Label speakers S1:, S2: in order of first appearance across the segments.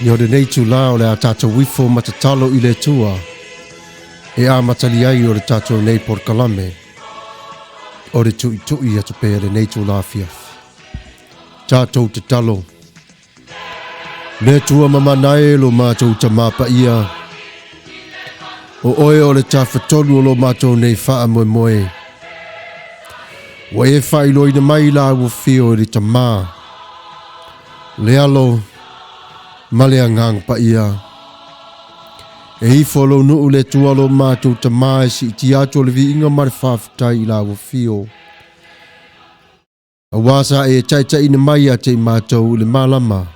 S1: Yo de nei tula o le atato wifo matatalo i le tua. E a matali ai o le tato nei porkalame. O le tui atu pe le nei tula fiaf. Tato te talo. Le tua mamanae lo mato tamapa ia. O oe o le tawhatonu o lo mato nei faa moe moe. Wa e fai loi na mai la ua fio i le tamaa. Le alo. Male angang pa ia. E hifo lo nuu le tua lo mato tamaa si iti ato le vi inga mare whawhitai i la ua fio. A wasa e tai na mai a te mato le malama.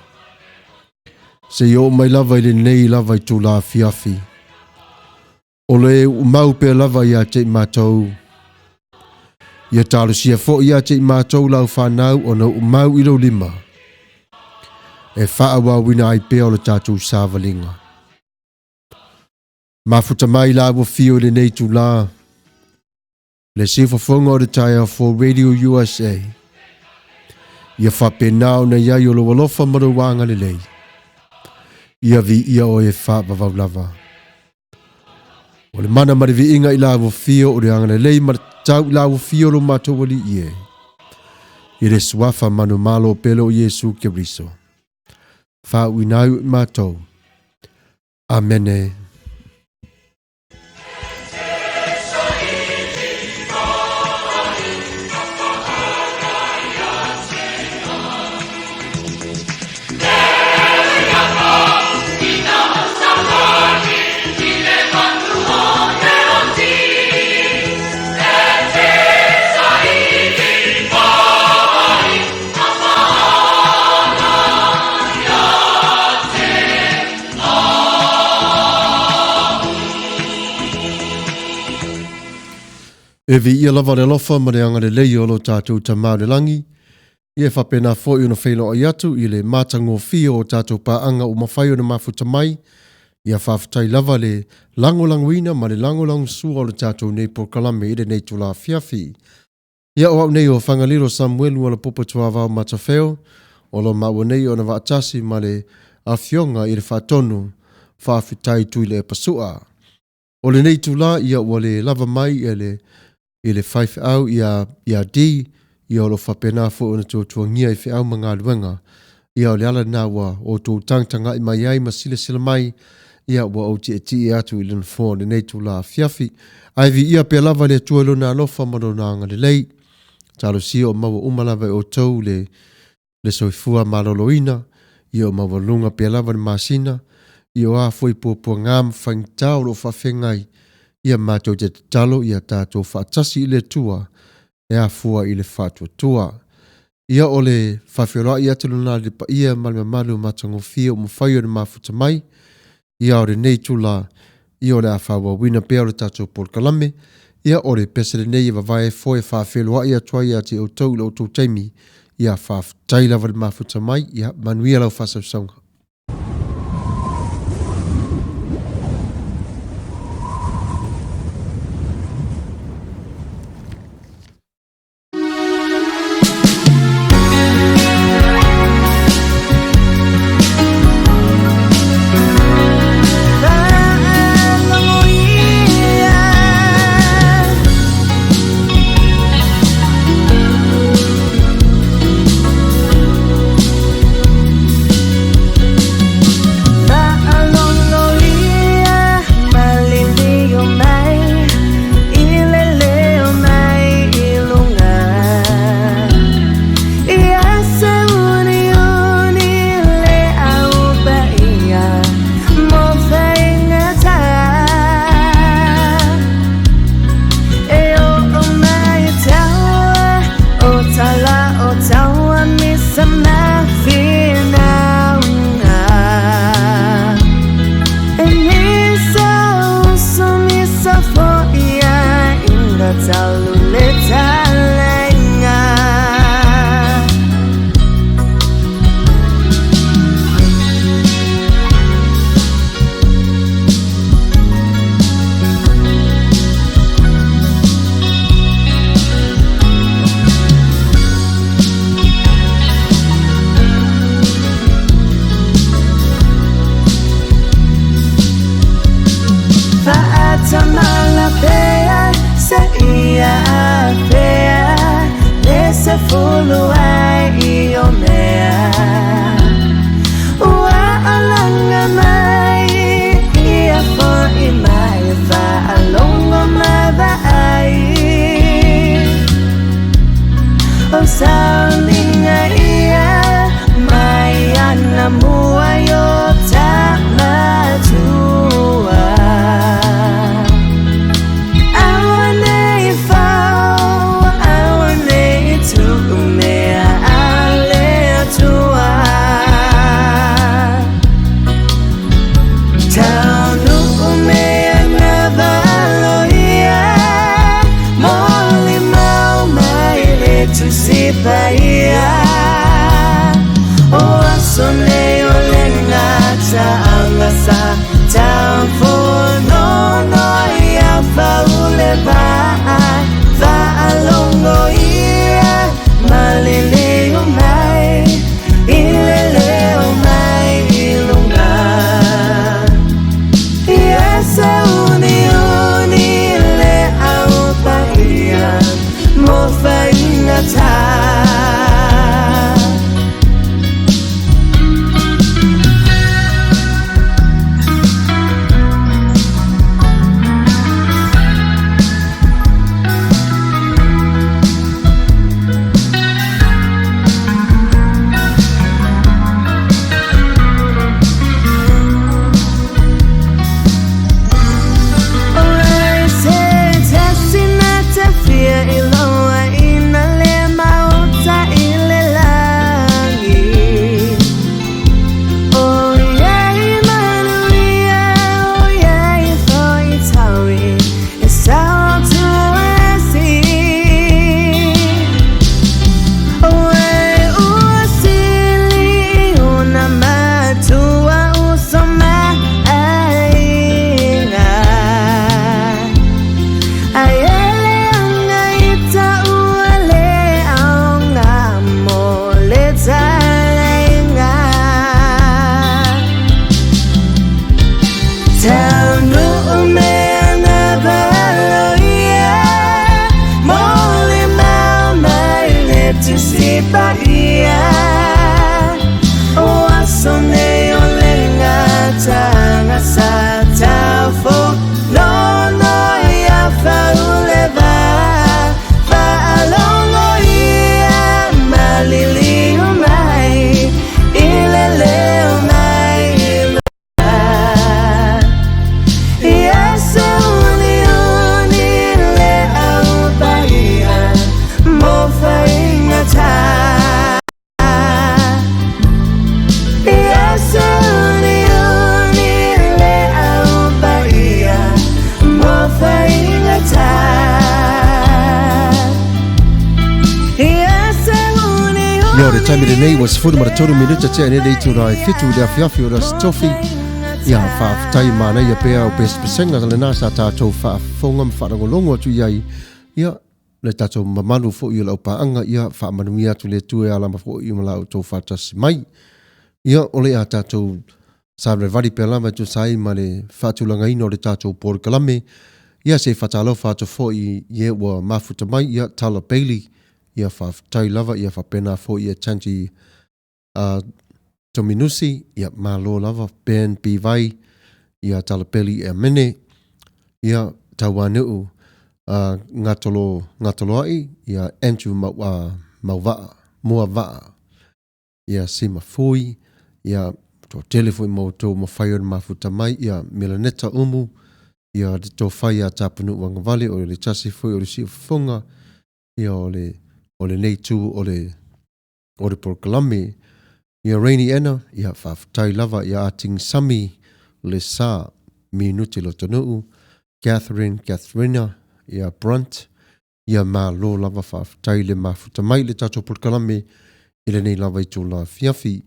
S1: Se yo mai lava i le nei lava i tu la fiafi. O le umau pe lava i a te mato. Ia talo sia fo i a te mato lau whanau o na umau i lo lima. E wha wina ai pe o le tatu savalinga. Mafuta mai la ua fio le nei tu la. Le sifa fonga o le taia for Radio USA. Ia whape nao na iai o lo walofa maruwanga le lei. Ia vi ia o e wha vavau lava. O le mana marivi inga i la ua fio o le anga le lei maratau i la ua fio lo mato wali ie. I le suafa manu malo pelo Yesu Kiriso. Fa winau mato. Amene. E vi ia lava le lofa ma le anga le lei o lo tātou tamau le langi. Ie whapena fo i una whailo ai atu i le mātango fio o tātou pa anga o mawhai o na mafuta mai. Ia whawhatai lava le langolanguina ma le langolangu sua o le tātou nei porkalame i le nei tula fiafi. Ia o au nei o whangaliro Samuelu o le popo tuavao Matafeo. O lo maua nei o na vaatasi ma le awhionga i le whatonu whawhitai tui le pasua. O le nei tula ia o le lava mai i le whaife au ia di, ia o lo whapena fo ona tō ngia i whi au mga luenga, ia o le ala nawa o tō tangtanga i mai ai ma sila mai, ia wa o ti atu i lana fō le nei tū la fiafi, ai vi ia pe lava le tua lona alofa marona anga le lei, talo si o mawa umalava o tau le soifua maloloina, ia o mawa lunga pe lava le masina, ia o a foi pōpua ngam whaingtau lo whawhengai, ia mātou te talo ia tātou whaatasi i le tua e a fua i le whātua tua. Ia o le whawhiora ia te luna le pa ia malima malu matango fia o mwhai o le mafuta mai. Ia o le nei tula ia o le a whawa wina pia o le tātou porkalame. Ia o le pesa le nei wa vai foe whawhiora ia tua ia te o tau le o tau taimi. Ia whawhitai lava le mafuta mai. Ia manuia lau whasausaunga. the time of the night was 40 minutes at 10 day to the fit to the fiafi or the stuffy. Ya fa tai mana ya pe o best percent na na sa ta to fa fongam fa ngo longo tu yai ya le ta to mamanu fo yo pa anga ya fa manuia tu le tu ya la fo yo la to fa tas mai ya ole ata to sa le vali pe la ma tu sai male fa tu langa ino le ta to por kalame ya se fa ta lo fa to fo ye wa mafuta mai ya tala bailey ya fa tai lava ya fa pena fo ya changi Tominusi, ia malo lava pen pivai, ia talapeli e mene, ia tawaneu ngatolo ai, ia Andrew mauwaa, mua waa, ia sima fui, ia to telefoi mo to mawhai o mafuta mai, ia milaneta umu, ia to whai a tapunu wangavale, o le tasi fui o le si funga, ia o le nei tu o le porkalame, ia Rainy Anna, ia whaftai lava, ia ating sami le sa minuti lo tonuu, Catherine, ia Brunt, ia ma lo lava whaftai le mafuta mai le tato pulkalame, ile nei lava i tō la fiafi.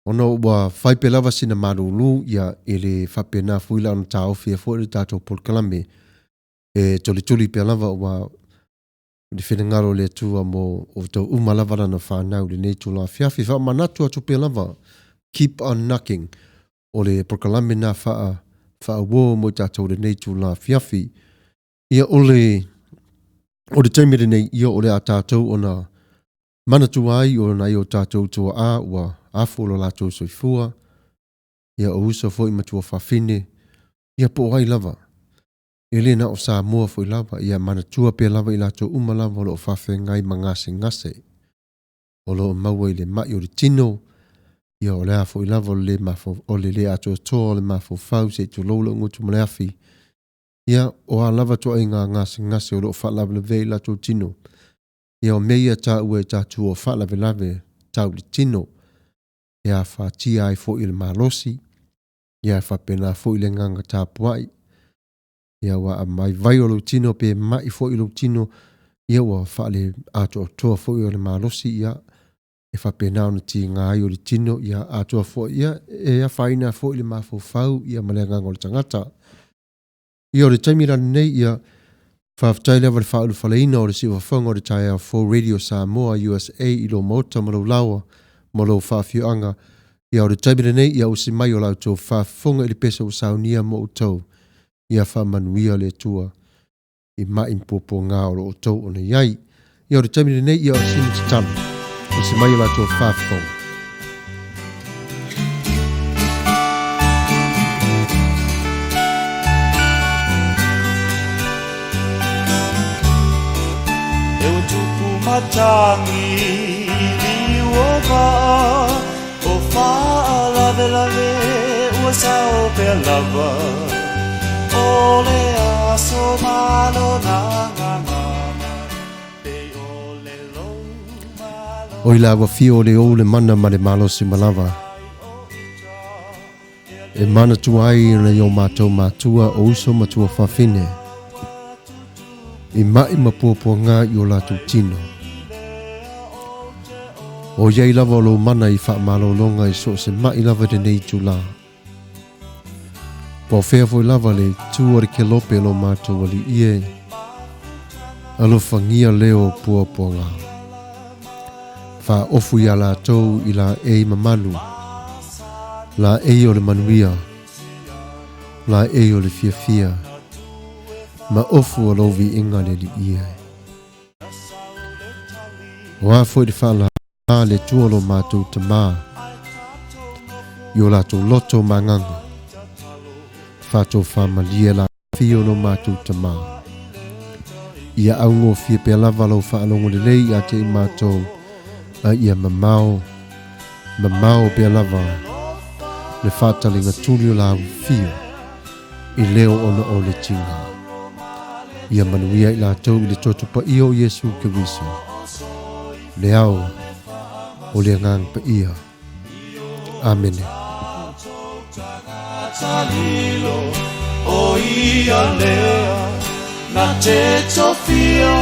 S1: Ono wa whaipe lava sina marulu, ia ile whape na fuila ana tā ofia fo le tato pulkalame, e tuli pe lava wa di whenangaro le tua mo o tau umalawara na whanau le nei tula fiafi wha manatu atu pe lava keep on knocking o le prokalame na wha wo mo tātou le nei tula fiafi ia o le taimere nei ia o le a tātou o na manatu ai o na i o tātou tua a ua afolo la tō soifua ia o usa fo i matua whawhine ia po ai lava ele na o Samoa foi lava ia manatua pe lava i lato uma lava lo fafe ngai ngase o lo maua i le mai o le tino ia o lea foi lava le mafo o le ato to le mafo fau se tu lolo ngutu mleafi ia o a lava to inga ngase o lo fa lava le ve lato tino ia o meia ta ue ta tu o fa lave tau le tino ia fa ti ai fo il malosi ia fa pena fo ile nganga tapuai ia wa mai vai o lo tino pe mai fo i lo tino ia wa fa le ato to fo i le malosi ia e fa pena no ti nga i o le tino ia ato fo ia e a faina fo i le mafo fau ia malenga ngol tangata ia o le taimira nei ia fa ftaile va fa fa le ino o le siwa fongo de taia for radio Samoa USA i lo mota mo lo lawa mo lo fa fianga ia o le taimira nei ia o si mai o la to fa fonga i le pesa o saunia mo to ia fa manuia le tua i mai popo ngā o tau o ne iai. Ia o le taimine nei ia o sinu te tanu. O se mai o la tua whāwhong.
S2: E o tupu matangi li uoka o wha lave ua sao pe lava. Ole aso malo na
S1: o i lawa fio le o le mana ma le malo si malawa. E mana tuai na yo mātou mātua o uso matua whawhine. I mai mapua ngā i o lātou tino. O iei lawa lo mana i wha malo longa i so se mai lawa de nei tu la. Po fea foi lava le tuare ke lope lo mātou wali ie. Alo whangia leo pua ngā. Wha ofu ia la tau i la ei mamanu. La ei o le manuia. La ei o le fia. Ma ofu o lovi inga le li ie. Wa foi de whala le tua lo mātou te mā. I o la tau loto manganga. Fato famalia la fio no mātou te mā. Ia aungo fia pe lava lau whaalongo le lei a te mātou. A ia mamao pe lava. Le whātalinga tulio la fio. I leo ona o le tinga. Ia manuia i la tau i le totupa i o Yesu Kiriso. Le au o le ngang pa ia. Amen.
S2: Talilo o ia lea na te tofia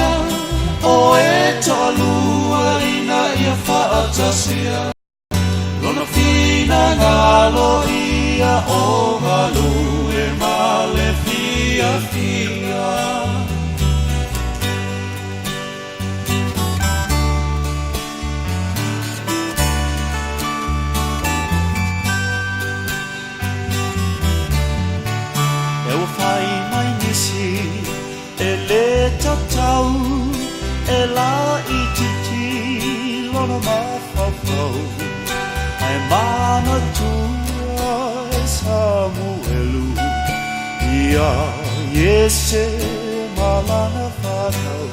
S2: o e tolua ina ia wha tasia Lono fina ngalo ia o ngalo e male fia fia E o fai mai nisi e le tatau e la ititi lono mafafau Ai mana tua e Samuelu Ia Yese malana whanau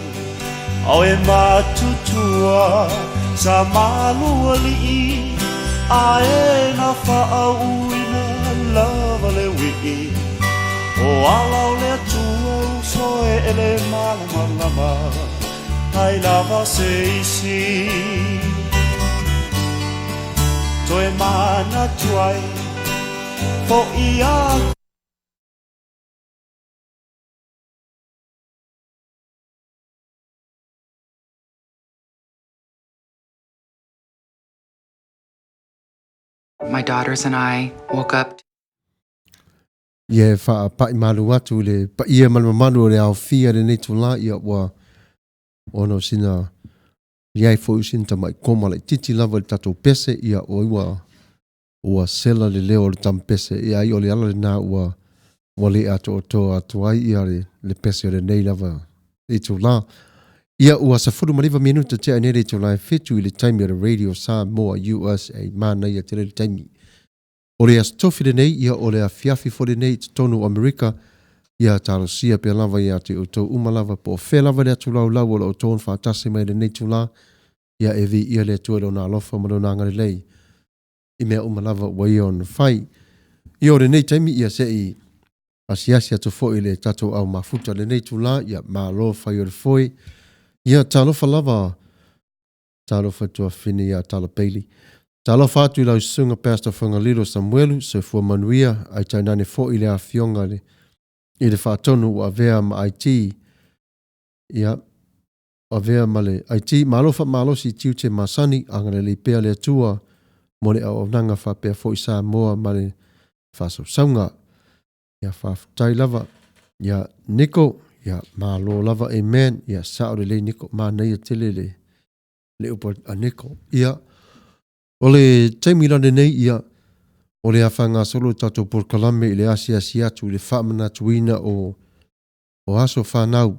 S2: Au e matutua sa malu ali A e na whaauina lava le wiki O alau le tua so e ele malamalama Ai lava se isi Toi mana tuai Fo ia
S3: My daughters and I woke up.
S1: Ia wha pai malu atu le pa ia malu le au fia le netu la ia wa ono sina iai fo usin ta mai koma le titi lava le tatou pese ia o ua sela le leo le tam pese ia i o le ala le na ua le ato o toa atu ai ia le pese o le nei lava le tu la ia ua sa furu mariva minuta te ane le tu la fitu i le taimi o le radio Samoa USA mana ia te le taimi o le astofi le nei ia o le afiafi fo le nei tonu Amerika ia talo sia pe lava ia te utou umalava po fe lava le atu lau o le oton whaatasi mai le nei tu la ia e vi ia le tua lo na alofa ma lo na ngare lei i mea umalava wa ia on fai ia o le nei taimi ia se i asiasi atu fo i le tatou au mafuta le nei tu la ia ma lo fai o le foi ia talofa lava talofa tua fini ia talo peili talofa atu i lau sunga pastor Whangalilo Samuelu se fua manuia ai tainane fo i le a fionga le i le whaatonu o avea ma IT ia avea ma le IT malofa malosi tiu te masani angare le pea le atua mo le au nanga whapea fo i Samoa ma le whaso saunga ia whaftai lava ia Niko ia malo lava amen ia sao le Niko ma neia tele le upo a Niko ia o le taimila le nei ia o le awhanga solo tato por kalame i le asi atu le whamana tuina o aso whanau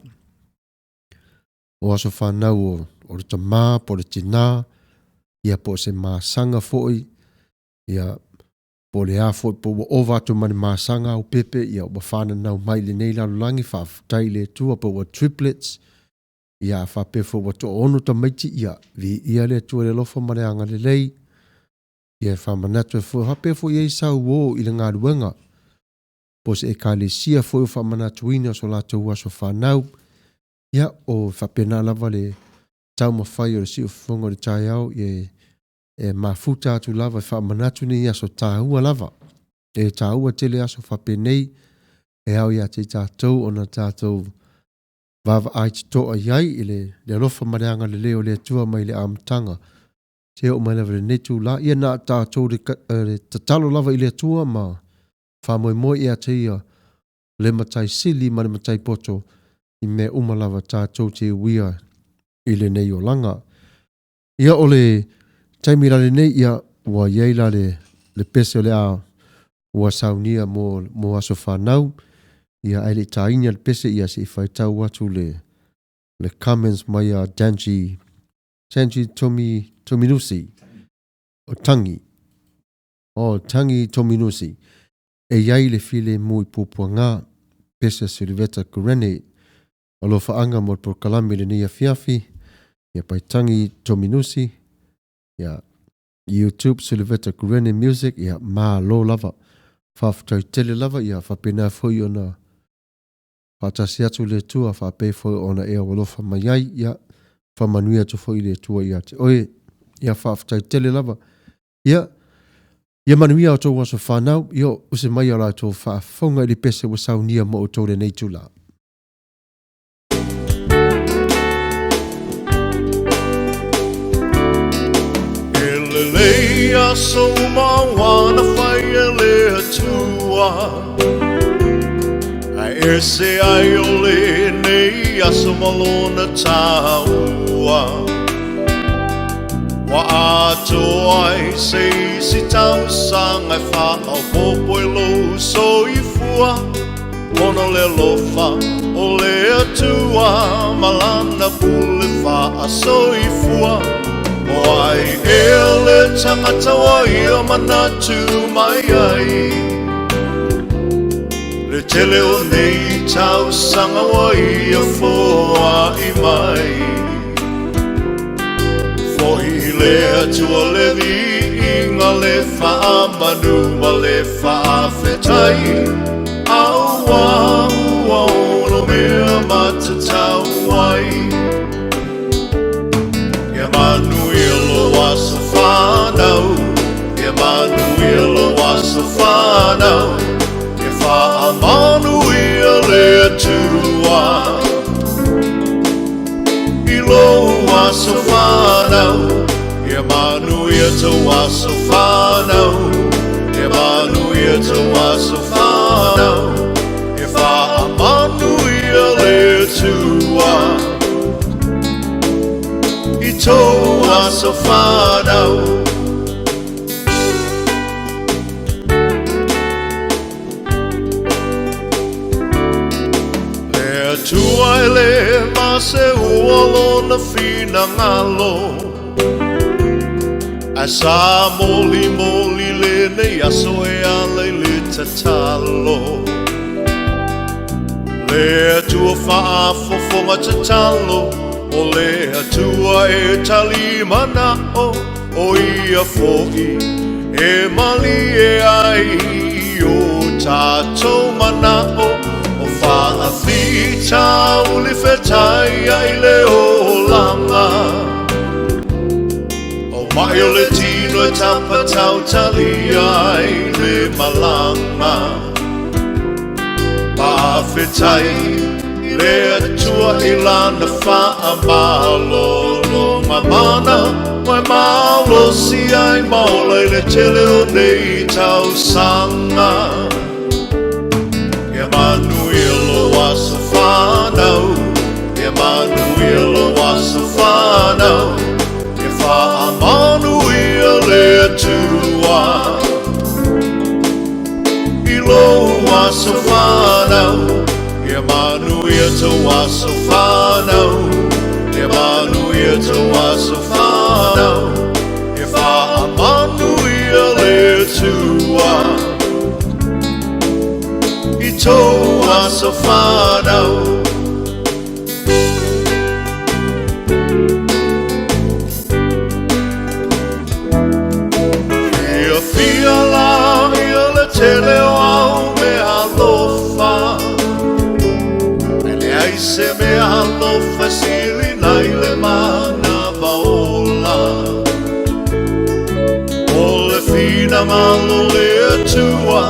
S1: o aso whanau o le tamā po le tina ia po se māsanga foi ia po le a foi po o vato mani māsanga o pepe ia o whana nau mai le nei lalulangi whaftai le tua po wa triplets ia whape fo wa to ono ta maiti ia vi ia le tua le lofa mare anga le lei ia whamanatu e fo hape fo iei sau o i le ngā ruenga po se e kāle sia fo i whamanatu ina so la tau aso whanau ia o whapena lava le tau mawhai o le si o whongo le tai au e mafuta atu lava e whamanatu ni aso tāhua lava e tāhua tele aso whapenei e au ia te tātou o na tātou vava ai te toa iai i le lofa mareanga le leo le tua mai le amtanga te o mai lava le netu la ia na tātou le tatalo lava i le tua ma whamoe ia te ia le matai sili ma le matai poto i me umalava tātou te uia i le nei o langa. Ia o le taimira le nei ia ua ieila le pese o le a ua saunia mo aso whanau ia ai le tainia le pese ia se i whaitau atu le comments mai a Danji Tominusi o Tangi Tominusi e iai le file mui pupuanga pese Silveta Kurene o lo faanga mo por kalami le nia fiafi ia pai Tangi Tominusi ia YouTube Silveta Kurene Music ia ma lo lava whaftai tele lava ia whapena foi ona whatasi atu le tua whape foi ona ea walofa maiai ia whamanuia tu foi le tua ia te oe ia whaftai tele lava ia manuia o tō waso whanau ia use mai ala tō whafonga li pese wa saunia mo o tō le nei tula.
S2: aso mawana fai le tua Ai ese ai ole nei aso malona taua Wa ato ai se si tau sanga fa au popo e lo so I fua Mono le lofa o le atua malana pule fa aso I fua O ai e le tangata wa ia manatu mai ai Le tele o nei tau sanga wa ia foa I mai Fo I le atua le vi inga le fa manu ma le fa fetai Aua ua ono mea matatau ai Ia manuelo waso whanau Ia manuelo waso whanau Ia wha manuia le atua Ilo waso whanau Ia manuia te waso whanau Ia manuia te waso whanau Ia wha manuia le atua I tō aso whanau Le atua e le mase uolo na whina ngalo A sa moli moli le nei aso e ale le tatalo Le atua whaafofonga tatalo O le atua e tali mana o ia fo'i E mali e ai o tātou mana o whaawhita uli whetai ai le o langa O mai o le tino e tampa tau tali ai le malanga Pawhetai Le atua I lana wha malolo Mamana mai malo si ai maula I le tele o nei tau sanga Ia manuelo waso whanau Ia manuelo waso whanau Ia wha manuia le atua Ilo waso whanau Ia manuia te waso whanau Ia manuia te waso whanau Ia wha manuia le atua I tō waso whanau Ia whia la ia le tele o au me alofa Se me alofa sili nai le mana vaola O le fina malo le atua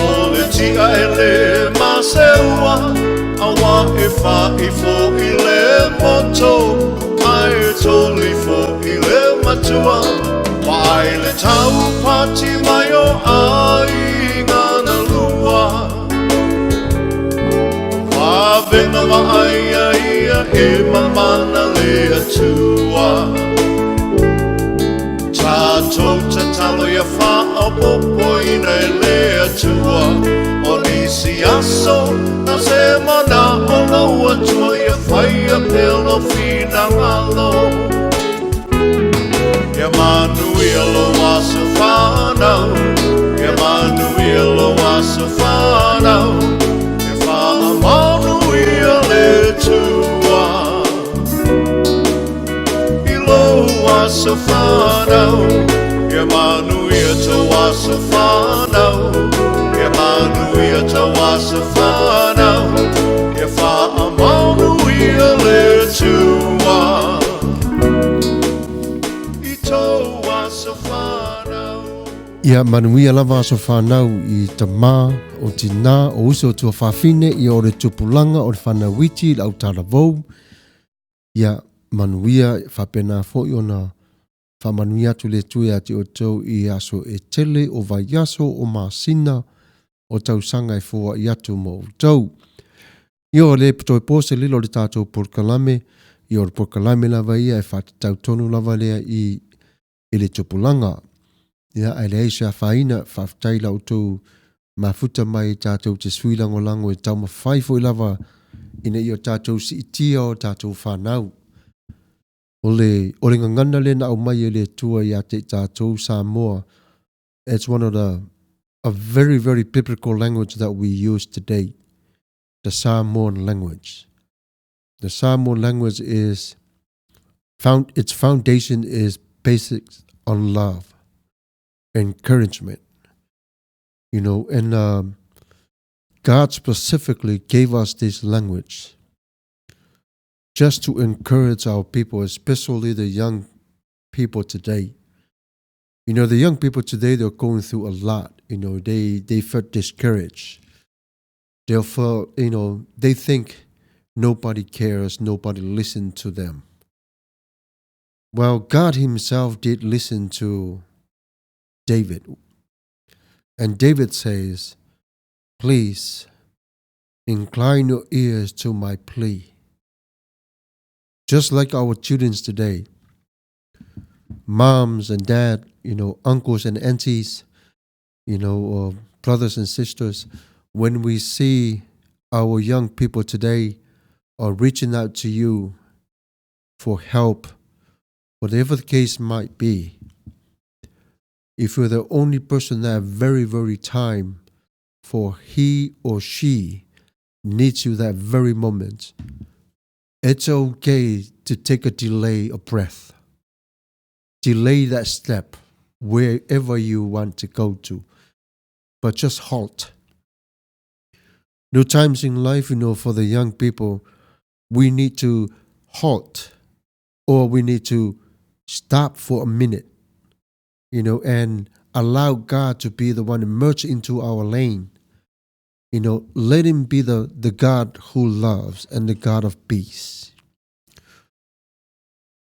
S2: O le tia e le maseua Awa e wha I fo I le moto Ai e toli fo I le matua Wai le tau pati mai o ai ngana lua Vena wa aia ia e mamana le atua Tātou tatalo ia wha o popo ina e le atua O nisi aso na se mana o lau atua ia whai a pelo whina ngalo Ia manuia lo waso whanau Ia manuia lo waso whanau Ia wha manuia le tua Ilo waso whanau Ia manuia te waso whanau Ia manuia te waso whanau Ia wha manuia le tua I tō waso whanau
S1: Ia manuia lava aso whanau I ta mā o tina o uso tua whawhine I ore tupulanga o le whanawiti lau tara vou. Ia manuia whapena fo I ona whamanui atu le tue ati o tau I aso e tele o vai aso o masina o tau sanga e fua I atu mo tau. Io le toi pose lilo le tātou porkalame, io le porkalame lava ia e whati tau tonu lava lea I le tupulanga. Ia ai le eisa whaina whaftai lau tau mafuta mai tātou te suilango lango e tau mawhaifo I lava ina io tātou si itia o tātou whanau. O le ngangana le na au mai le tua ia te tātou Samoa. It's one of a very, very biblical language that we use today. The Samoan language. The Samoan language its foundation is basic on love, encouragement. And God specifically gave us this language just to encourage our people, especially the young people today. The young people today, they're going through a lot. They felt discouraged. They felt, they think nobody cares, nobody listens to them. Well, God himself did listen to David. And David says, please incline your ears to my plea. Just like our children today, moms and dad, uncles and aunties, brothers and sisters, when we see our young people today are reaching out to you for help, whatever the case might be, if you're the only person that very, very time for he or she needs you that very moment, it's okay to take a delay of breath. Delay that step wherever you want to go to, but just halt. No times in life, for the young people, we need to halt or we need to stop for a minute, and allow God to be the one to merge into our lane. Let him be the God who loves and the God of peace.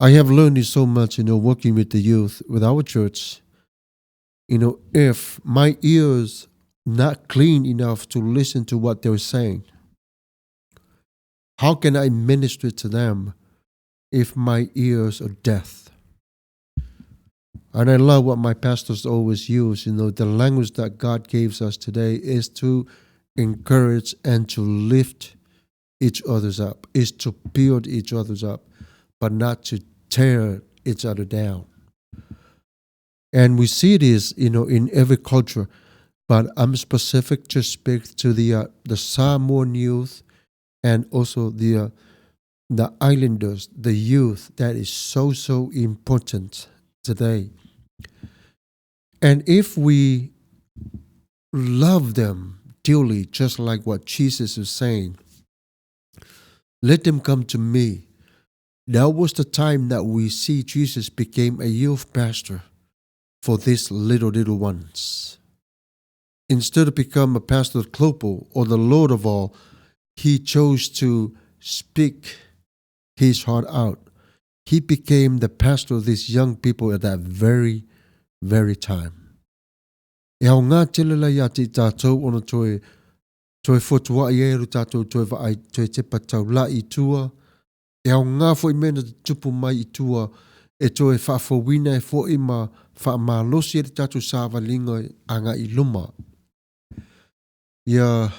S1: I have learned this so much, working with the youth, with our church. If my ears not clean enough to listen to what they're saying, how can I minister to them if my ears are deaf? And I love what my pastors always use. The language that God gives us today is to encourage and to lift each other's up, is to build each other's up, but not to tear each other down. And we see this, in every culture. But I'm specific to speak to the Samoan youth and also the islanders, the youth that is so, so important today. And if we love them dearly, just like what Jesus is saying, let them come to me. That was the time that we see Jesus became a youth pastor for these little ones. Instead of become a pastor of Clopo or the Lord of all, he chose to speak his heart out. He became the pastor of these young people at that very, very time. E au ngā telela ia te tātou ona toi whotua I eru tātou toi vaai toi te patau la I tua. E au ngā fo I mena te tupu mai I tua e toi whaafowina e fo I ma whaamalosi e te tātou sāwalinga anga I luma. Ia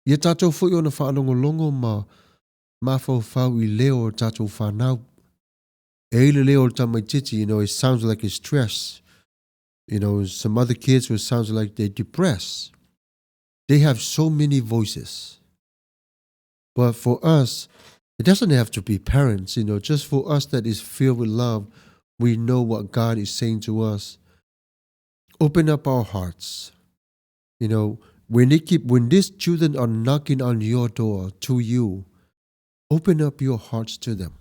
S1: tātou fo I ona whaalongolongo ma whau I leo tātou whanau. E ile leo tamai titi, it sounds like it's stress. Some other kids who sounds like they're depressed. They have so many voices. But for us, it doesn't have to be parents, just for us that is filled with love, we know what God is saying to us. Open up our hearts. When these children are knocking on your door to you, open up your hearts to them.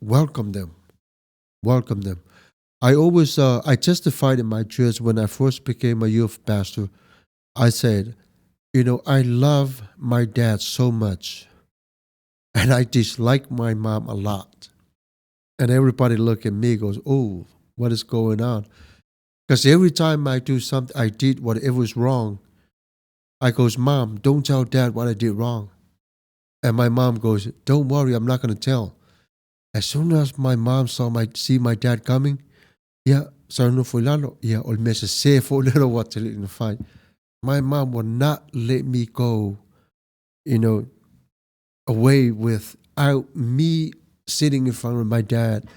S1: Welcome them. Welcome them. I always, I testified in my church when I first became a youth pastor. I said, I love my dad so much, and I dislike my mom a lot. And everybody look at me and goes, oh, what is going on. Because every time I do something, I did whatever was wrong, I goes, Mom, don't tell Dad what I did wrong. And my mom goes, don't worry, I'm not going to tell. As soon as my mom see my dad coming, so no fulano, or Mrs. Say for little what to in the fight. My mom will not let me go, away without me sitting in front of my dad,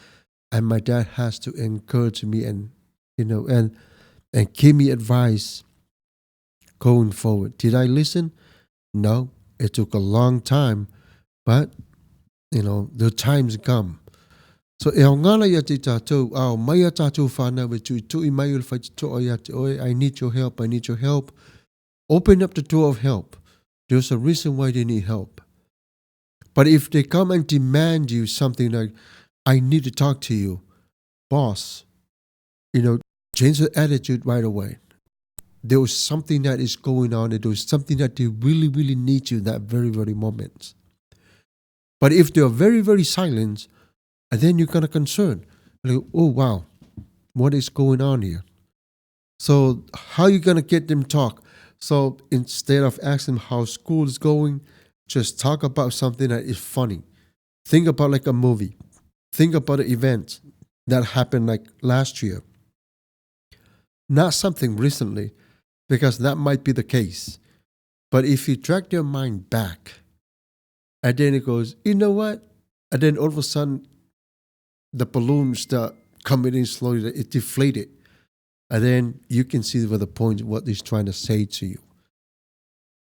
S1: and my dad has to encourage me and give me advice going forward. Did I listen? No, it took a long time, but the times come. So e ngala ia te tātou, mai a tātou whānau e tui mai ul whai te toa ia te oe, I need your help. Open up the door of help. There's a reason why they need help. But if they come and demand you something like, I need to talk to you, boss, change the attitude right away. There was something that is going on, and there was something that they really, really need you in that very, very moment. But if they are very, very silent, and then you're kind of concerned, like, oh wow, what is going on here? So how are you going to get them talk? So instead of asking how school is going, just talk about something that is funny. Think about like a movie. Think about an event that happened like last year. Not something recently, because that might be the case. But if you drag your mind back, and then it goes, you know what? And then all of a sudden, the balloons start coming in slowly, it deflated. And then you can see the point of what he's trying to say to you.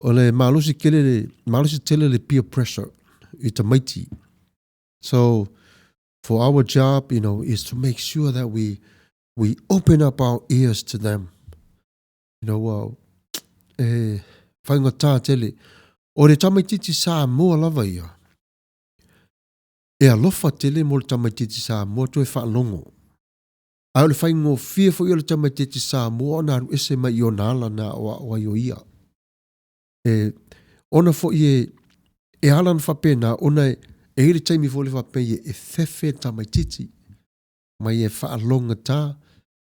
S1: Ole malusi tele peer pressure. It's a mighty. So for our job, is to make sure that we open up our ears to them. Whaingata tele. O re tamaititi Samoa lava ia. E alofa tele mo le tamaititi Samoa to e whaalongo. A o le whaingo fia fo i o le tamaititi Samoa na aru ese mai o nala na o i o ia. Ona fo i e halan whapena, ona e hiri taimi fo le whapena e whewhe tamaititi. Mai e whaalonga tā.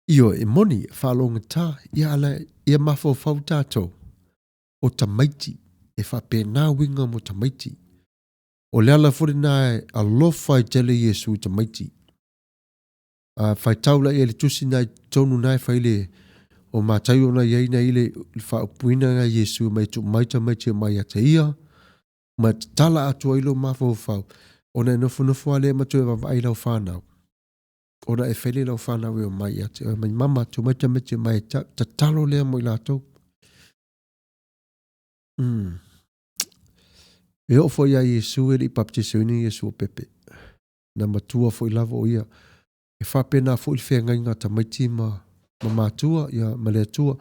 S1: Io e moni whaalonga tā. Ia ala ia mafo whau tātou. O tamaiti. E whapena winga mo tamaiti. O le ala fore nā alofa i tele Yesu tamaiti. Whai taula i le tusi nai tonu nai whaile o mātai ona iei na ile whaupuina ngā Yesu mai tu mai tamaiti mai a te ia. Ma tala atua ilo mafo whau. Ona e nofo ale matu e wawai lau whanau. Ona e whele lau whanau e o mai a te ia. Mai mama tu mai tamaiti mai ta talo lea mo i lātou. E o fo ia Yesu e li baptiso ni Yesu o pepe. Na matua fo i lava o ia. E whapena fo i whenga inga tamaiti ma matua, ia ma le atua.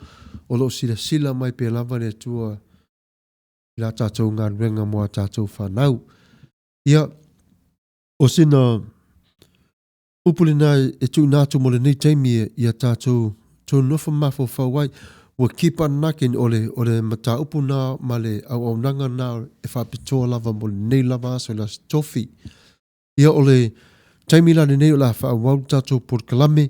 S1: O lo sila mai pe lava le atua. La tātou ngā ruenga moa tātou whanau. Ia, o sina upule nā e tu nātu mo le nei taimi ia tātou tō nofa mafo whawai. Wa keep on knocking ole mata upu na male au nanga na e whapitoa lava mo nei lava so la tofi. Ia ole taimila ni nei o la whawau tātou por kalame.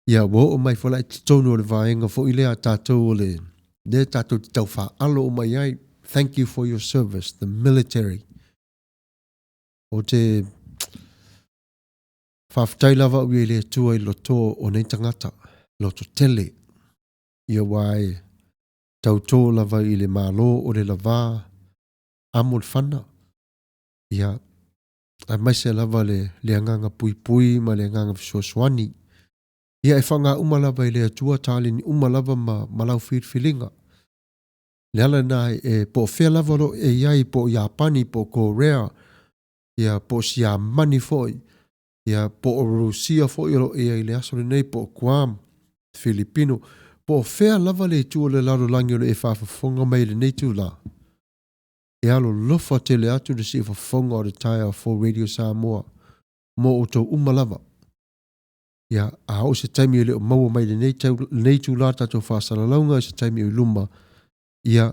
S1: Ia wo o mai whala i tonu o le vaenga fo ilea tātou ole. Ne tātou te tau wha alo o mai ai. Thank you for your service, the military. O te whawhtai lava ui le tua i loto o nei tangata. Loto tele. Ia wai tau tō lava i le mālo o le lava amo le whana. Ia a maise lava le anganga pui ma le anganga fisuaswani. Ia e whanga umalava i le atua tāli ni umalava ma malau whirwhilinga. Le ala nā e po whea lava ro e iai po Japani po Korea. Ia po Siamani foi. Ia po Rusia foi ro e ai le asore nei po Guam, Filipino. Po whea lava le tua le laro langi o le e whawhawhonga mai le nei tu la. E alo lofa te le atu le si whawhonga o le taia for Radio Samoa. Mo o tau umalava. Ia a o se taimi o le o maua mai le nei tu la tato whasaralaunga se taimi o luma. Ia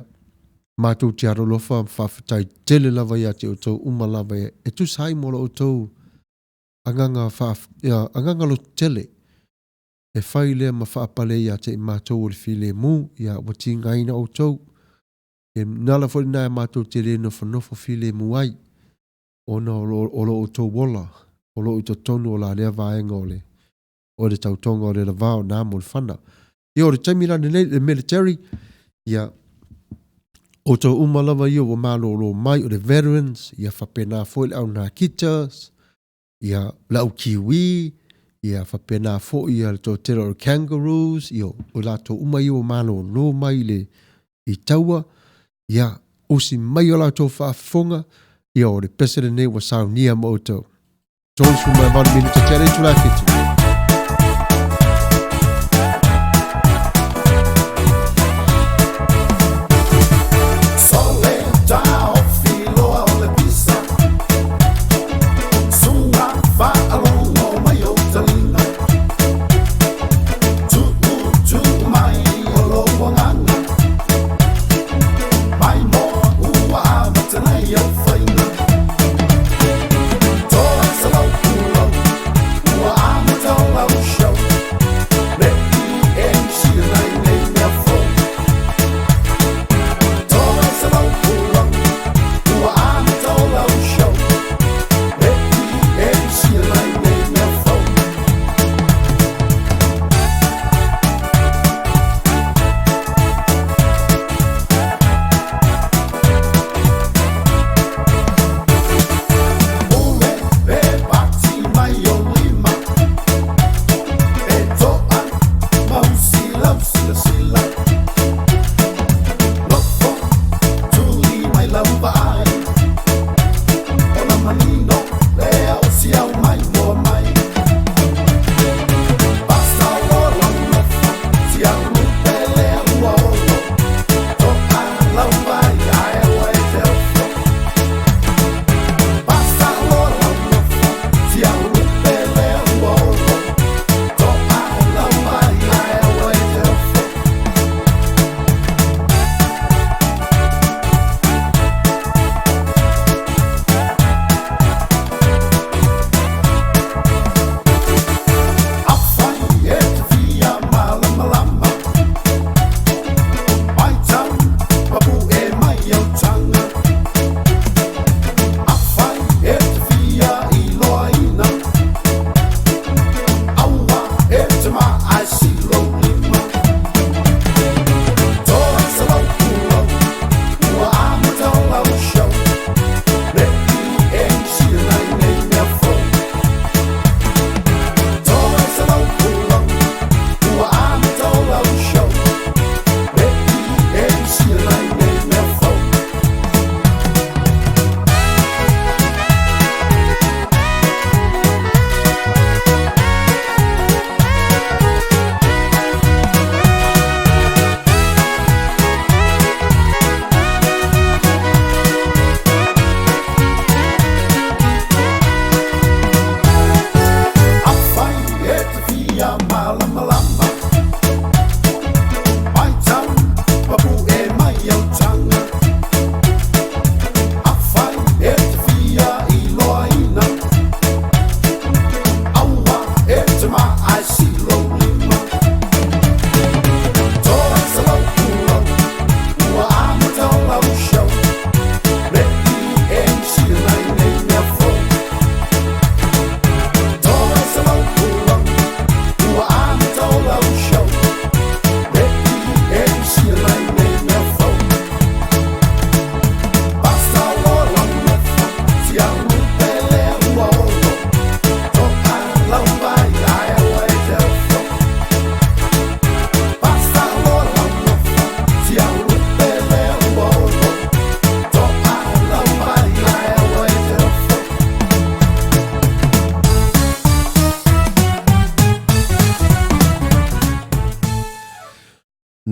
S1: mātou te aro lofa whawhatai tele lava ia te o tau umalava ia. E tu sai mola o tau anganga lo tele. e whai lea ma whaapale ia te i mātou o le file mu, ia wati ngaina o tau. E nala fo na mātou te le no whanofo file mu ai. Ona o lo tau wola, o lo to tonu o la lea vaenga o le tautonga o le lavao nā mo le whana. Ia o le taimila nei le military, ia o tau umalawa ia o malo mai o le veterans, ia whapena fo le au nā kitas, ia lau kiwi, ia whapena fo ia le tau tera o kangaroos, ia o la tau umai o malo no mai le i taua, ia usi mai o la tau whaafonga, ia o le pesere nei wa saunia mo o tau. Tōs fu mai vana minute tere tu la fitu.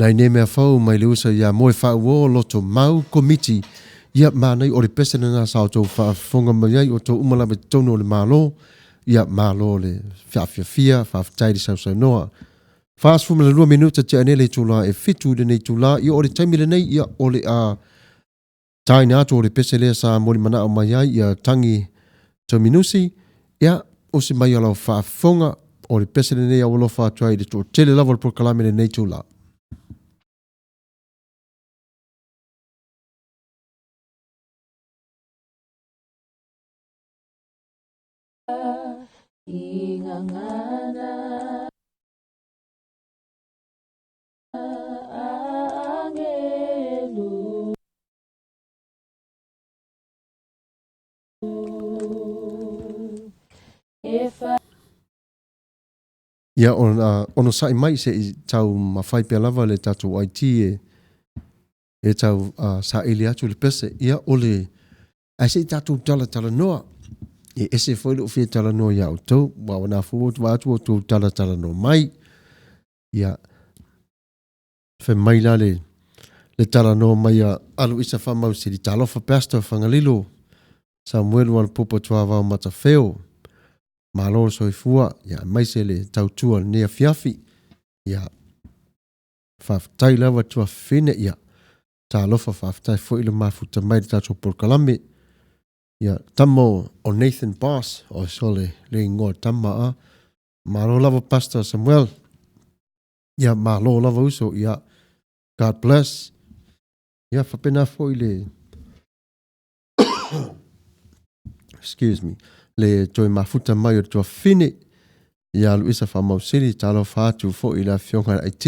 S1: Nai ne mea fau mai le usa ia moe whau o loto mau komiti ia mānei o le pesena nā sao tau whaafonga mai ai o tau umalawe tono o le mālo ia mālo le whiawhiawhia whaafitai le sau noa. Fast fuma le 2 minuta te anele tula e fitu le nei tula ia o le taimile nei ia o le a taina atu o le pese lea sa mori mana o mai ai ia tangi tau minusi ia o se mai alau whaafonga o le pese le nei au lofa atua i le tō tele lava le prokalame le nei tūla. Ia ono sai mai se i tau mawhai pia lava le tatu IT e tau sa ili atu le pese. Ia ole ai se tatu tala noa. E ese foi lo fie tala noa ia autou. Wa wana fuo tu atu o tu tala noa mai. Ia fe mai la le tala noa mai a alu isa whamau se di talofa pastor whangalilo. Samuelu al popo tua vau Matafeo. Malo so fua ya mai se le tautua ne fiafi ya faftai lava tua fine ya ta lofa faftai fo ile mafuta mai tatu por kalame ya tamo o Nathan Boss o sole le ngo tama a malo lava pastor Samuel ya malo lava uso ya God bless ya fapena fo ile excuse me le toi mafuta mai o tua fine ia luisa whamau siri talo whātu fo i la fionga IT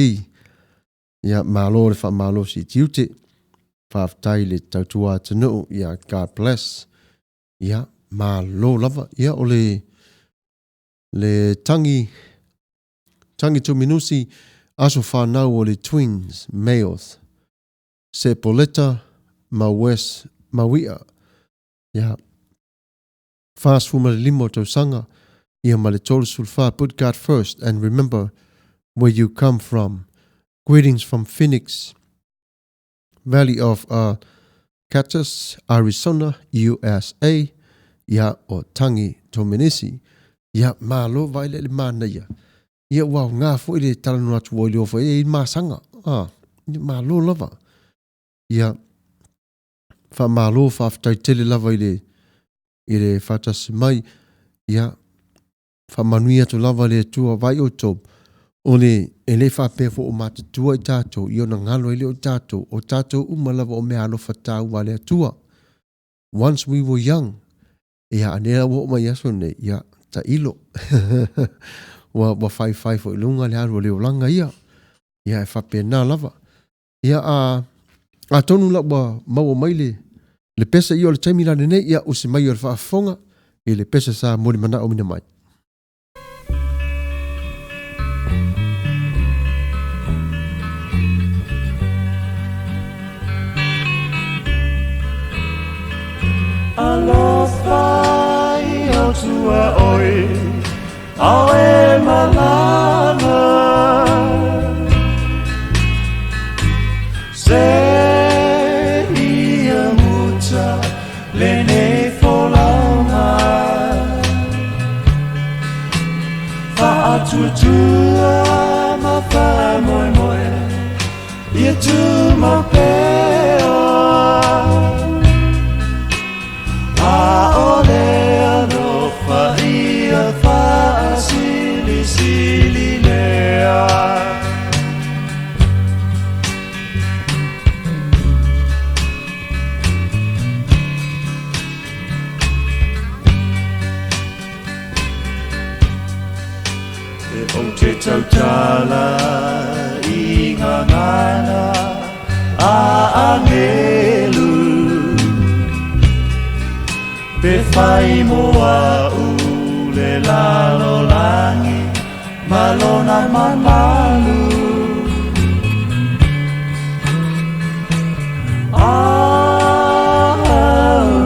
S1: ia malo le whamalo si tiute whaftai le tautua tanu ia God bless ia malo lava ia o le tangi tu minusi aso whanau o le twins males se poleta mawia ia fast fuma le limo tau sanga ia ma le tolu sulfa put God first and remember where you come from. Greetings from Phoenix Valley of Cactus, Arizona, USA. Ia o tangi tomenisi ia malo vaile le mana ia ia wow ngā fo ile talanu atu o ile ofo e ma sanga malo lava ia fa malo fa aftai tele lava ile fatas mai ia fa manuia tu lava le tua vai o top ole ele fa pe fo o mata tua i tato i ona ngalo ile o tato umalava o me alo fata wale tua. Once we were young ia anea wo mai aso ne ia ta ilo wa fai fo ilunga le alo le olanga ia e fa pe na lava ia a tonu la wa mau mai le pesa i o le taimi la nene ia usi mai o le whaafonga i le pesa sa mori mana o mina mai.
S2: Alofa i o tua oi au e malana se ia muta le nei folanga fa atutua ma fa moi ia tu ma peo o te tautala i ngā ngana a angelu pe whai moa u le lalo langi malona manalu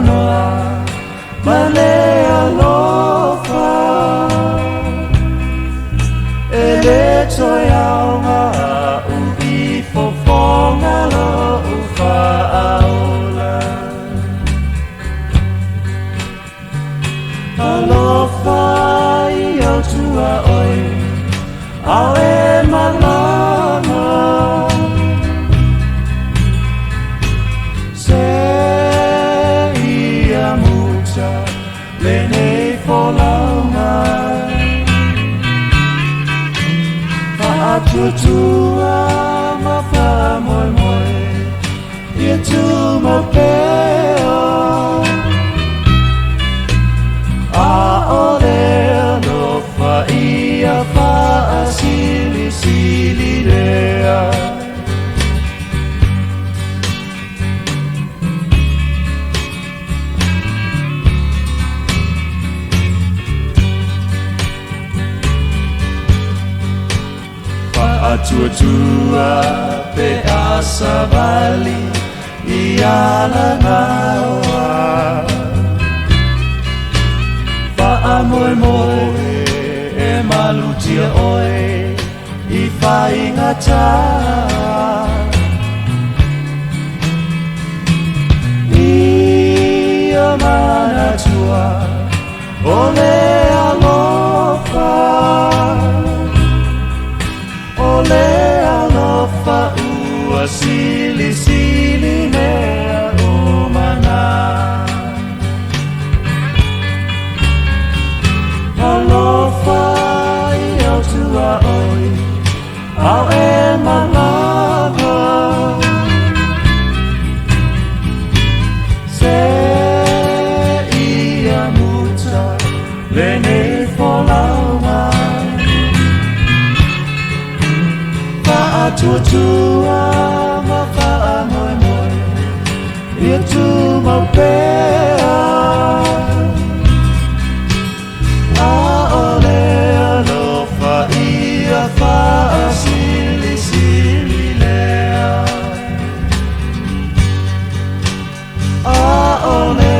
S2: noa male alofa ele toi aunga ubi fofonga lo ufa aula alofa i au tua oi au e malama se ia muta le nei folaunga tua pe asavali iala nawa pa moe moe e malutia oe I whaingata Ia manatua o le alofa O le alofa ua sili sili mea o mana Alofa I au tua oi Au e malava Se ia muta Lene folauma Fa'a tua Ma fa'a moe moe Ia tu mau pea A ole alofa Ia fa'a sili sili lea A ole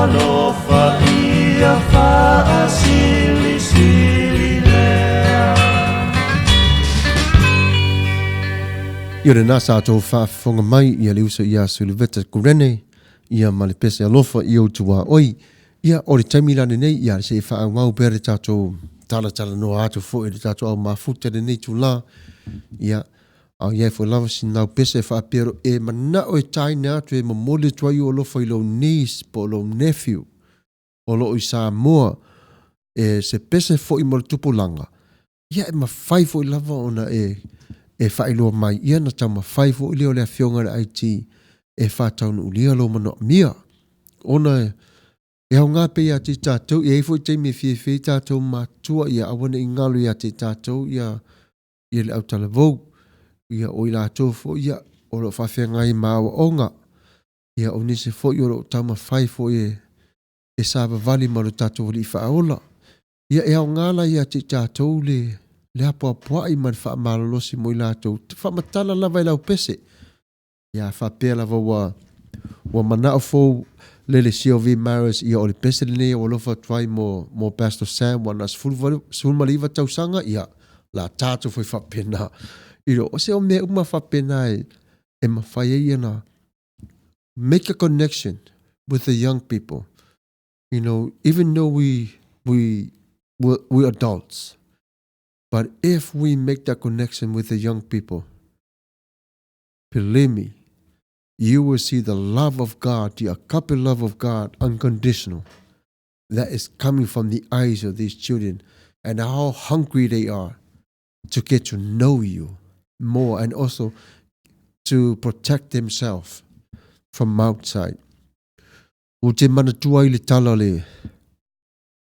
S2: alofa Ia fa'a sili sili lea
S1: Ia re nasa ato whaafonga mai ia leusa ia suliveta kurene ia malipese alofa ia utua oi ia ori taimilane nei ia se whaangau pere tato tala no ato fo e tato au mafuta de nei tula ia au ia fo lava sinau pese whaapero e mana o e taina atu e mamole tuai o lofa I lo niece po lo nephew o lo I Samoa e se pese fo I mora tupulanga ia e mawhai fo I lava ona e whaeloa mai ia na tau mawhai fo I leo lea fionga le IT e whātaunu ulia lo mano mia ona e hau ngā pe ia te tātou e eifo I teime fie tātou mātua ia awana I ngalu ia te tātou ia le au talavou ia o I lātou fo ia o lo whawhia ngai māua onga ia o nise fo I o lo tau mawhai fo e sāba vali maru tātou li whaola ia e hau ngāla ia te tātou le hapa pua I man wha malolosi mo I lātou wha matala lava I lau pese ia wha pēr lava wa manao fo lele COV Maris ia o le pese le nei o lofa tuai mo Pastor Sam wana sulmaliva tausanga ia la tātou foi wha pena iro o se o mea uma wha pena e mawhai iana make a connection with the young people you know even though we adults but if we make that connection with the young people, believe me, you will see the love of God, the agape love of God, unconditional, that is coming from the eyes of these children and how hungry they are to get to know you more and also to protect themselves from outside. O te mana tua I le tala le,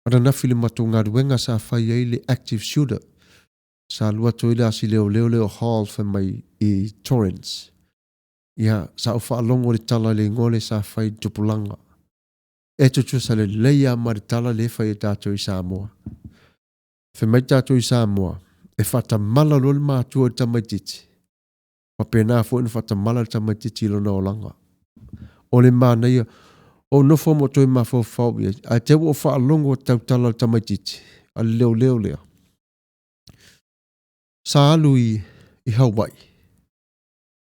S1: ana nafi le matunga ruenga sa whai ai le active shooter, sa lua toila si leo hall for mai I Torrance. Ia, sa ufa alongo le tala le ngole sa whai tupulanga. E tutu sa le leia ma le tala le whai tātou I Samoa. Whai mai tātou I Samoa, e whata mala lol mātua I tamaititi. Whapena fo ina whata mala I tamaititi ilo na olanga. O le mana ia, o no fo mo toi ma fo fau ia, a te o wha alongo tau tala I tamaititi, a leo lea. Sa alu I Hawaii,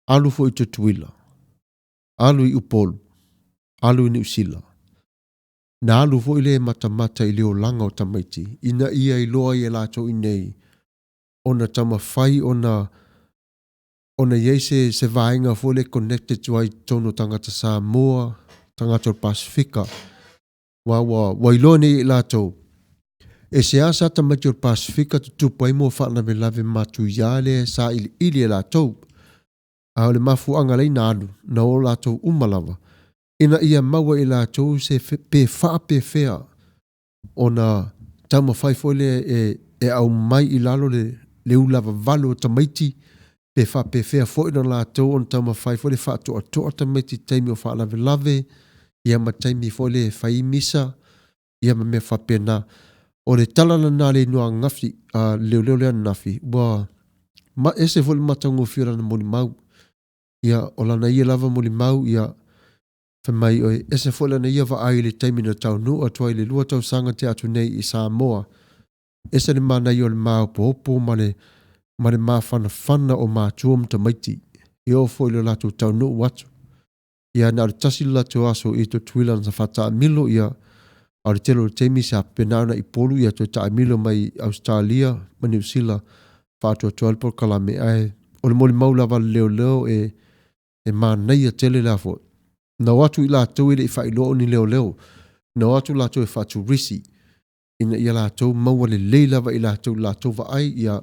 S1: alu fo I Tutuila, alu I Upolu, alu I Niusila, na alu fo I le matamata I leo langa o tamaiti, ina ia I loa I lato I nei, ona tama whai ona iei se vaenga fo le connected to ai tono tangata Samoa, tangata o Pasifika, wa ilo nei I lato, e se asa tamati o Pasifika tutupa I mo whaana me lave matu iale sa ili la tau. A ole mafu anga lei na alu, na o la tau umalawa. Ina ia maua I la tau se pe wha pe whea. O na tama whaifo e au mai I lalo le ulava valo o tamaiti. Pe wha pe whea fo ina la tau on tama whaifo le wha toa tamaiti taimi o wha lave. Ia ma taimi fo le whai misa. Ia ma mea wha pena. O le talana nā le noa ngafi, leo lea nafi, wa Ma ese fo le matango fira na moli mau. Ia o lana ia lava moli mau ia whamai oi ese fo lana ia va ai le taimi na tau no atua i le lua tau sanga te atu nei i Samoa. Ese le mana i o le mau po opo ma le maa whana o maa tuam ta maiti. Ia o fo i le latu tau no watu. Ia na le tasi latu aso i to tuilan sa fata milo ia au le telo le taimi sa penana i polu ia to ta milo mai Australia ma New Zealand fatu o 12 kalame ai. O le moli maula va leo e manai a tele la fo. Na watu i la tau ile i fai loo ni leo. Na watu la tau e fatu risi. Ina ia la tau maua le leila va i la tau va ai ia.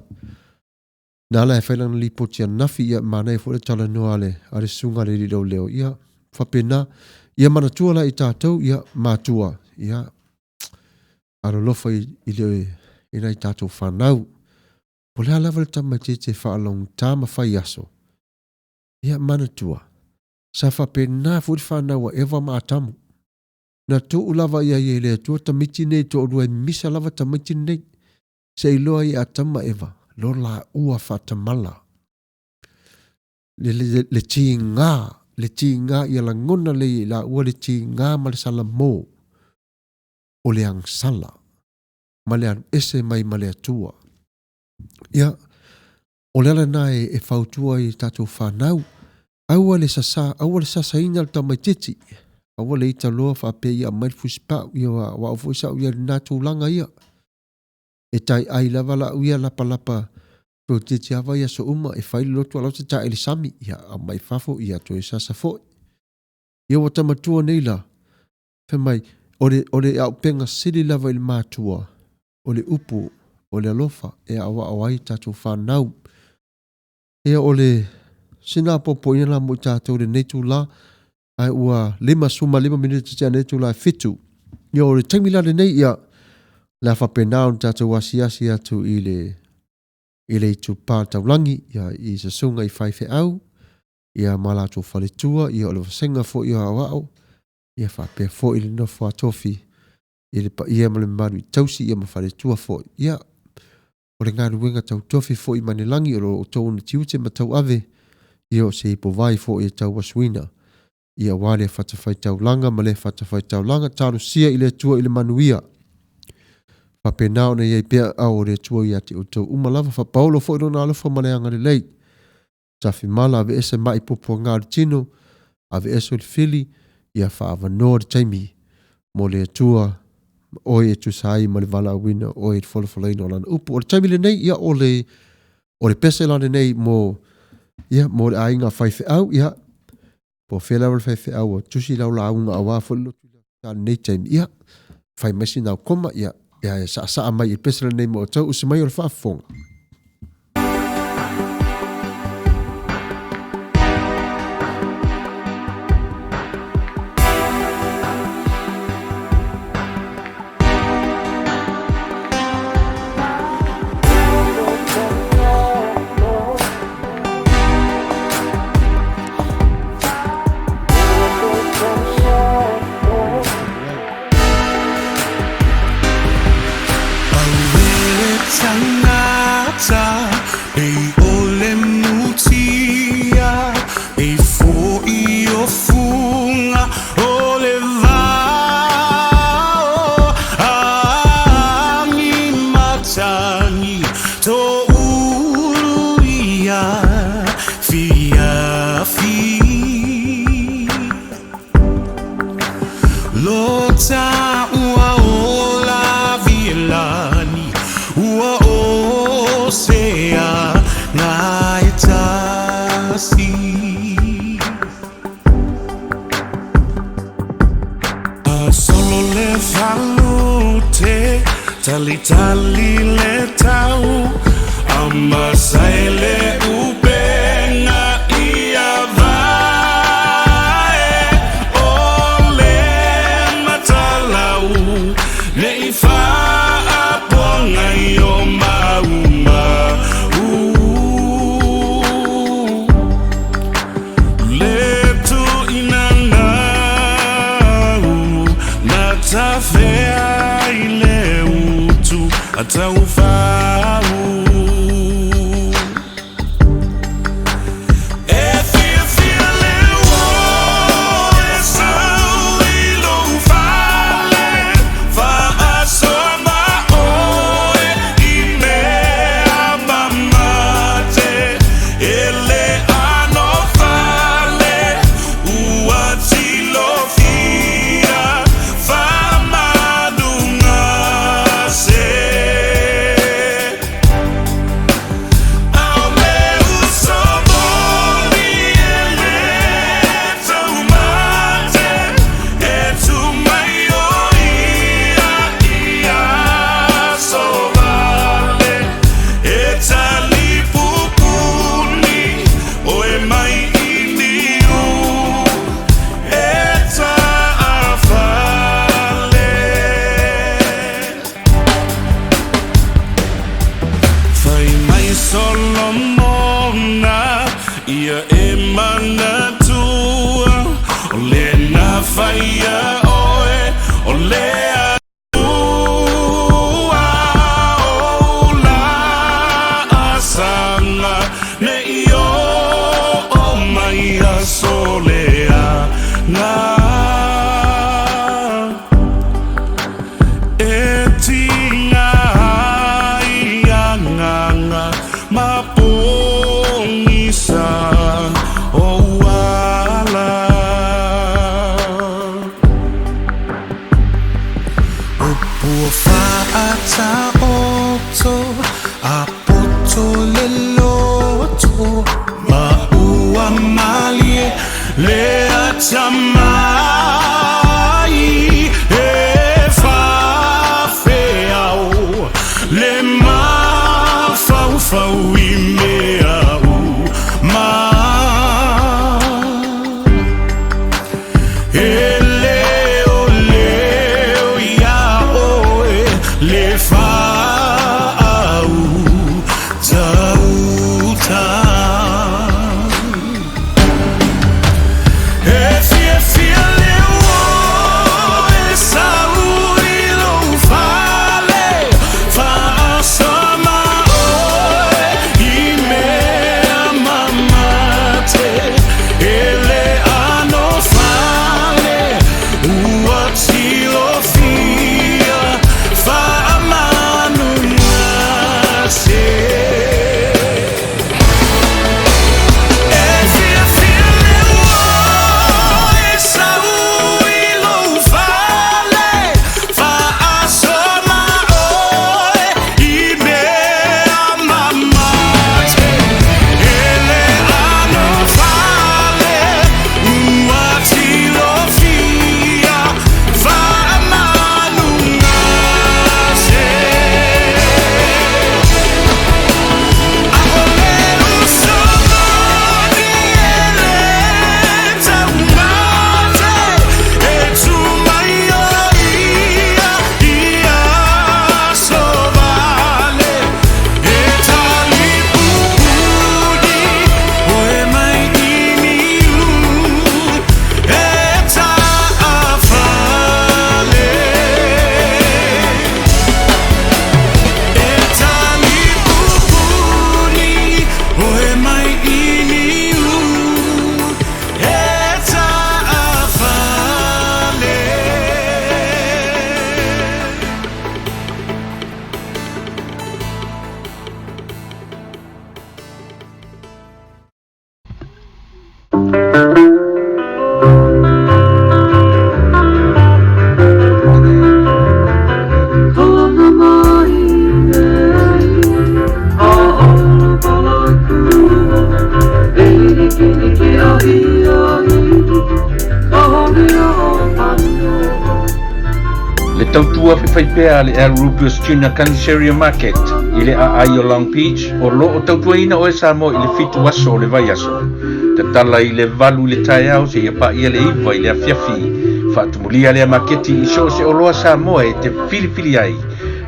S1: Na la e whailang li potia nafi ia manai fo le tala noa ale sunga le li leo ia. Whapena ia manatua la i tātou ia mātua. Ia aro lofa i leo ina i tātou whanau. Po lea lava le tama te whaalong tāma whai aso. Ia manatua. Sa whapena futi whanau a ewa maatamu. Na tō ulava ia i lea tua tamiti nei tō urua i misa lava tamiti nei. Se iloa i atama ewa. Lo la ua whatamala. Le ti ngā. Le ti ngā ia la ngona le la ua le ti ngā ma le sala mō. O le ang sala. Ma le an ese mai ma le atua. Ia, o le ala na e whautua i tātou whanau. Aua le sasa ina le tamai titi. Aua le ita loa whape ia mai fuspau ia wa ufoisau ia nātou langa ia. E tai ai lava la uia lapa. Pro titi hawa ia so uma e whaile lotu alau te ta ele sami. Ia a mai fafo ia to e sasa fo. Ia wa tamatua nei la. Whamai, o le au penga sili lava il mātua. O le upu. O le alofa e awa awai tātou whanau. Ea o le sina popo ina la mo tātou le neitu la ai ua 5 minute tia neitu la fitu. Ia o le taimila le nei ia la whapenao tātou asiasi atu i le itu pātau langi ia i sa sunga i whaife au ia malato whaletua ia o le wasenga fo ia awao ia whapea fo i le nofo atofi ia ma le maru i tausi ia ma whaletua fo ia o le ngāru wenga tau tofi fo i manilangi o tau na tiute ma tau ave ia o se ipo vai fo i tau waswina ia wale whatawhai tau langa ma le whatawhai tau langa taru sia i le tua i le manuia whapenao na iei pia au o le tua i ati o tau umalawa whapaolo fo i rona alofa ma le anga le lei tafi mala ave ese mai popo ngāru tino ave eso le fili ia whaava noa le taimi mo le tua oi e tu sai ma le vala wina oi e wholawhalaina o lana upu o le taimi le nei ia o le pese lana nei mo le ainga whaife au ia po whela wale whaife au o tusi lau la aunga awa wholo tu nei taimi ia whai mesi nau koma ia sa mai e pese lana nei mo tau usi mai o le whaafonga.
S4: Tali le tau ama saile upena ia vai ole matalau le ifa aponga yo mauma le tu inana Matafeo atau fau Ua whaata oto a poto le loto ma ua malie le atamai e whawheau le mawhauwhau I mea u ma e leo leo ia oe le whau tauta e fia fia leo e sau I lo fale whaasama oe I mea mamate e le ano fale ua tilo fia whaamanu ngase e fia fia leo e sau I lo fale whaasama oe I mea mamate e le ano fale ua tilo fia whaamanu ngase
S5: Le tautua whaiwhaipea le Al Rubius Junior Caniceria Market I le Ai o Long Beach o lo o tautuaina o e Samoa I le fitu aso o le vai aso. Te tala I le valu le tai au se ia pa ia le iwa I le afiafi. Whaatumulia le maketi I so se o loa Samoa e te filifili ai.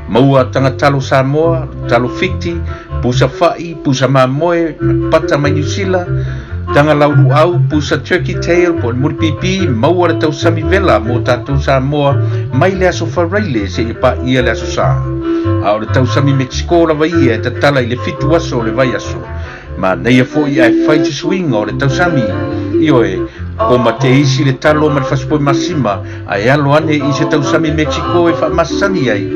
S5: Maua tanga talo Samoa, talo fiti, pusa whai, pusa mamoe, pata mai New Zealand, tanga lauru au, pusa turkey tail, po le muripipi, maua le tau sami vela, mo tātou Samoa, mai le aso wharaile se I pa ia le aso sa. A o le tau sami Mexico la vai e te tala I le fitu aso o le vai aso. Ma nei a fo I ai whai te swing o le tau sami, I oe, o ma te isi le talo ma le whaspoi masima, ai alo ane I se tau sami Mexico e wha masani ai.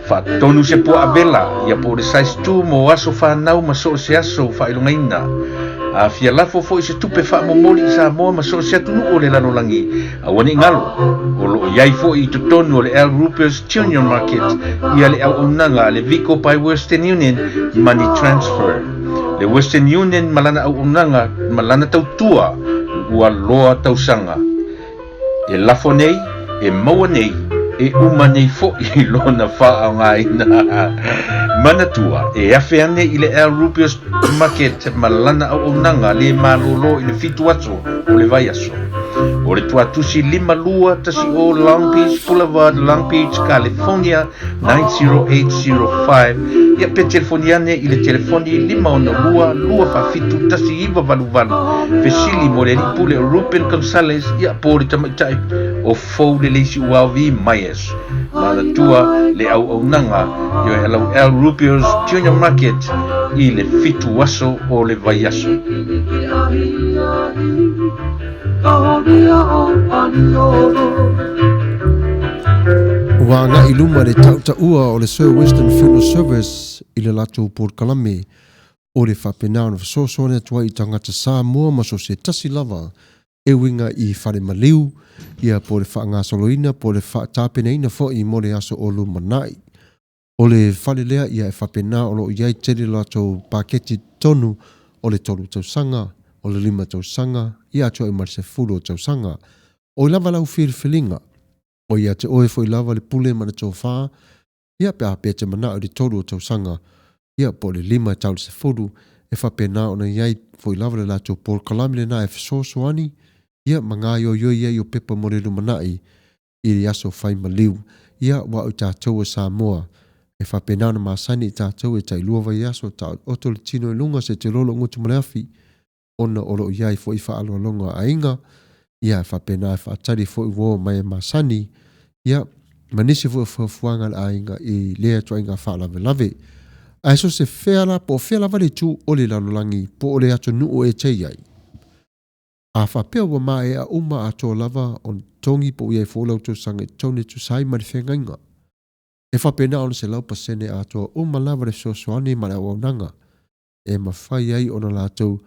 S5: Fa tonu se po avela ia po le size 2 mo aso fa nau ma so se aso fa ilongaina a fia lafo fo se tupe fa mo moli sa mo ma so se tunu o le lano langi a wani ngalo o lo iai fo I tutonu o le Al Rubius Junior Market ia le au unanga le Vico by Western Union money transfer le Western Union malana au unanga malana tautua ua loa tausanga e lafo nei e maua nei e uma nei fo I lona wha ngai na manatua e afe ane I le Al Rubius Market malana au unanga le malolo I le fitu aso o le vai aso o le tuatusi 5 tasi o Long Beach Boulevard, Long Beach, California 90805 ia pe telefoniane I le telefoni 5 fa fitu tasi iwa valu fesili mo le ripule Ruben Gonzalez ia po le tamaitai o fou le leisi uawi Myers manatua le au nanga yo e lau Al Rubius Junior Market I le fitu aso o le vai aso
S1: Wanga I luma le tautaua o le Sir Winston Funeral Service I le lato Port Kalame o le whapenao na whasosone atua I tangata Samoa ma so se tasi lava e winga I whare maliu, ia po le whaanga soloina, po le whaatapeneina fo I mo le aso o lu manai. O le whale lea ia e whapena o lo iai tere lato paketi tonu o le tolu tausanga, o le 5 tausanga, ia atua I marse fulu tausanga. O lava lau whirwhilinga, o ia te oe fo I lava le pule mana tau whaa, ia pe apea te mana o le tolu tausanga, ia po le 5 tau le se fulu, e whapena o na iai fo I lava le lato Paul Kalamile na e whasosoani, ia mga yo ia yo pepa mo le lumanai, I le aso whai maliu, ia wa o tātou o Samoa, e whapena na masani tātou e tai lua vai aso ta oto le tino lunga se te lolo ngutu maleafi ona olo iai fo I whaalo longa a inga ia e whapena e whaatari fo I wo mai masani ia manisi fo fuanga a inga I lea tua inga whaalawe lave a so se whela po whela vale tu o le lalolangi po o le ato nuu e te iai a whapea wa mai a uma ato lava on tongi po iai fo lau tu sange tone tu sai mari whengainga e whapena ona se lau pasene ato lava le sosoani ma le awaunanga. E mawhai ai ona lātou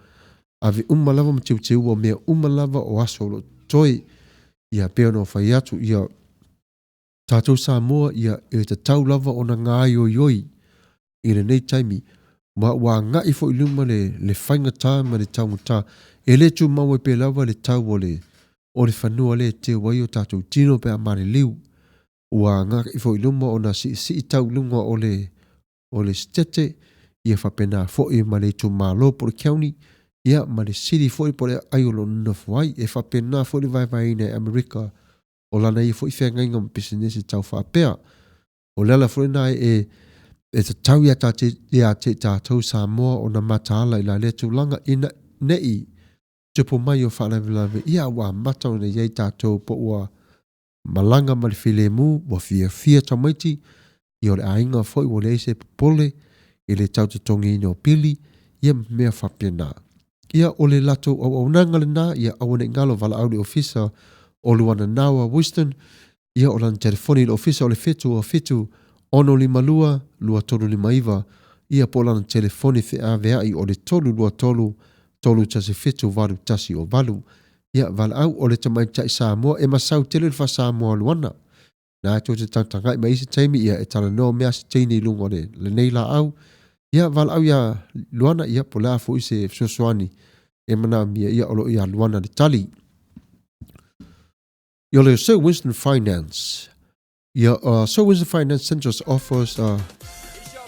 S1: ave lava ma tiu o mea lava o aso lo toi ia peo no whai atu ia tātou Samoa ia e te tau lava ona ngā ioi I le nei taimi ma wa ngai fo iluma le whainga tā ma le taunga e le tu maua pe lava le tau o le whanua le te wai o tātou tino pe amare liu ua nga ifo iluma ona si tau lunga o le stete ia whapena fo I ma le tu malo po le county ia ma le city fo I po le aiolo na fuai e whapena fo le vai ina Amerika o lana I fo I whenga inga business tau whapea o lala fo na e te tau ia te tātou Samoa o na mataala I la le tu langa ina nei tupo mai o whalawe ia wa mata o na iei tātou po ua malanga ma le filemu wa fia tamaiti I o le ainga foi o le se pole I le tau te tongi ino pili ia mea whapena. Ia o le lato au nanga le na ia awane ngalo vala au le ofisa o luana nawa Wiston ia o lan telefoni le ofisa o le fitu ono 52 lua tolu 5 ia po lan telefoni fe aveai o le tolu lua tolu tasi fitu valu tasi o valu ia vala au o le tamai tai Samoa e masau tele le fa Samoa luana. Na to te tantangai mai se taimi ia e tala no mea se teini lungo le nei la au. Ia vala au ia luana ia po la fo I se sosoani e mana mia ia olo ia luana le tali. Ia le Sir Winston Finance. Ia Sir Winston Finance Centers offers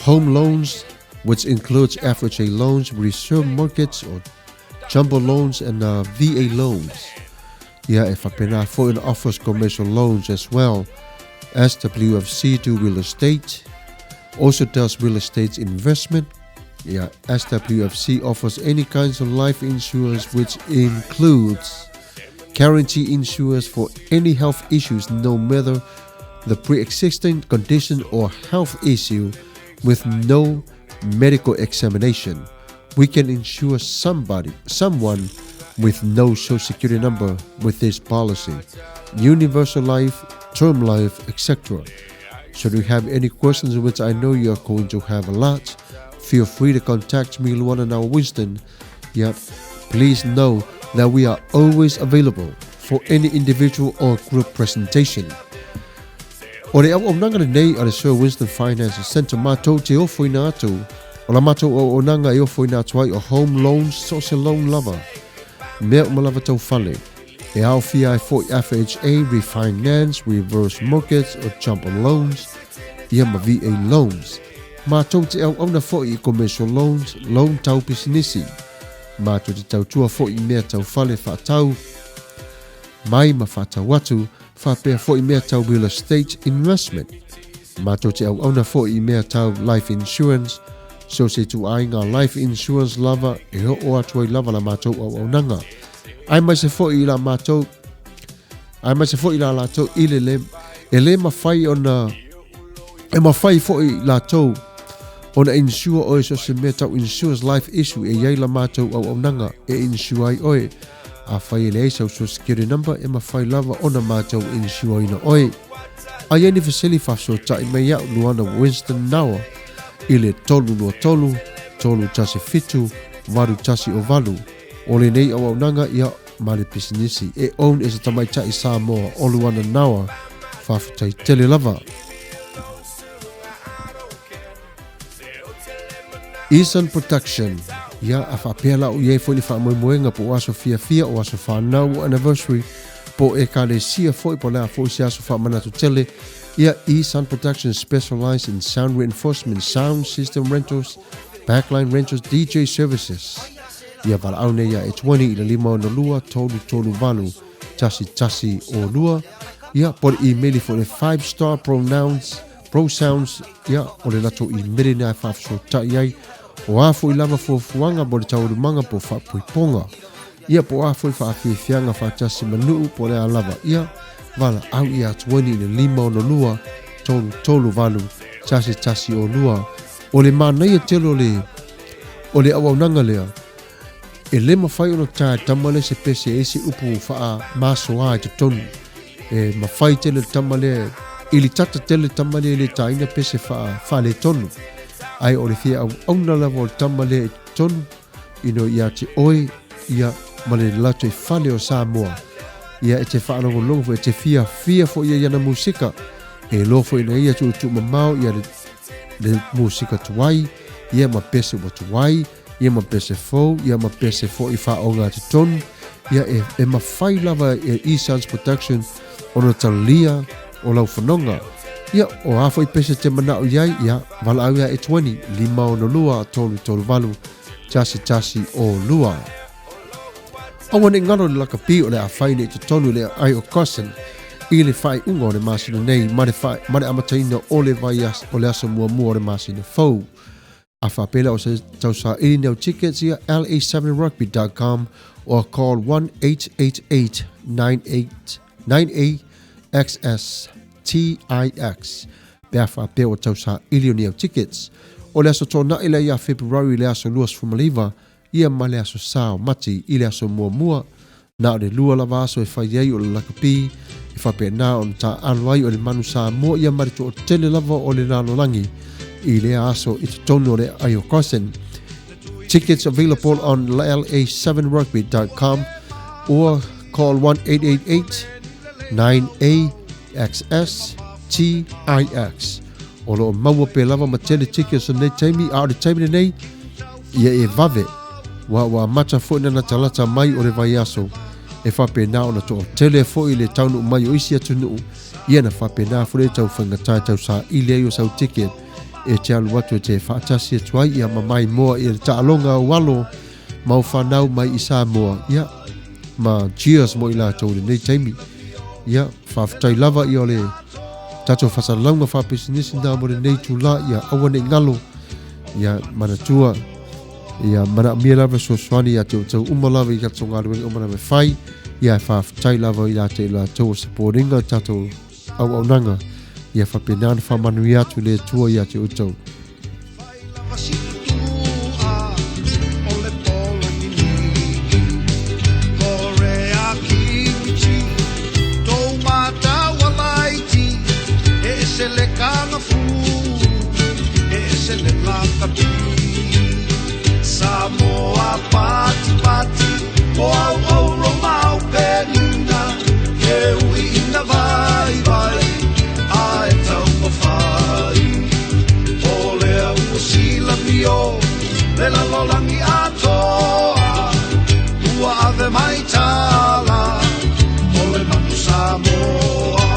S1: home loans which includes FHA loans, reserve mortgage or jumbo loans and VA loans. Yeah, if I for it offers commercial loans as well. SWFC do real estate, also does real estate investment. Yeah, SWFC offers any kinds of life insurance which includes guarantee insurance for any health issues no matter the pre-existing condition or health issue with no medical examination. We can insure someone with no social security number with this policy. Universal life, term life, etc. Should you have any questions, which I know you are going to have a lot, feel free to contact me, Luana Now Winston. Yeah, please know that we are always available for any individual or group presentation. O le au nanga nei a le Sir Winston Finance Center mātou te ofo ina atu. O la mātou o nanga e ofo ina atu ai o home loans, social loan lava. Mea umalava tau fale. E au fia e fo FHA, refinance, reverse mortgage or jumbo loans. Ia ma VA loans. Mātou te au na fo I commercial loans, loan tau pisinisi. Mātou te tau tua fo I mea tau fale whaatau. Mai ma whaatau watu. Whapea fo I mea tau real estate investment. Mātou te au na fo I mea tau life insurance. So se tu ainga life insurance lava e ho o atu ai lava la mātou au nanga. Ai mai se fo I la mātou. Ai mai se fo I la lātou I le e le mawhai ona e mawhai fo I lātou ona insure oe so se mea tau insurance life issue e iei la mātou au nanga e insure ai oe. A whai le eisa social security number e mawhai lava ona mātou insure ina oe. Ai eni fasili whafso tai mei au Luana Winston Nawa I le tolu tasi fitu, varu tasi o valu. O le nei au nanga ia male pisinisi e own is a tamaitai Samoa oluana nawa whawhitai tele lava. Eastern Protection. Ia a whapela o iei fwini whamoemoenga po aso fia o aso whanau anniversary po e kale sia fwoi po lea fwoi si aso whamanatu tele. Ia Eastern Protection specialized in sound reinforcement, sound system rentals, backline rentals, DJ services. Ia wala aune ia e 20 ila 5 na lua, tolu valu, tasi o lua. Ia por i meli for the 5-star pro sounds, ia o le lato i mele na whafso ta iai, o afu i lava fuafuanga mo le taurumanga po whapuiponga. Ia po afu i whaafiafianga whaatasi manuu po le alava. Ia wala au ia 20 ila 5 na lua, tolu valu, tasi o lua. O le mana ia telo o le awaunanga lea. E le mawhai ono tae tamale se pese esi upu whaa maso a te tonu. E mawhai tele tamale, ili tata tele tamale le taina pese whaa le tonu. Ai o le fia au auna lava o le tamale e tonu, ino ia te oi, ia male lato e whale o Samoa. Ia e te whaanongo longo e te fia fo ia iana musika. E lofo ina ia tu mamau, ia le musika tuai, ia ma pese wa tuai, ia ma pese fo, ia ma pese fo i whaonga te tonu, ia e ma whai lava e Eastern Protection ono talia o lau whanonga. Ia o hafo i pese te manao iai, ia wala au ia e 20, 5 ono lua, tolu valu, tasi o lua. Awane ngaro le laka pi o le a whaine te tonu le ai o kosen, i le whai unga o le masina nei, mare amataina o le vaias o le aso mua o le masina fau. A whapela o se tausa ili neo tickets ia la7rugby.com or call 1-888-98-XS-TIX. Bea whapea o tausa ili neo tickets. O le aso tōna ila ia February le aso luas fumaliva, ia ma le aso sao mati i le aso mua. Na o le lua lava aso e whaiei o le lakapi, e whapea na o ta aluai o le manu sa mua ia marito o tele lava o le lalolangi. I le aso i te tonu o le Ayo Kosen. Tickets available on la7rugby.com or call 1-888-9AXS-TIX. O lo maua pe lava ma tele tickets o nei taimi, a o le taimi nei, ia e vave. Wa mata fo na talata mai o le vai aso. E whape na o na to tele fo i le taunu mai o isi atunu. Ia na whape na fo le tau whangatai tau sa i le o sau ticket. E te alu watu e te whaatasi e tuai ia mamai moa i le taalonga o walo mau whanau mai i Samoa. Ia, ma cheers mo i la tau le nei taimi. Ia, whawhitai lava i o le tato whasalaunga whapesinisi nā mo le nei tula ia awane ngalo. Ia, manatua. Ia, mana mia lava suaswani ia te o tau umalawa i kato ngāruenga umana me whai. Ia, whawhitai lava i la te la tau o saporinga tato au nanga. Ia whapenana whamanu atu le tua ia te utau.
S4: Samoa pati o au romau penina e ui ina vai le la lolangi atoa ua ave mai tala o le manu Samoa.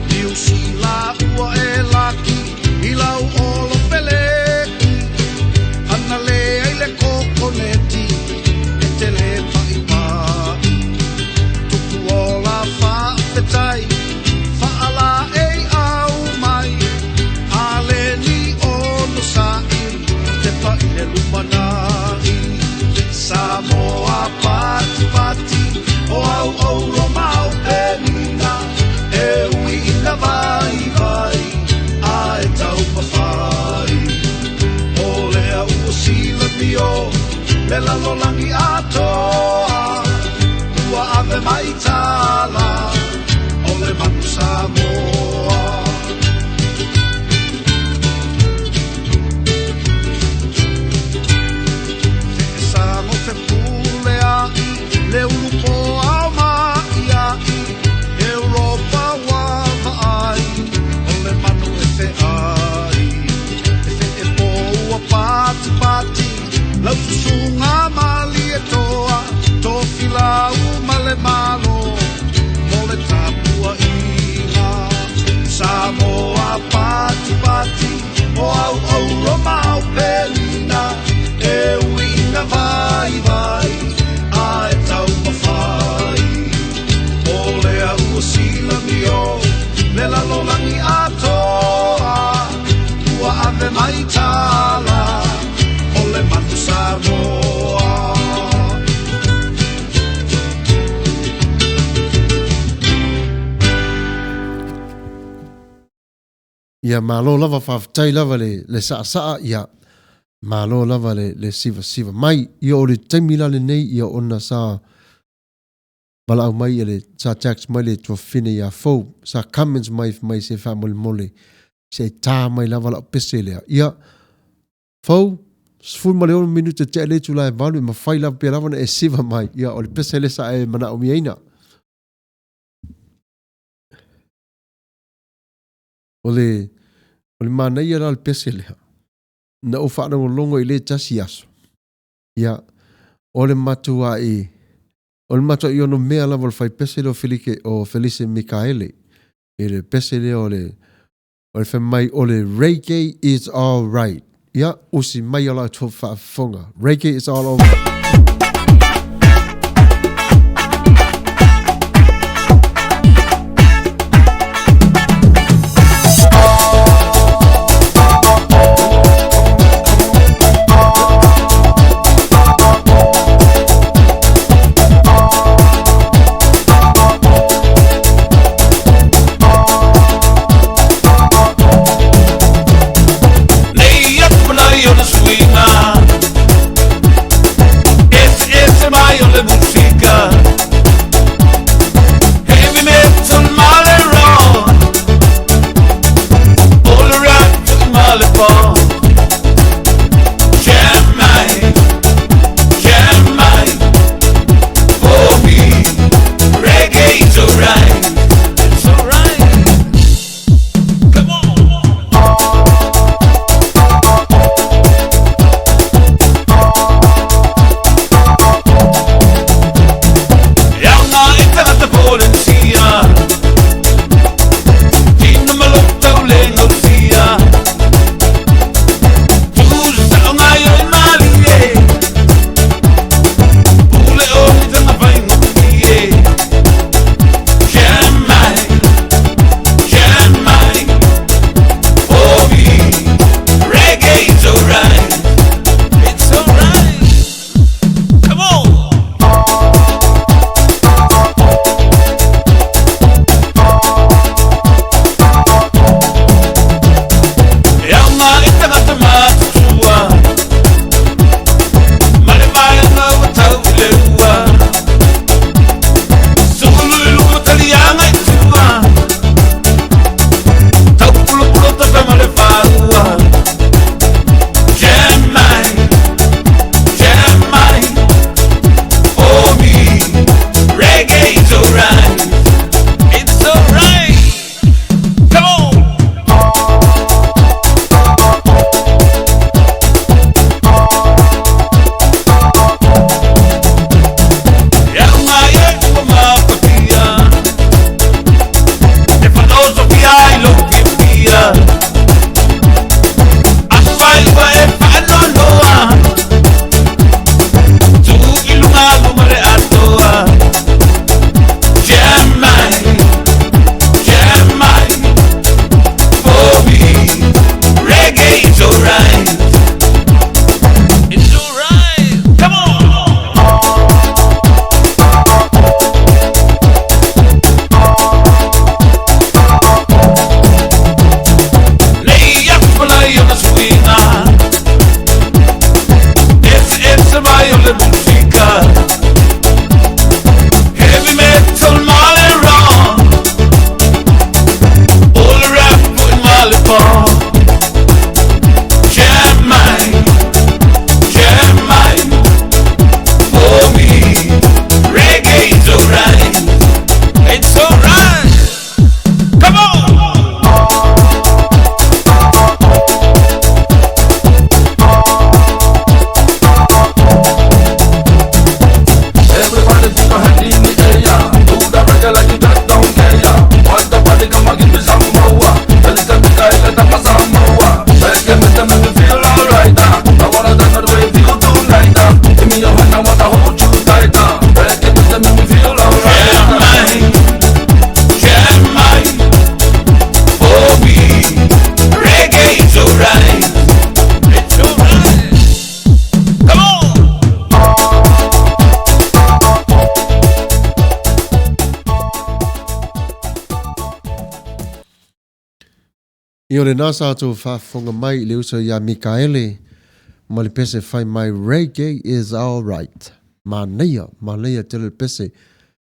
S4: Liu si la ua e laki i lau olo peleki ana lea i le kokoneti e te le pai pai tuku o la whawhetai Samoa pati o au romau penina e ui ina vai a e tau mawhai o lea ua sila mio le lalolangi atoa ua ave mai tala o le manu Samoa. au au romau pelina e uina vai vai a e tau mawhai o lea ua sila mio le lalolangi atoa ua ave mai tala o le matu Samoa.
S1: Ia malo lava whawhatai lava le saa ia malo lava le siva mai ia o le taimila le nei ia ona sa wala au mai ia le sa tax mai le tua fine ia fau sa comments mai se wha mole se tā mai lava la pese lea ia fau sful ma le ono minuta te le tu lai valu ma whai lava pia lava na e siva mai ia o le pese le sa e mana o miaina o le mana ia la le pese lea na o whaana o longo i le tasi aso ia o le matua o le matua i ono mea lava le whai pese le o Felice Mikaele i le pese le o le whamai o le reggae is all right ia usi mai ala tō whaafonga reggae is all over. I o le nasa atu whaafonga mai le usa ia Mikaele, ma le pese whai mai reggae is alright. Manea tele pese.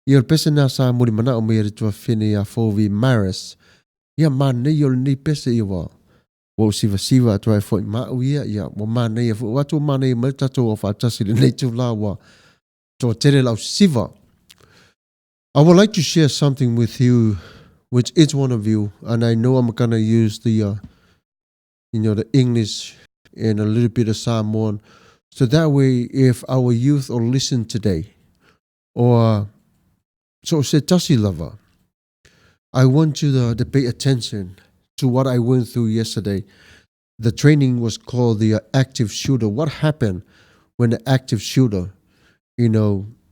S1: I o le pese nasa muri mana o mea ritua whine ia Fovi Maris. Ia manea o le ni pese i wa. Wa siva atu ai fwoi mau ia wa manea fwoi. Watu manea mai tato o whaatasi le nei tu la wa. To tele lau siva. I would like to share something with you, with each one of you, and I know I'm gonna use the English and a little bit of Samoan, so that way, if our youth or listen today, or so se tasi lava, I want you to pay attention to what I went through yesterday. The training was called the active shooter. What happened when the active shooter,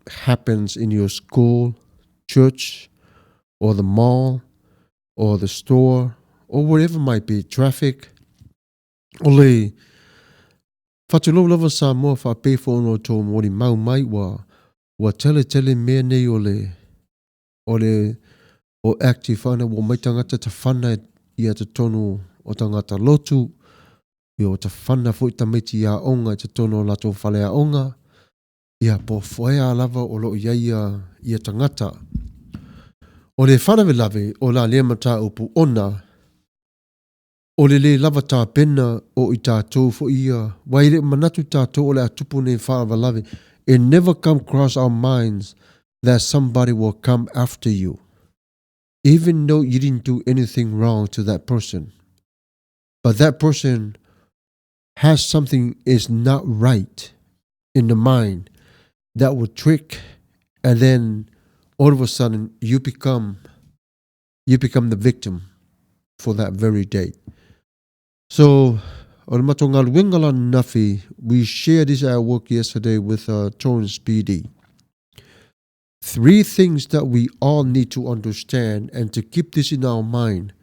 S1: happens in your school, church, or the mall, or the store, or whatever it might be, traffic. Ole, whatulou lava Samoa whape whono tō mori mau mai wa tele mea nei o active ana wa mai tangata ta whana ia te tonu o tangata lotu, ia o ta whana fo i tamaiti ia onga te tonu o lato whale a onga, ia po whaea lava o lo ia tangata. O le whanawe lawe o la lea mata upu ona, o le lava tā pena o i tātou fo ia, waire manatu tātou o le atupu ne whanawe lawe. It never come across our minds that somebody will come after you, even though you didn't do anything wrong to that person. But that person has something is not right in the mind that will trick, and then all of a sudden you become the victim for that very day. So, we shared this at work yesterday with Torrance PD. 3 things that we all need to understand and to keep this in our mind.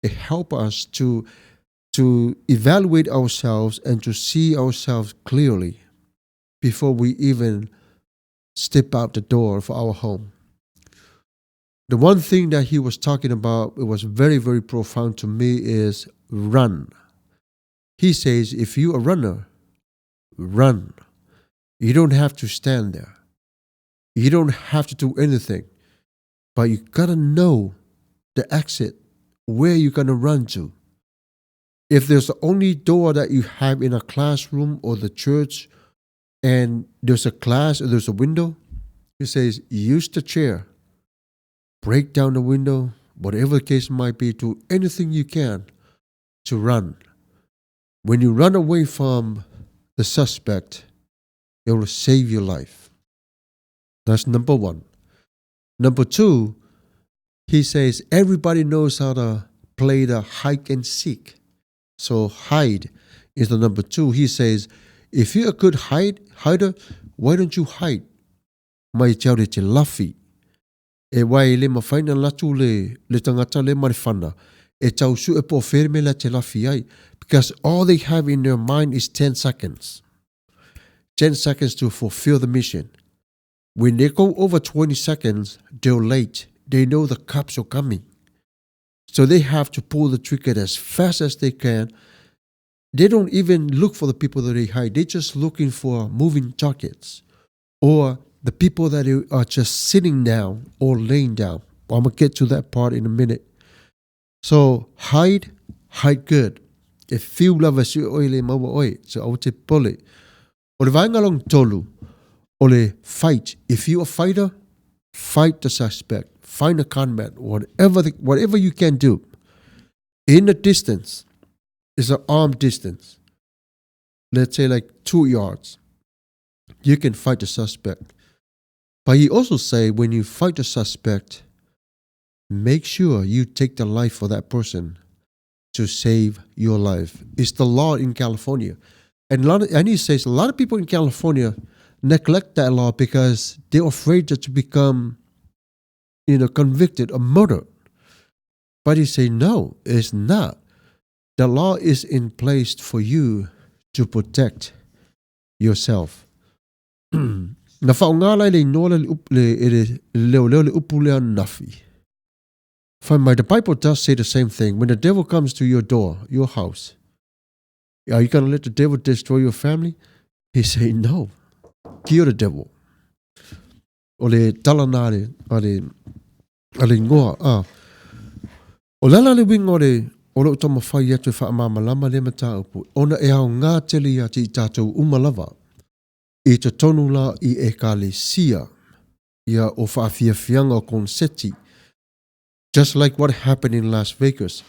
S1: It helps us to evaluate ourselves and to see ourselves clearly before we even step out the door of our home. The one thing that he was talking about, it was very, very profound to me, is run. He says, if you're a runner, run. You don't have to stand there. You don't have to do anything. But you gotta know the exit, where you're gonna run to. If there's the only door that you have in a classroom or the church, and there's a class or there's a window, he says, use the chair. Break down the window, whatever the case might be, do anything you can to run. When you run away from the suspect, it will save your life. That's number 1. Number 2, he says everybody knows how to play the hide and seek. So hide is the number 2. He says, if you're a good hider, why don't you hide? Mai tau re te lafi. E wai le mawhaina latu le tangata le marifana. E tau su e po ferme la te lafi ai. Because all they have in their mind is 10 seconds. 10 seconds to fulfill the mission. When they go over 20 seconds, they're late. They know the cops are coming. So they have to pull the trigger as fast as they can. They don't even look for the people that they hide. They're just looking for moving targets. Or the people that are just sitting down or laying down. I'm going to get to that part in a minute. So hide good. If few lava si oile maua oi, so au te pole. O le vaenga long tolu, o le fight. If you're a fighter, fight the suspect. Find a conman, whatever you can do. In the distance, it's an arm distance. Let's say like 2 yards. You can fight the suspect. But he also say when you fight the suspect, make sure you take the life for that person to save your life. It's the law in California. And he says a lot of people in California neglect that law because they're afraid to become convicted of murder. But he say no, it's not. The law is in place for you to protect yourself. Na whaongala le inola le leo le upulea nafi. The Bible does say the same thing. When the devil comes to your door, your house, are you going to let the devil destroy your family? He say no. Kill the devil. O le talanare, ale ngoa, O lala le winga o lo tama whai atu wha malama le mata upu. Ona e au ngā tele ati I tātou umalava. I te tonu la I e ka le sia. Ia o whaafia fianga o konseti. Just like what happened in Las Vegas.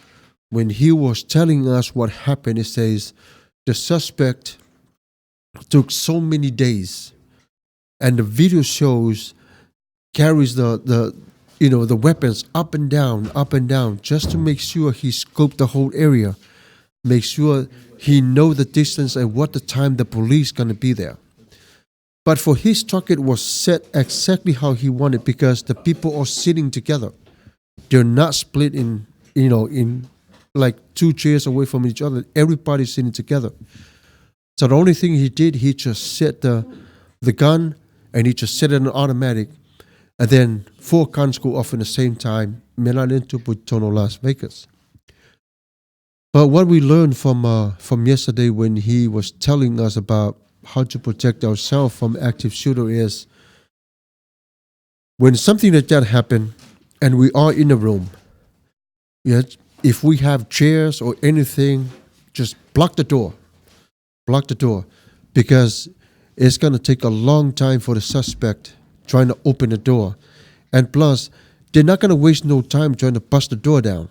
S1: When he was telling us what happened, it says the suspect took so many days. And the video shows carries the weapons up and down, just to make sure he scoped the whole area. Make sure he know the distance and what the time the police going to be there. But for his truck, it was set exactly how he wanted because the people are sitting together. They're not split in like two chairs away from each other. Everybody's sitting together. So the only thing he did, he just set the gun and he just set it in automatic. And then 4 guns go off in the same time. Melalento Putono Las Vegas. But what we learned from yesterday when he was telling us about how to protect ourselves from active shooter is when something like that happens and we are in a room, yes, if we have chairs or anything, just block the door. Block the door because it's going to take a long time for the suspect trying to open the door. And plus, they're not going to waste no time trying to bust the door down,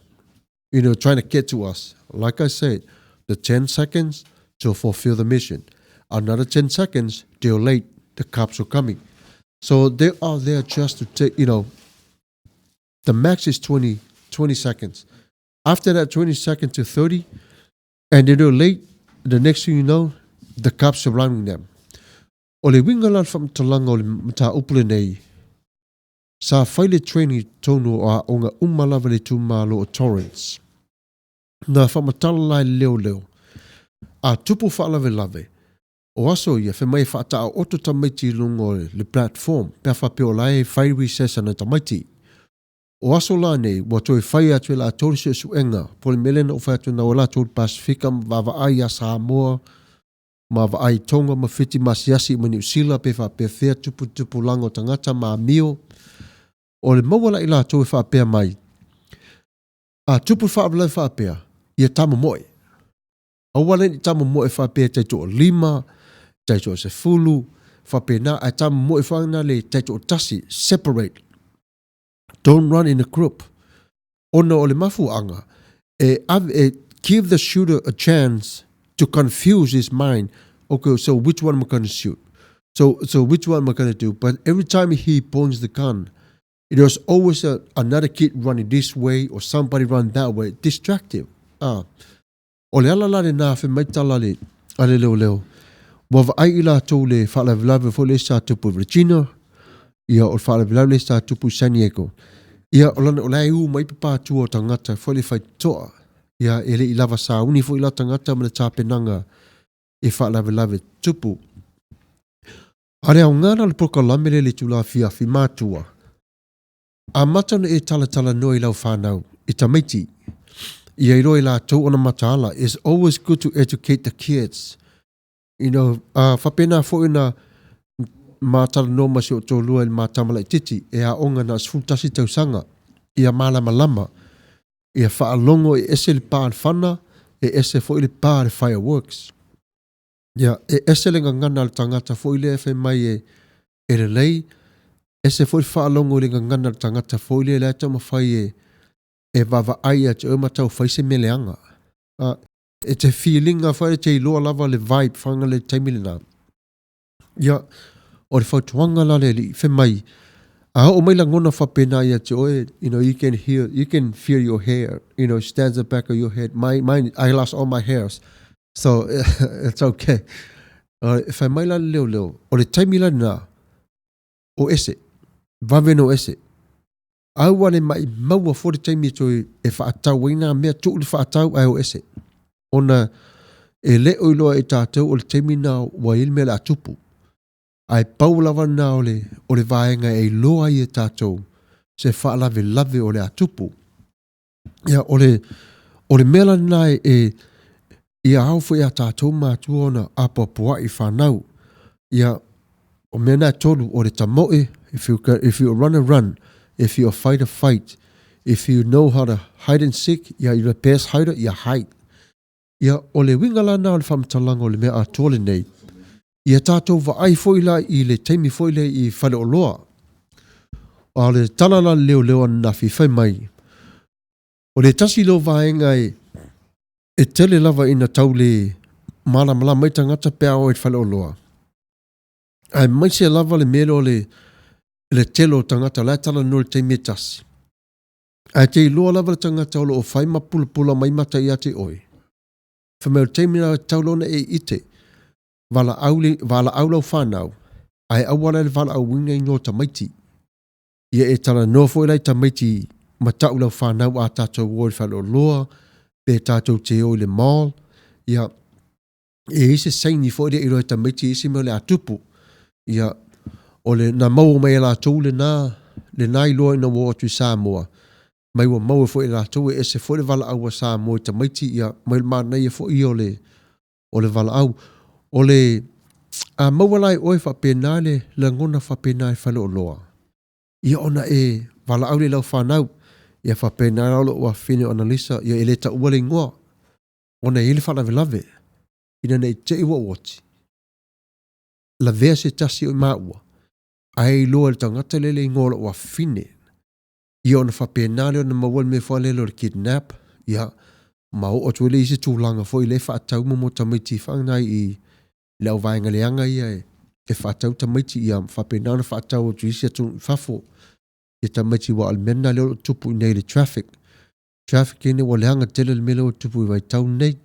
S1: trying to get to us. Like I said, the 10 seconds to fulfill the mission. Another 10 seconds, they're late, the cops are coming. So they are there just to take, the max is 20 seconds. After that 20 seconds to 30, and they're late, the next thing you know, the cops are surrounding them. O le wingalan from talanga o le mata upule nei. Sa whaile training tonu o nga umalawa le tūmalo o Torrance. Na whamatala lai leo. A tupu whaalawe lawe. O aso ia whamai whaata o oto tamaiti lungo le platform. Pea whapeo lai whai recess na tamaiti. O aso la nei, wa toi whai atu la torisi suenga. Pole melena o whatu na o la tōru Pasifika wawa ai a Samoa. Ma ai tonga ma fiti masiasi ma New Zealand pe whapea tupu lango tangata ma mio. O le mawala ila tō whapea mai. A tupu whapea, ia tama moe. Awale ni tama moe whapea taito o 5, taito o 10, whapea na a tama moe whana le taito o tasi, separate. Don't run in a group. Ona o le mafuanga, give the shooter a chance to confuse his mind. Okay, so which one am I going to shoot? So which one am I going to do? But every time he points the gun, there's always another kid running this way or somebody running that way. Distractive. O le ala lale na fe maitala le ale leo. Wa ai ila tō le whaalavilave fo le sa tupu Virginia. Ia o whaalavilave le sa tupu San Diego. Ia o lana o lai u mai papa tua o tangata fo le whai toa. Ia ele I lava sa uni fo ila tangata mana tāpenanga e whaalavilave tupu. Are au ngana le poka lamele le tula fia fi mātua. A matana e talatala noi lau whanau, I tamaiti. Ia I roi la tau ona matala. It's always good to educate the kids. Whapena fo ina mātala no masi o tō lua I mātamala I titi. E a onga na sfutasi tau sanga. Ia malama lama. Ia whaalongo e ese le pār whana, e ese fo I le pār fireworks. Ia e ese le ngana le tangata fo I le efe mai e le lei, ese foi whaalongo le ngana tangata foi le lata mawhai e wawa ai a te matau whaise meleanga. E te feeling a whae te iloa lava le vibe whanga le taimile nā. Ia, o le whautuanga la le li whemai. O mai la ngona whapena ia te oe, you can feel your hair, stands the back of your head. Mine, I lost all my hairs. So, it's okay. Whemai la leo. O le taimile nā, o ese. Vaveno ese. Awane mai maua for the time to e whaatau waina mea tu le whaatau ai o ese. Ona e le oiloa e tātou o le teimi nā wa il mea la tupu. Ai paulawa nā o le vaenga e loa I e tātou se whaalawe lave o le atupu. Ia ole mela nai ia hau fo ia tātou mātua ona apapua I whanau. Ia o mena tolu o le tamoe, if you run a run, if you fight a fight, if you know how to hide and seek, ia you're the best hider, ia hide. Ia o le winga lana o le whamtalanga o le mea atole nei. Ia tātou wa ai foila I le teimi foila I whale o loa. O le talala leo leo na fi mai. O le tasi lo vaenga e tele lava ina tau le mala mai tangata pea o e whale o loa. Ai mai se lava le melo le telo tangata la tala no le teimi tasi. Ai te loa lava le tangata o lo o whai mapula mai mata I ate oi. Whameo teimi na tau lona e ite. Vala aulau whanau. Ai awala le vala au winga I ngō tamaiti. Ia e tala no fo lai tamaiti matau lau whanau a tātou woi whale o loa. Pe tātou te o le mall. Ia e ise saini fo I roi tamaiti ise me le atupu. Ia o le na mau mai la tau le nai loa ina wo atu Samoa. Mai wa mau fo la tau e ese fo le vala au Samoa tamaiti ia mai mana ia fo I o le vala au. O le a mawalai oi whapenale le ngona whapenai whale o loa. Ia ona e vala au le lau whanau. Ia whapenai alo ua whine o analisa. Ia ele ta ua le ngoa. Ona ele whalawe lave. Ina nei te iwa wati. La vea se tasi o maua. Ai loa le tangata lele ngoa ua whine. Ia ona whapenale o na mawal me whalelo le kidnap. Ia mau o tuele isi tūlanga fo I le whaatau mo tamaiti whangai I le au vaenga leanga ia e whaatau tamaiti ia whapenana whaatau o tuisi atu whafo ia tamaiti wa almena leo tupu I nei le traffic ine wa leanga tele le mele o tupu I vai tau nei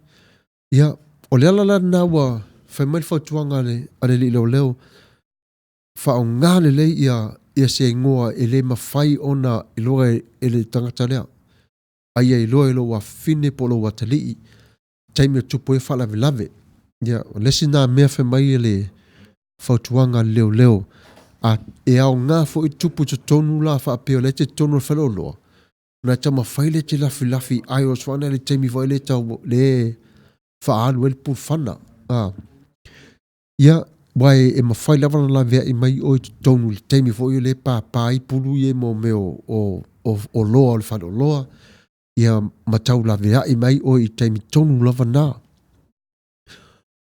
S1: ia o le alala na wa whaimai whautuanga ale li leo whao ngāle le ia se ngoa e le mawhai ona I loa e le tangata lea aia I loa e lo wa fine polo wa talii taimi o tupu e whalawe lave ia lesi nā mea whaimai le whautuanga leo a e au ngā fo I tupu te tonu la whaapeo le te tonu whalo loa na tama whaile te lafi ai o swana le taimi whaile tau le whaalu el pu whana ia wai e mawhai lawana la vea I mai o te tonu le taimi fo I le pāpai pulu I mo meo o loa o le whalo loa ia matau la vea I mai o I taimi tonu lava nā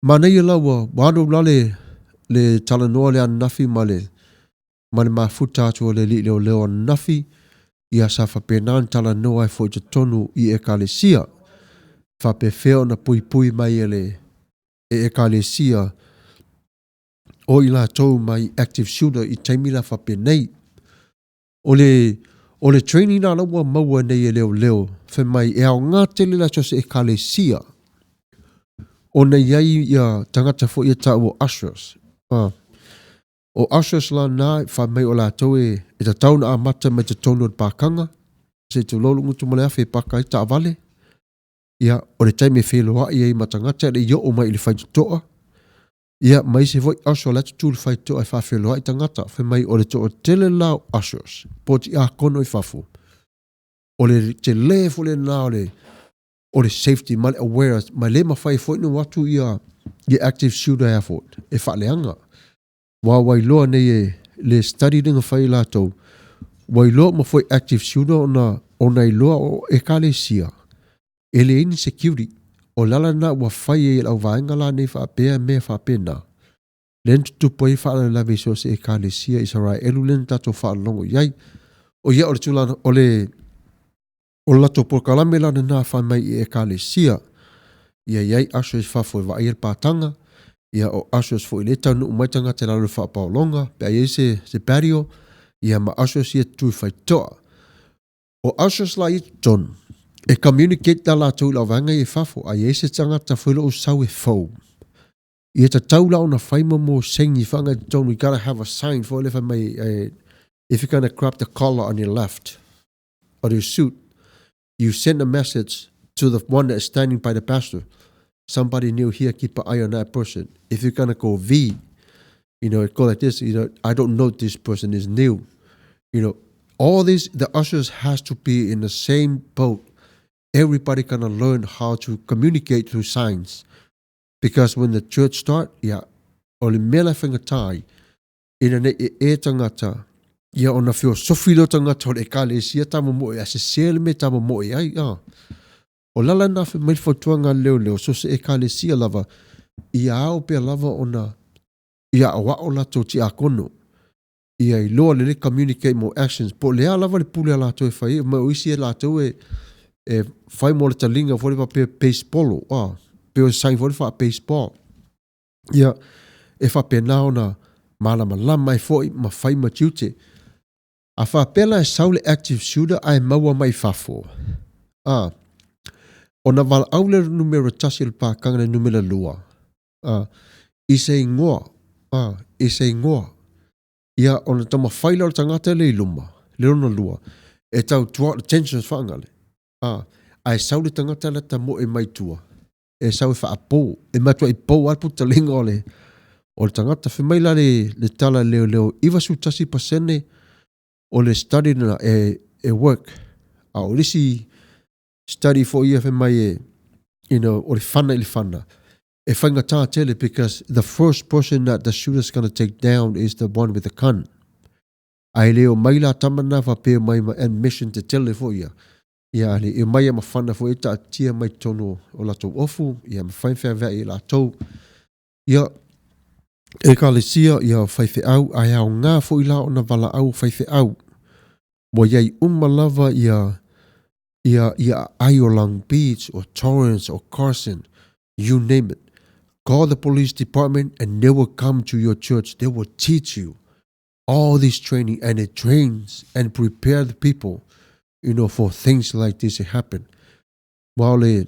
S1: mana ia lawa wano le talanoa le anafi ma le mafuta atu le li leo anafi ia sa whapenan talanoa e fo I te tonu I ekalesia whapewheo na pui mai e ekalesia o I la tau mai active shooter I taimila whapenei o le training na lawa maua nei e leo whemai e au ngā tele la chose ekalesia o nei iai ia tangata fo ia tau o ushers. O ushers la nā whamei o la tau e ta tau na amata me te tonu o pākanga. Se te lolo ngutu male awhi paka I ta avale. Ia o le taime wheloa ia I matangata le yo o mai I le whaitutoa. Ia mai se voi usher la tu le whaitutoa I whawheloa I tangata. Whamei o le to o tele lau ushers. Poti a kono I whafo. O le te le fo le nā o le safety, ma le awareness, ma le mawhai fo inu watu ia active shooter effort, e whaaleanga. Wai loa nei le study dinga whai lātou, wai loa ma foi active shooter ona I loa o e kalesia. E le ini security, o lala na wa whai e lau vaenga la nei whaapea mea whaapena. Len tutupo I whaala lawe so se e kalesia I sarai elu len tato whaalongo iai. O ia o le tulana o lato por kalame la na fa mai e kalesia ia iai asos fa foi va ir patanga ia o asos foi le tanu mai tanga te la fa paulonga pe ai se patio ia ma asos ia tu fai to o asos la I ton e communicate la tu la vanga e fafo ai se tanga ta foi lo sau e fo ia ta taula ona fai mo sengi fanga ton we gotta have a sign for if I may if you're going to grab the collar on your left or your suit you send a message to the one that is standing by the pastor. Somebody new here, keep an eye on that person. If you're going to go V, it go like this, I don't know this person is new. All these, the ushers has to be in the same boat everybody gonna learn how to communicate through signs. Because when the church start, o le mela whangatai, ina ne e tangata, ona whio sofilo tangata o le ekalesia tamo moe, a se sele me tamo moe, ai, O lala na whi mai whautuanga leo, so se ekalesia lava, ia au pia lava ona, ia awa o lato ti a kono. Ia I loa le communicate mo actions. Po lea lava le pule a lato e whai, ma uisi e lato e whai mo le talinga fwore pa pe baseball, pe o sain fwore wha baseball. Ia, e wha pe nao na malama lama e fwoi, ma whai ma tiute. A wha pela e saule active shooter, ai maua mai whafo. Ona wala aule numero tasi le pākanga le numero lua. I se ingoa. I se ingoa. Ia ona tama whaila o tangata le iluma. Le ona lua. E tau tua tensions whaangale. Ai saule tangata le ta mo e mai tua. E sau e wha apo. E matua I pou alpu talinga o le. O le tangata whimaila le tala leo. Iwa su tasi pasene o le study na e work. O lisi study for year mai or whana ili whana. E whainga tā tele because the first person that the shooter's going to take down is the one with the gun. Ai leo mai la tamana wha pēr mai ma admission te tele for ia. Ia ale e mai ma whana for ita tia mai tono o lato ofu. Ia ma whainwhea vea I lato. Ia e ka le sia ia whaiwhe au. Ai au ngā fo I la o na wala au whaiwhe au. Mo iei lava ia Io Long Beach or Torrance or Carson, you name it. Call the police department and they will come to your church. They will teach you all this training and it trains and prepare the people, for things like this to happen. Wale,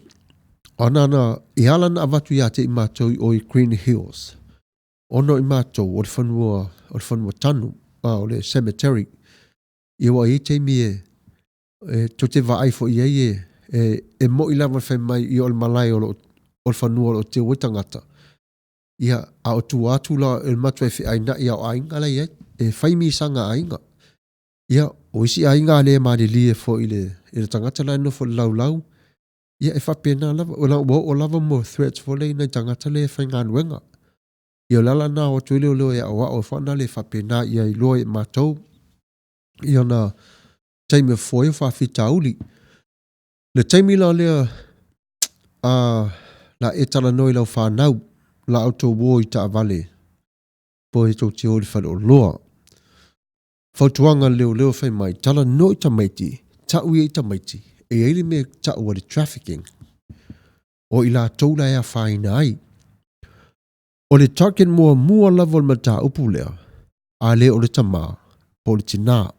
S1: anana, ialana avatu ya te imato o Green Hills. Ono imato, o fanua tanu, o le cemetery. Iwa I te mie, to te vaai fo ie e mo I lava whai mai I ol malai o whanua o te witangata. Ia a o tu atu la el matua e aina ia o ainga la ia e whai mi sanga ainga. Ia o isi ainga le maari lie fo I le tangata la no fo lau. Ia e whapena lava o lava mo threats fo le nei tangata le whai ngā nuenga. Ia lala na o tu leo e awa o whana le whapena ia I loa e matou. Ia na taimi foi whawhita uli. Le taimi la lea la e tala noi lau whanau la auto wo I ta avale. Po he tau te ori whare o loa. Whautuanga leo whai mai tala noi ta maiti, ta ui ta maiti, e eili me ta ua trafficking. O I la taula ea whaina ai. O le tarkin mua lava o le mata upu lea, a le o le tama, po le tina.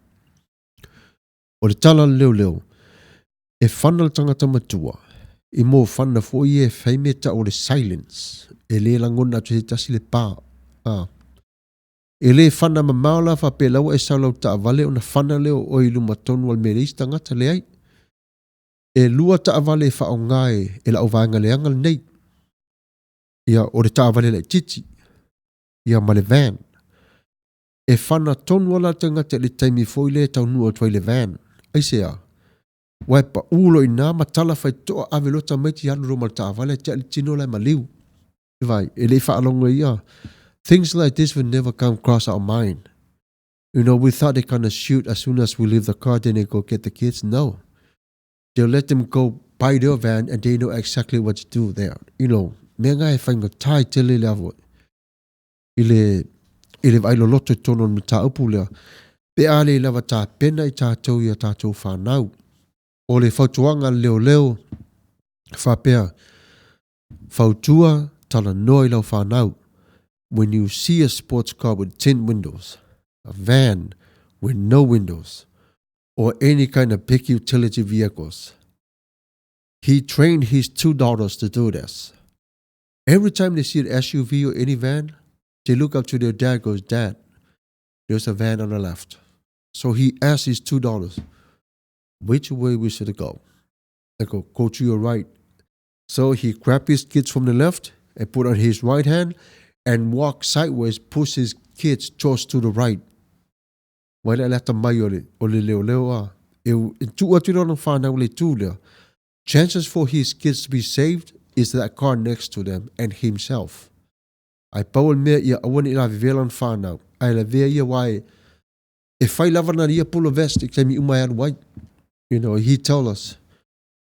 S1: O le tala leo, e whana le tangata matua, I mō whana fo I e whaimeta o le silence, e le langona tu he tasi le pā. E le whana mamaola whape lawa e saulau ta avale o na whana leo o I luma tonu al mereis tangata le ai. E lua ta avale wha o ngai e la o vanga le angal nei. Ia o le ta avale le titi, ia ma le van. E whana tonu ala tangata le taimi fo I le tau nua tuai le van. Aisea, waipa ulo I nā matala whai toa avelota maiti anu romal ta avale te ali tino lai maliu. Vai, e le whaalonga ia. Things like this will never come across our mind. We thought they're going to shoot as soon as we leave the car, then they go get the kids. No. They'll let them go buy their van and they know exactly what to do there. Mea ngai e whainga tai te le leavo. Ile vailo loto tono na ta upu lea. Pe ale lava ta pena I tātou ia tātou whanau. O le whautuanga leo, whapea, whautua tala noi lau whanau. When you see a sports car with 10 windows, a van with no windows, or any kind of big utility vehicles, he trained his 2 daughters to do this. Every time they see an SUV or any van, they look up to their dad, goes, Dad, there's a van on the left. So he asked his 2 daughters, which way we should go? They go to your right. So he grabbed his kids from the left and put on his right hand and walk sideways, push his kids towards to the right. Wala lata mai o le leo. E tu atu no whanau le tū lea. chances for his kids to be saved is that car next to them and himself. Ai Paul mea ia awan ila vivelan whanau. Ai la vea ia wai e whai lava na ria pulo vest I kemi umai anu wai. You know, he told us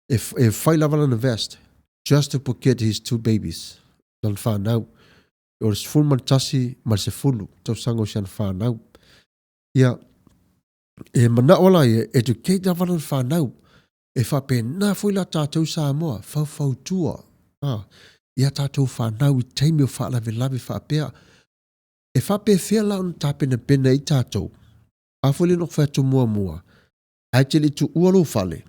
S1: if whai lava na vest just to forget his 2 babies. Dan whanau. O se full mantasi ma se fulu. Tau sango sian whanau. Ia e mana ola e educate lava na whanau. E whape na fuila tātou Samoa. Fau tua. Ia tātou whanau I teimi o whaalawe lawe whapea. E whape whea lau na tāpena pena I tātou. Awhuli nok whatu mua. Actually to ualo whale.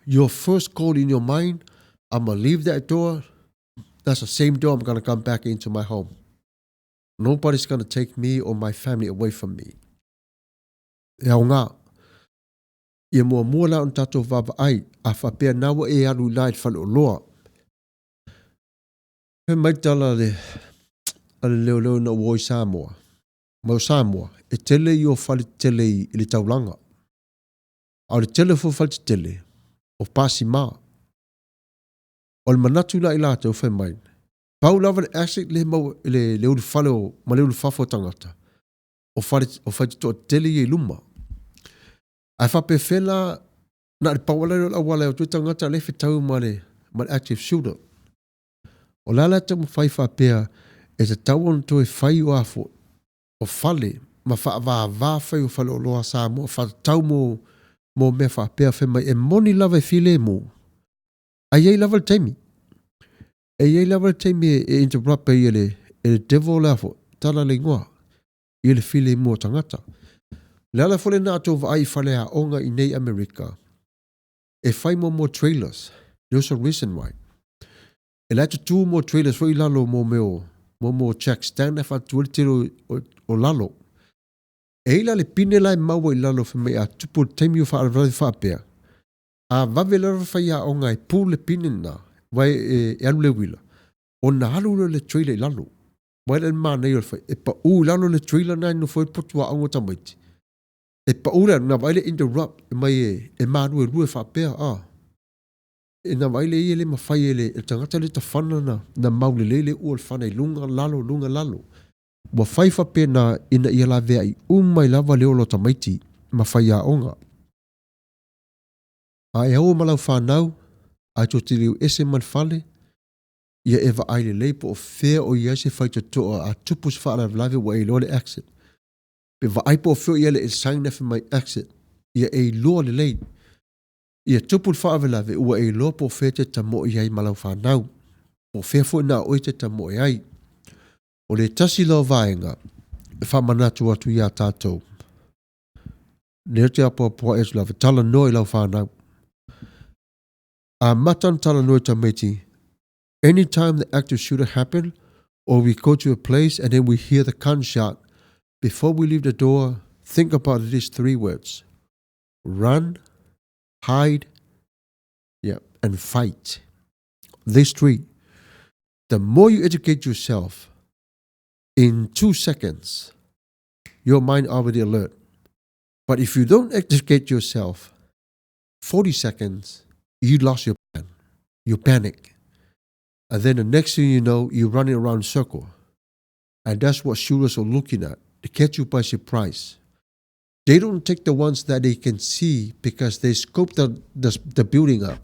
S1: Your first call in your mind, I'm going to leave that door. That's the same door I'm going to come back into my home. Nobody's going to take me or my family away from me. E au ngā. Ia mua lau na tātou wava ai. A whapea nawa e alu lai whale o loa. He maitala le leo na uoi Samoa. Mau Samoa, e tele I o whale tele I le taulanga. Au le tele fo whale tele, o pasi maa. O le manatu la I lata o whai mai. Pau lava le asik le mau le leo le whale o ma leo le whafo tangata. O whale to tele I luma. Ai whape whela na le pawala o la wale o tui tangata le whetau ma le active shooter. O lala te mo whai whapea e te tau on to e whai o afo. O whale, ma wha whai o whale o loa Samoa, wha tau mo mea whapea whemai, e moni lava e while mo. Ai ei lava le teimi. Ei lava le teimi e interrupt e le devil lafo, tala le ngoa, I le while mo tangata. Lala fole na ato wa ai whale a onga I nei Amerika. E whai mo trailers, there's a reason why. E lato 2 more trailers fo I lalo mo check stand e whatuari tiro o lalo. E ila le pine lai maua I lalo whemei a tupu teimi o whaaravarai whaapea. A wawe lara whai a o ngai pū le pine na, wai e alu le wila. O na halu le trailer I lalo. Wai le maa nei o whai. E pa u lalo le trailer nai no whai potua ango tamaiti. E pa u le na wai le interrupt e mai e maa nue rue whaapea E na wai le I le mawhai le tangata le ta whana na maule le ua le whana I lunga lalo. Wa whai whape na ina I la vea I umai lava leo lo tamaiti ma whai a onga. A e hau malau whanau, a to te liu ese man whale, ia ewa aile leipo o whea o iase whai to toa a tupus whaala vlave wa e loa le exit. Pe wa aipo o whea ia le e saina whi mai exit, ia e loa le lein. Ia tupul whaave lave ua e loa po whea te tamo I ai malau whanau. O whea fo na oi te tamo I ai. O le tasi lau vaenga, e whamanatu atu ia tātou. Nea te apoa esu lava, tala noi lau whanau. A matan tala noi tamaiti, anytime the active shooter happened, or we go to a place and then we hear the gunshot, before we leave the door, think about these 3 words. Run, hide, and fight. These 3. The more you educate yourself, in 2 seconds, your mind already alert. But if you don't educate yourself, 40 seconds, you lost your plan. You panic. And then the next thing you know, you're running around in a circle. And that's what shooters are looking at. They catch you by surprise. They don't take the ones that they can see because they scope the building up.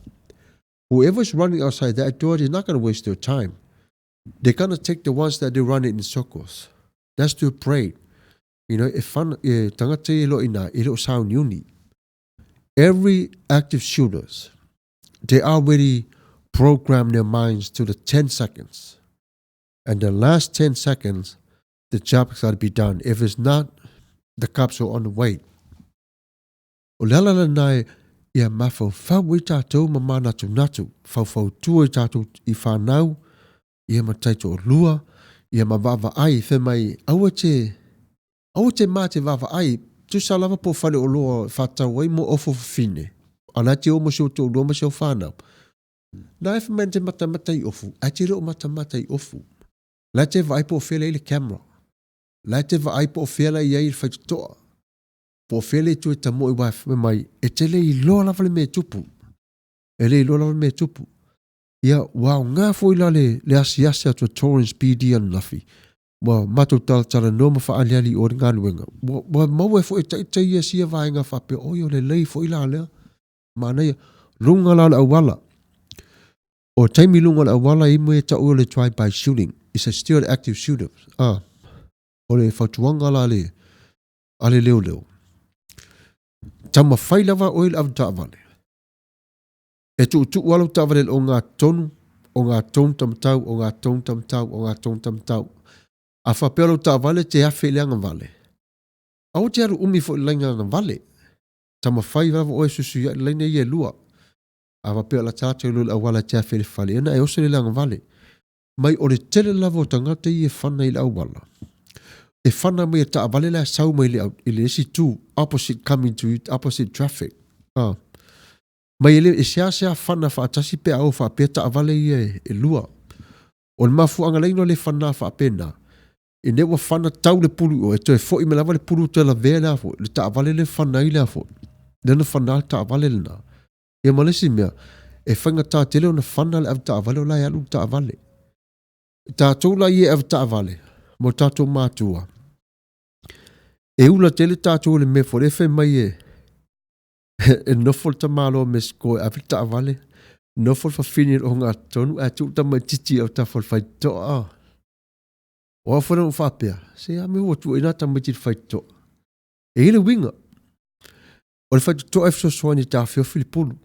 S1: Whoever's running outside that door is not going to waste their time. They're going to take the ones that they run in circles. That's their prey. You know, every active shooters, they already program their minds to the 10 seconds. And the last 10 seconds, the job has got to be done. If it's not, the cops are on the way. O lala nai ia mafau fau I tātou mama natu. Fau tua I tātou I whanau. Ia mataito o lua. Ia mawava ai whemai aua te mā te wava ai. Tu sa lava po whale o lua whatau ai mo ofo whine. Ana te o mo seo tō lua ma seo whanau. Na e whemai te matamata I ofu. A te reo matamata I ofu. La te vai po whele I le camera. La te vai po whele I ai whaitotoa. Po whele tu e tamo I wai whemai. E te le I loa lava le me tupu. E le ilo lava me tupu. Ia, wao ngā fo ila le asi atua Torrance PD anu lafi. Wa matou tala no ma faaliali o ngā luenga. Wa mau e fo e tai ia sia vaenga whape oi o le lei fo ila lea. Mana ia, lunga la awala. O taimi lunga la awala i mo e ta o le drive-by shooting. It's a still active shooter. O le whautuanga la le. Ale leo. Tama whai lava o il avu taavale. E tu walau taavale o ngā tonu, o ngā tonu tamtau, o ngā tonu tamtau, o ngā tonu tamtau. A whapelo taavale te awhi leanga vale. A o te aru umi fo ilainga nga vale. Tama whai lava o e susu ia ilaina ia lua. A whapelo la tātou lula awala te awhi le whale. Ena e osa le leanga vale. Mai o le tele lava o tangata i e whana i la awala. E whana mai e taavale la sau mai i le esi tu, opposite coming to it, opposite traffic. Mai ele e sea whana whaatasi pe au whapea taavale i e lua. O le mafu angaleino le whana whapena. E newa whana tau le pulu o e toi fo i me lava le pulu te la vea la fo. Le taavale le whana i la fo. Lena whana taavale le na. E malesi mea, e whainga tā tele o na whana le av taavale o lai alu taavale. Tātou la i e av taavale. Mo tātou mātua. E ula tele tātou le me fo le whai mai e nofol ta malo me sko e av taavale. Nofol fa fini o ngā tonu. A tu ta mai titi au ta fol whai toa. O a whana o whapea. Se a me o tu ina ta mai titi whai toa. E ile winga. O le whai toa e fso soani ta whio Filipulu.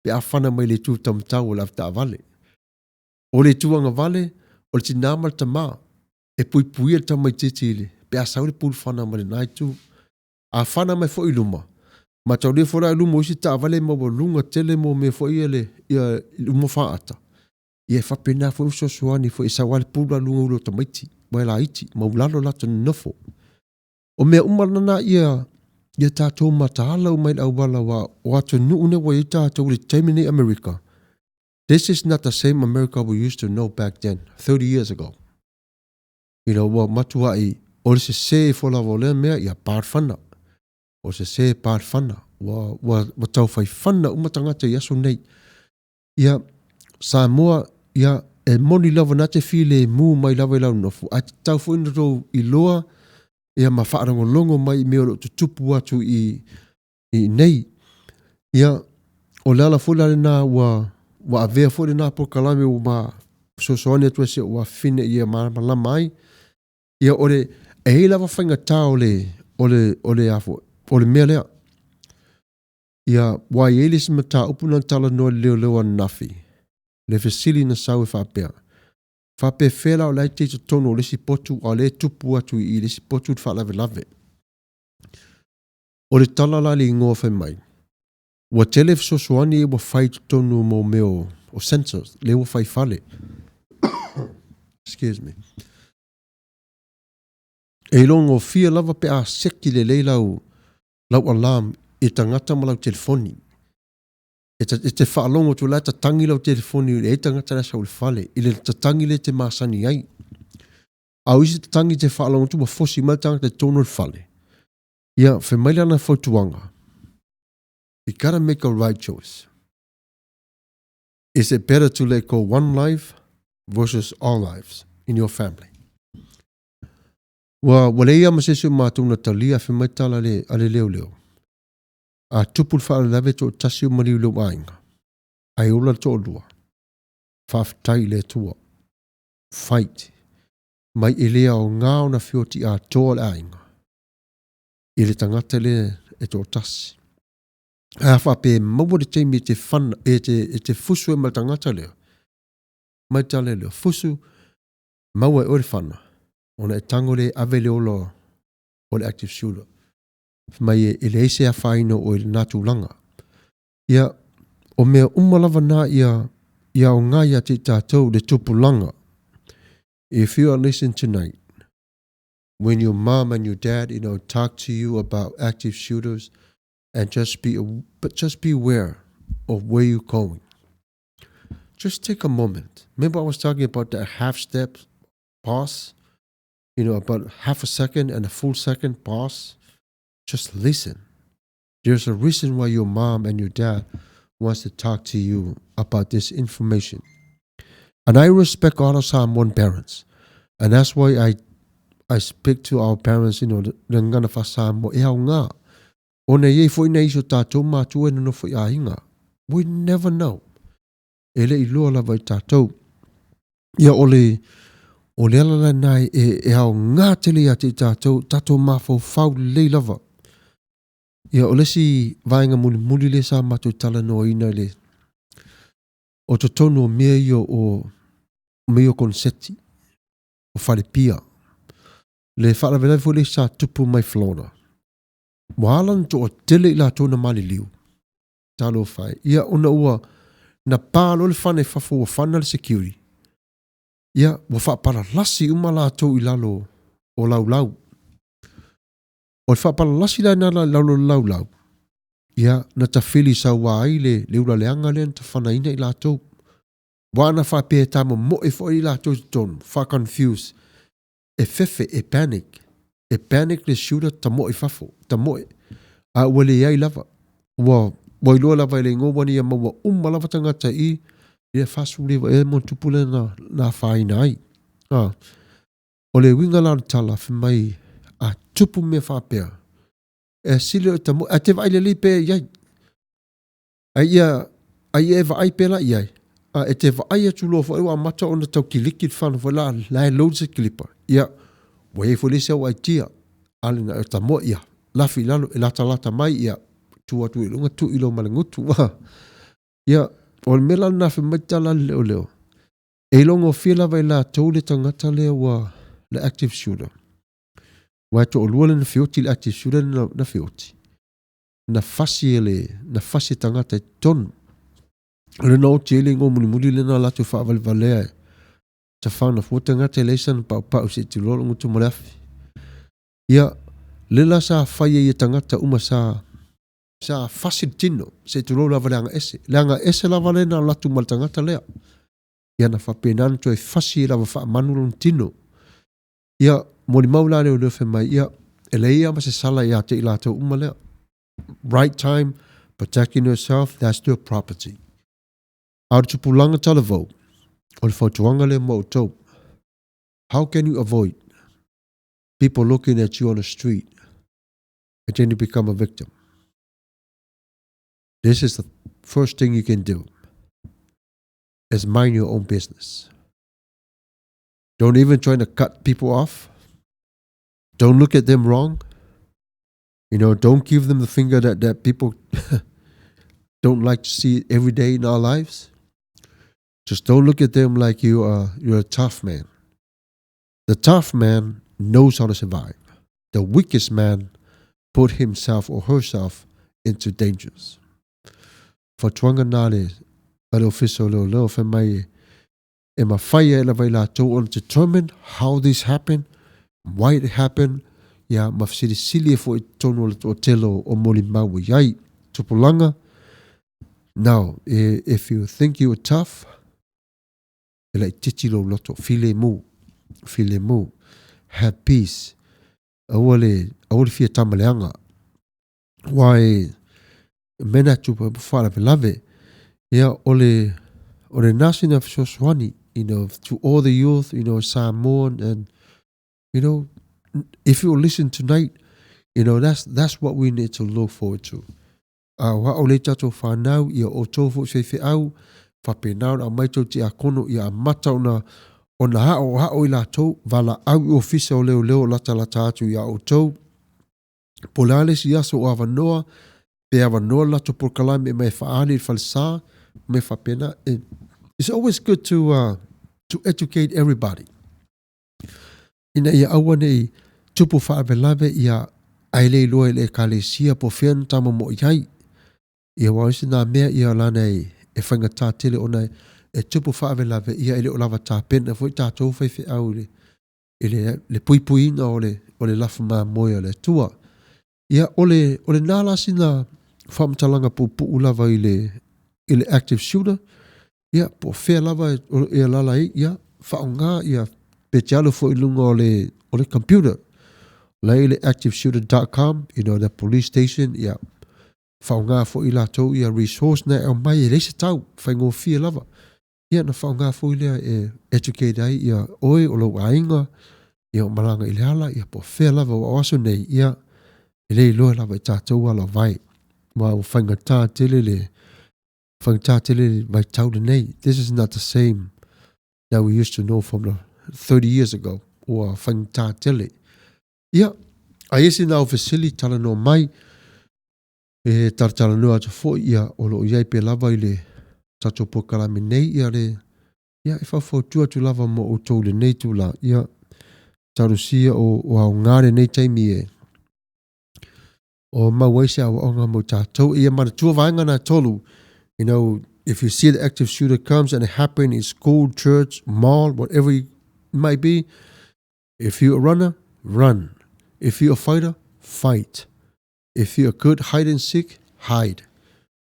S1: Pe a whana mai le tu tamtau o la taavale. O le tuanga vale, o le tinamal ta maa. E pui puia ta mai titi ile. Pe a saure pulu whana mai nai tu. A whana mai fo iluma. Ma tau le fora iluma o isi taavale ma walunga tele mo me fo ile iluma whaata. Ia whapena fo uso soani fo isa wale pulu alunga ulo ta maiti. Mai la iti, ma ulalo lato nofo. O mea umarana ia tātou matahala o mai au wala wa o ato nuune wa i tātou le taimine America. This is not the same America we used to know back then, 30 years ago. You know, wa matua i o le se fola wa lea mea ia pārwhana. O se pārwhana. Wa tau whai whana umatangata i aso nei. Ia Samoa, ia e moni lava na te while mū mai lava i lau nofu. A te tau whuina rou i loa, ia ma whaarango longo mai mea lo tutupu atu i nei. Ia o lala fulare na wa avea fulare na po kalame o ma sosoani atu ese o a fine ia malama ai. Ia ole e hei lava whainga tā ole afo, ole mea lea. Ia wai eilis ma tā upuna tala noa leo anafi. Le fesili na sau e whapea. Whapea whela o lai te tono o lesi potu o le tupu atu i lesi potu te whalave. O le tala la li ngoa whai mai. Wa tele sosoani e wa whai tono mo meo o sensors, le wa whai whale. Excuse me. E longo fia lava pe a seki le lau alarm e tangata ma lau telefoni. E te whaalongo tu lai ta tangi lau telefoni e tangata na sau le whale. I le ta tangi le te masani ai. Au isi ta tangi te whaalongo tu ma fosi mai tangata te tono le whale. Ia, whemaila na whautuanga. You gotta make a right choice. Is it better to let go one life versus all lives in your family? Wa leia masesu mātou na talia whemaitala ale leo. A tupul wha lawe to tasi o mariu leo ainga. Ai ola to lua. Whaftai le tua. Fight. Mai elea o ngā o na whioti a toa le ainga. I le tangata le e to tasi. A whape maua de teimi te whana, e te fusu e mai tangata leo. Mai tale leo. Fusu, maua e ore whana. Ona e tango le ave le olo o le active shooter. Mai e le eise a whaino o le natu langa. Ia, o mea umalava na ia o ngā ia te tātou le tupu langa. If you are listening tonight, when your mom and your dad, talk to you about active shooters, and just be aware of where you're going. Just take a moment. Remember I was talking about that half step pause? About half a second and a full second pause. Just listen. There's a reason why your mom and your dad wants to talk to you about this information. And I respect all the Samoan parents. And that's why I speak to our parents, ngana fa Samoa e au ngā. O ne ye fo ina iso tātou mātua e no fo i ainga. We never know. Ele I loa lava I tātou. Ia ole alala nai e au ngā tele ati tātou mafau fau lei lava. Ia ole si vaenga muli le sa matu tala no ina le. O to tonu o mea io o mea konseti. O fale pia. Le whaara vela fo le sa tupu mai flona. Mohalan to o tele ila tona mali liu. Talo fai. Ia ona ua na pālo le whane whafo o whana le security. Ia wa whaapara lasi umala tau I lalo o lau. O le whaapara lasi la nala lau. Ia na ta whili sa wai le ura leanga le ta whana ina I la tau. Wana whapea tama mo e fo I la tau tonu. Wha confuse. E fefe, e panic. E panic le shooter ta mo e whafo. Ta mo e. A wale iai lava. Wa iloa lava I le ngōwani ia maua lava tangata I. Ia fasu lewa e mo tupule na whaina ai. O le winga la tala mai a tupu me whapea. E sile o ta mo. A te vai le li pe iai. Ai e vai pe la iai. E te vai atu loa fo ewa mata ona tau kilikit whana fo la load se kilipa. Ia. Wa e fo le se au tia. Ale na e ta mo ia. Lafi lalo e lata mai ia. Tua tu ilunga tu ilo malengutu. Ia. O le mela na fi maitala leo. E longo fila vai la tau le tangata leo wa le active shooter. Wa to o lua le na fioti le active shooter na fioti. Na fasi tangata e tonu. Le na o tele ngō muli le na latu wha valea. Ta whana fuata ngata e leisan pau se te lolo ngutu maleafi. Ia, le la sa whaia I tangata uma sa fasi tino se te lolo lava leanga ese. Leanga ese lava le na latu mal tangata lea. Ia na whapenan to e fasi lava wha manulun tino. Ia, mori maula leo leo mai ia, e leia ma se sala ia te ilato uma lea. Right time, protecting yourself, that's your property. Aru tupulanga talavau. O le whautuanga le mo tau. How can you avoid people looking at you on the street and then you become a victim? This is the first thing you can do. Is mind your own business. Don't even try to cut people off. Don't look at them wrong. Don't give them the finger that people don't like to see every day in our lives. Just don't look at them like you're a tough man. The tough man knows how to survive. The weakest man put himself or herself into dangers. For tuanga nale, ale officer leo fe mai e ma fire la vai la to determine how this happened, why it happened. Ya ma sili fo tono o telo o moli mau yai tupulanga. Now, if you think you are tough, like titilo loto, file mu, have peace. Awale fia tamaleanga. Why mena tupa fala velave. Yeah, ole nation of Soswani, to all the youth, Samoan, and if you listen tonight, that's what we need to look forward to. Wa ole tato whanau ia o tofu se au whapenau na maito ti a kono ia mata ona hao I la tau vala au ofisa o leo lata atu ia o tau polale si aso o avanoa pe avanoa lato por kalame me faali falsa me whapena. It's always good to educate everybody. Ina ia awane tupu whaapelave ia aile loe le kalesia po whian tama mo iai. Ia waisi nā mea ia lana e whaingatā tele ona e tupu whaawelawe ia ele o lava tā pena fwoi tātou whaiwhi au le puipuina o le lafa mā moia le tua. Ia ole nālasi nā whamtalanga pupu ulava I le active shooter. Ia po whea lava ia lala ia whaonga ia petialo fo ilunga o le computer. Lai le activeshooter.com, the police station, ia whaunga fo i latou ia resource na e mai e leise tau whaingo fia lava. Ia na whaunga fo i lea e educate ai ia oe o lau ainga ia o malanga i leala ia po whea lava o aso nei ia e lei loa lava i tātou ala vai. Wa o whainga tā tele le vai tau le nei. This is not the same that we used to know from the 30 years ago o whainga tā tele. Ia, a esi nao fesili tala no mai e tartala no atu fo ia o lo iai pe lava i le tato po kalame nei ia le ia e whawhau tu lava mo o tau le nei tu la ia tarusia o au ngare nei taimi e o mawaisa o onga mo tatou ia mana tua vaenga na tolu. You know, if you see the active shooter comes and it happen in school, church, mall, whatever it might be, if you're a runner, run. If you're a fighter, fight. If you're good hide and seek, hide.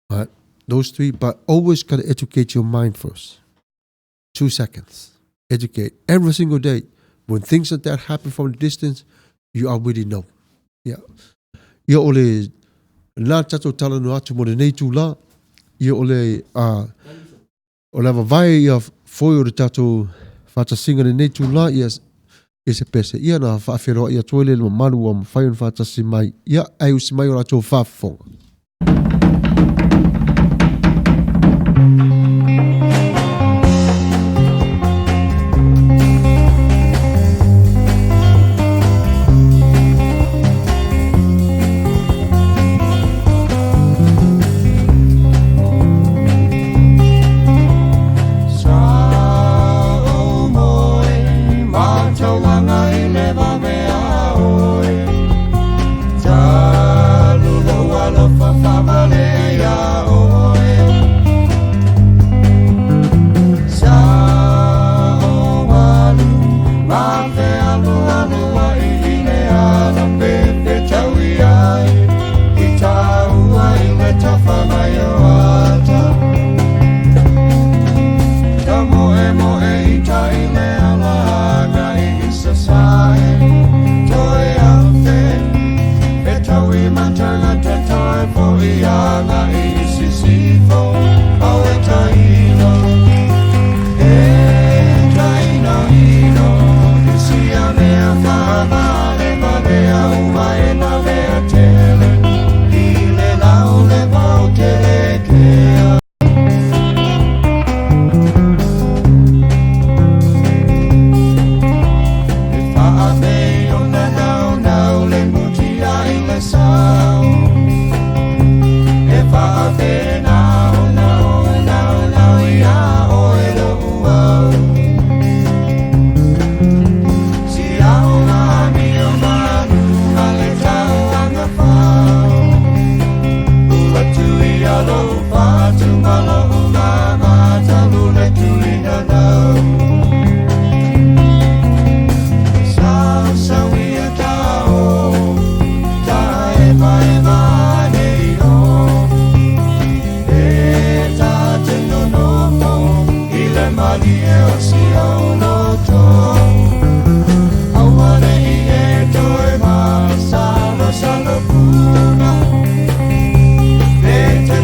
S1: But those three, but always got to educate your mind first. 2 seconds. Educate every single day. When things like that happen from the distance, you already know. Yeah. Ia ole la tato tala no atu mo le nei tu la. Ia ole o lava vai ia foi o le tato whatasinga le nei tu la ia se pese. Ia na whaafero ia toile le malu o mwhai on whatasi mai. Ia ai usi mai o la tō whafonga.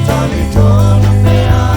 S6: Tali tona mea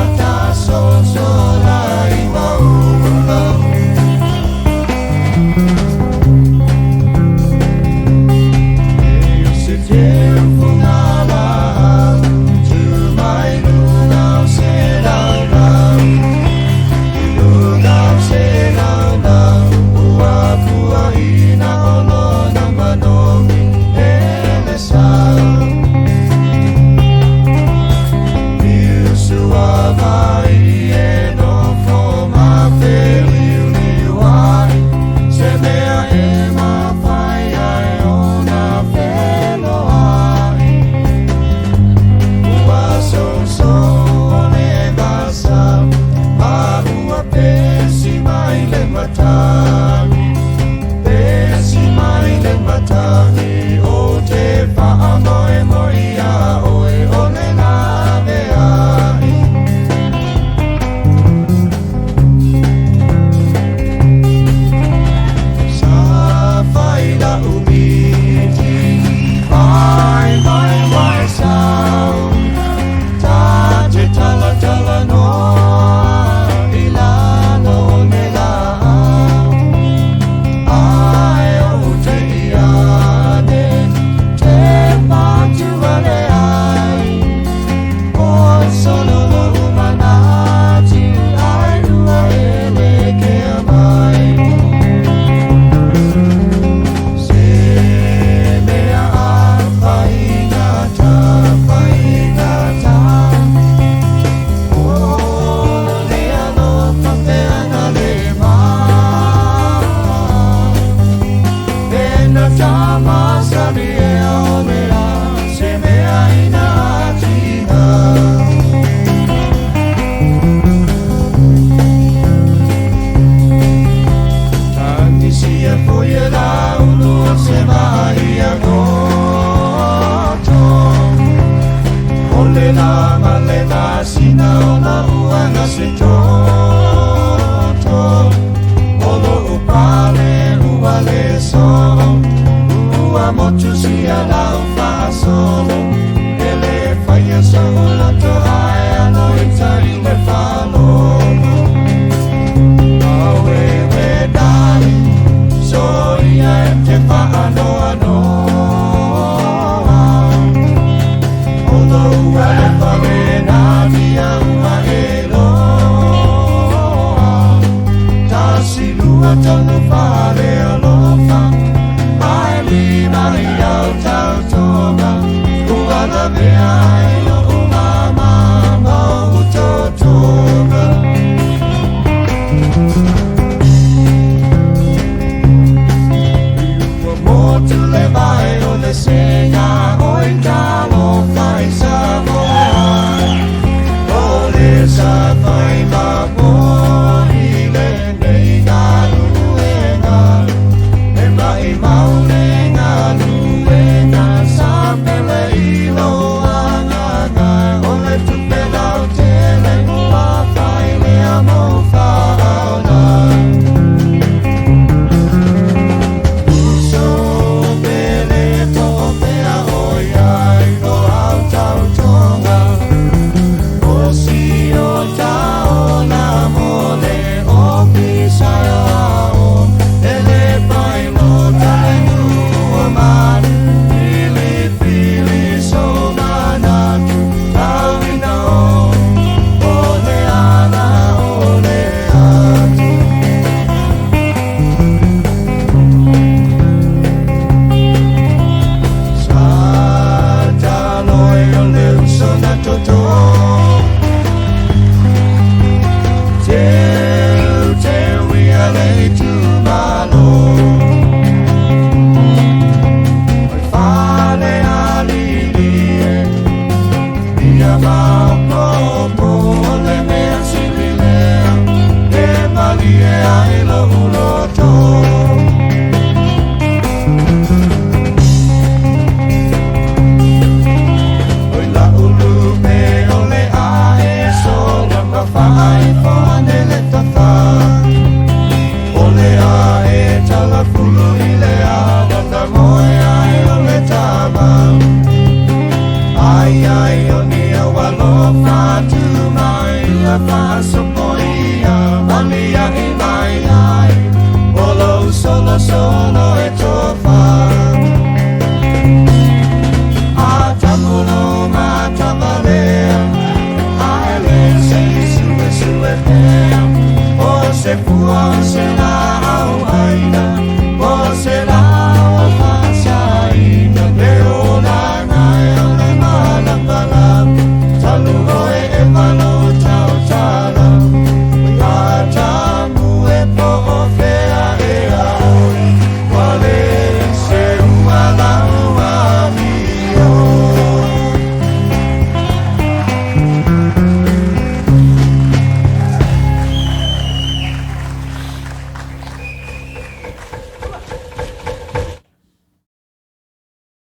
S4: la malena sina ona uanga se toto Olo upale uale solo Ua motu sia la ufa solo Ele faya solo to aia no itari me falo Awe we dali Soria te fa ano ano Tanu fare alofa Ai li mai au tau toga Kuala mea ilo umama mau totoga Iua motu le vai o le senga Oi talo fai Samoa O le sa fai mapo